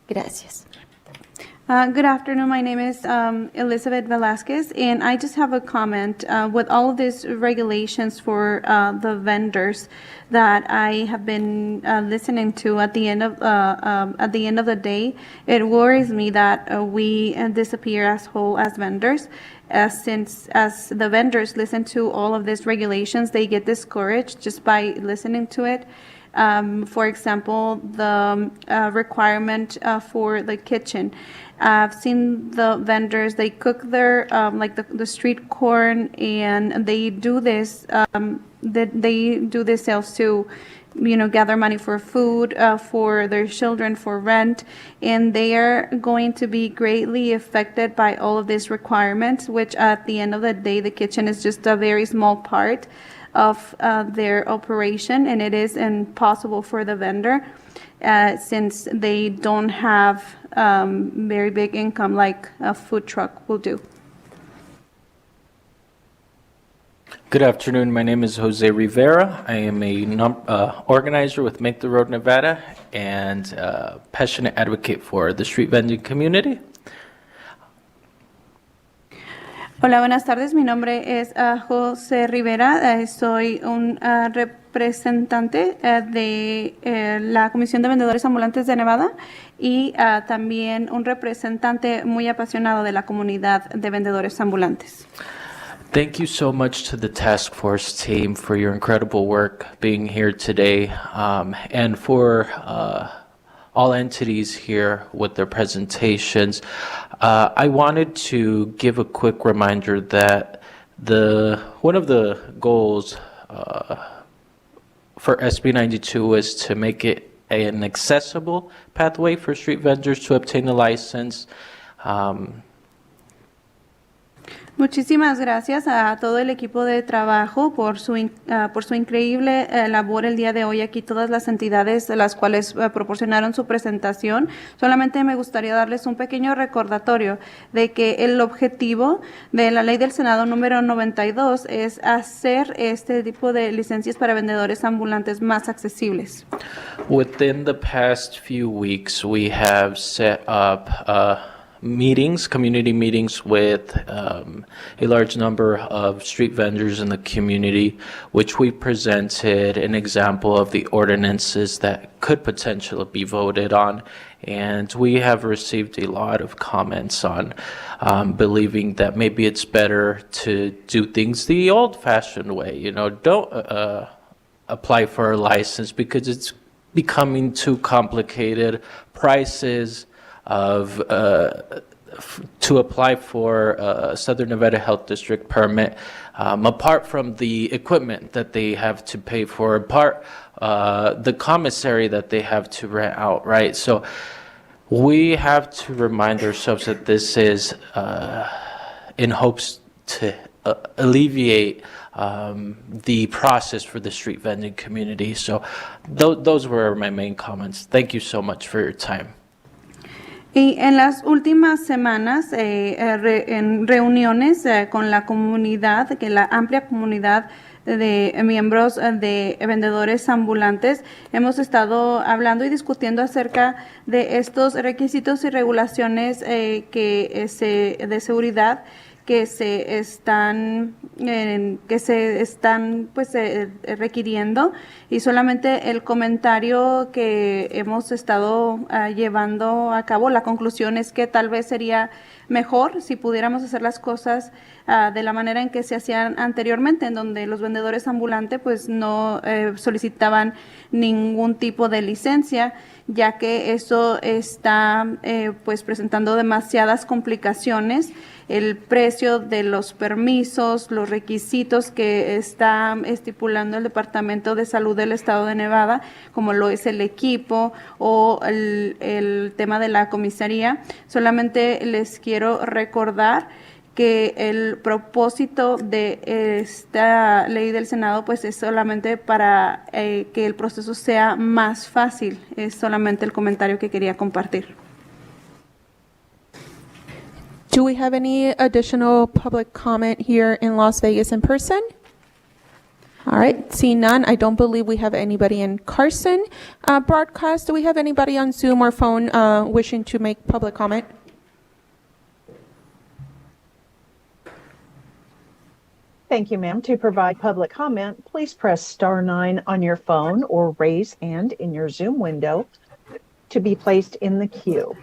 Gracias. Good afternoon. My name is Elizabeth Velasquez, and I just have a comment. With all of these regulations for the vendors that I have been listening to, at the end of the day, it worries me that we disappear as whole as vendors. Since as the vendors listen to all of these regulations, they get discouraged just by listening to it. For example, the requirement for the kitchen. I've seen the vendors, they cook their, like the street corn, and they do this, they do this sales to, gather money for food, for their children, for rent, and they are going to be greatly affected by all of these requirements, which at the end of the day, the kitchen is just a very small part of their operation, and it is impossible for the vendor since they don't have very big income like a food truck will do. Good afternoon. My name is Jose Rivera. I am a organizer with Make the Road Nevada and passionate advocate for the street vending community. Hola, buenas tardes. Mi nombre es José Rivera. Soy un representante de la Comisión de Vendedores Ambulantes de Nevada y también un representante muy apasionado de la comunidad de vendedores ambulantes. Thank you so much to the task force team for your incredible work being here today, and for all entities here with their presentations. I wanted to give a quick reminder that one of the goals for SB 92 is to make it an accessible pathway for street vendors to obtain a license. Muchísimas gracias a todo el equipo de trabajo por su increíble labor el día de hoy aquí, todas las entidades de las cuales proporcionaron su presentación. Solamente me gustaría darles un pequeño recordatorio de que el objetivo de la ley del Senado número 92 es hacer este tipo de licencias para vendedores ambulantes más accesibles. Within the past few weeks, we have set up community meetings with a large number of street vendors in the community, which we presented an example of the ordinances that could potentially be voted on. And we have received a lot of comments on believing that maybe it's better to do things the old-fashioned way. Don't apply for a license because it's becoming too complicated. Prices to apply for a Southern Nevada Health District permit, apart from the equipment that they have to pay for, the commissary that they have to rent out, right? So we have to remind ourselves that this is in hopes to alleviate the process for the street vending community. So those were my main comments. Thank you so much for your time. Y en las últimas semanas, en reuniones con la comunidad, que la amplia comunidad de miembros de vendedores ambulantes, hemos estado hablando y discutiendo acerca de estos requisitos y regulaciones de seguridad que se están requiriendo, y solamente el comentario que hemos estado llevando a cabo, la conclusión es que tal vez sería mejor si pudiéramos hacer las cosas de la manera en que se hacían anteriormente, en donde los vendedores ambulantes pues no solicitaban ningún tipo de licencia, ya que eso está pues presentando demasiadas complicaciones. El precio de los permisos, los requisitos que está estipulando el Departamento de Salud del Estado de Nevada, como lo es el equipo o el tema de la comisaría. Solamente les quiero recordar que el propósito de esta ley del Senado pues es solamente para que el proceso sea más fácil. Es solamente el comentario que quería compartir. Do we have any additional public comment here in Las Vegas in person? All right, seeing none, I don't believe we have anybody in Carson broadcast. Do we have anybody on Zoom or phone wishing to make public comment? Thank you, ma'am. To provide public comment, please press *9 on your phone or raise hand in your Zoom window to be placed in the queue.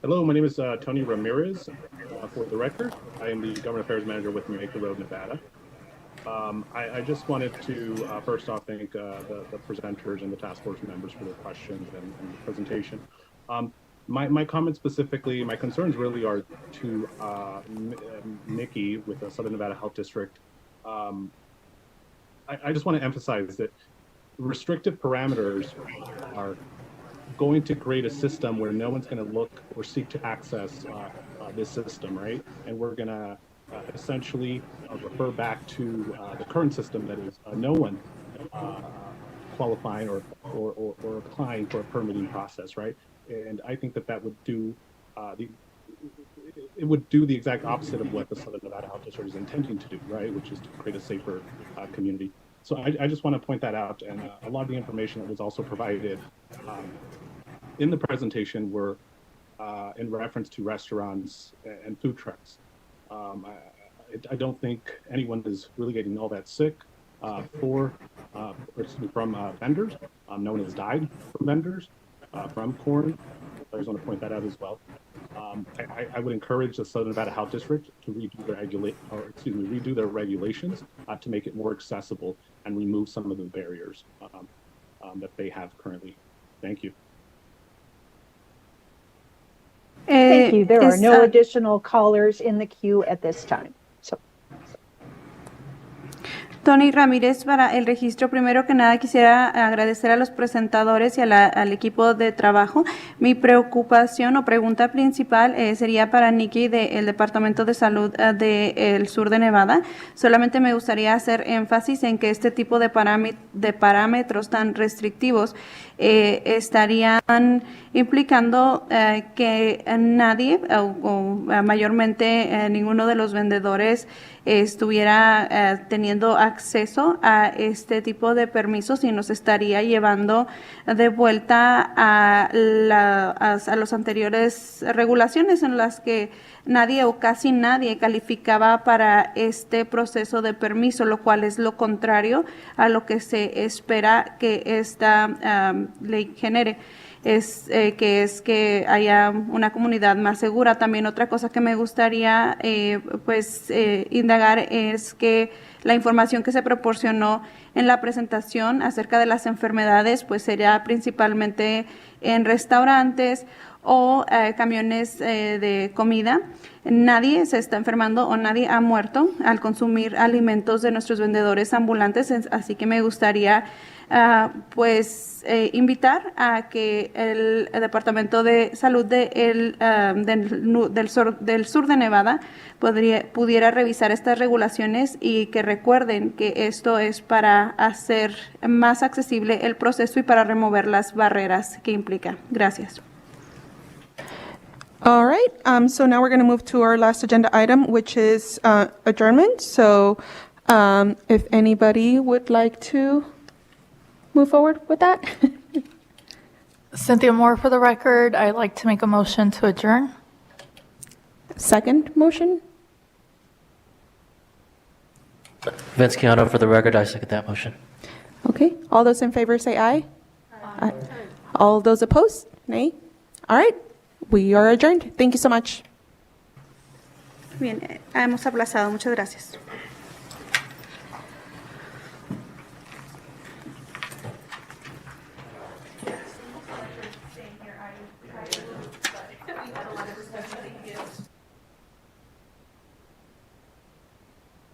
Hello, my name is Tony Ramirez. For the record, I am the Government Affairs Manager with Nevada Road, Nevada. I just wanted to first off thank the presenters and the task force members for their questions and the presentation. My comments specifically, my concerns really are to Nikki with the Southern Nevada Health District. I just want to emphasize that restrictive parameters are going to create a system where no one's going to look or seek to access this system, right? And we're going to essentially refer back to the current system that is no one qualifying or applying for a permitting process, right? And I think that would do it would do the exact opposite of what the Southern Nevada Health District is intending to do, right? Which is to create a safer community. So I just want to point that out, and a lot of the information that was also provided in the presentation were in reference to restaurants and food trucks. I don't think anyone is really getting all that sick from vendors. No one has died from vendors, from corn I just want to point that out as well. I would encourage the Southern Nevada Health District to redo their regulations to make it more accessible and remove some of the barriers that they have currently. Thank you. Thank you. There are no additional callers in the queue at this time. So. Tony Ramírez, para el registro, primero que nada quisiera agradecer a los presentadores y al equipo de trabajo. Mi preocupación o pregunta principal sería para Nikki del Departamento de Salud del Sur de Nevada. Solamente me gustaría hacer énfasis en que este tipo de parámetros tan restrictivos estarían implicando que nadie o mayormente ninguno de los vendedores estuviera teniendo acceso a este tipo de permisos y nos estaría llevando de vuelta a las anteriores regulaciones en las que nadie o casi nadie calificaba para este proceso de permiso, lo cual es lo contrario a lo que se espera que esta ley genere. Que haya una comunidad más segura. También otra cosa que me gustaría indagar es que la información que se proporcionó en la presentación acerca de las enfermedades pues sería principalmente en restaurantes o camiones de comida. Nadie se está enfermando o nadie ha muerto al consumir alimentos de nuestros vendedores ambulantes, así que me gustaría invitar a que el Departamento de Salud del Sur de Nevada pudiera revisar estas regulaciones y que recuerden que esto es para hacer más accesible el proceso y para remover las barreras que implica. Gracias. All right, so now we're going to move to our last agenda item, which is adjournment. So if anybody would like to move forward with that. Cynthia Moore, for the record, I'd like to make a motion to adjourn. Second motion. Vince Keanu, for the record, I second that motion. Okay, all those in favor say aye. Aye. All those opposed, nay. All right, we are adjourned. Thank you so much. Bien, hemos aplazado. Muchas gracias.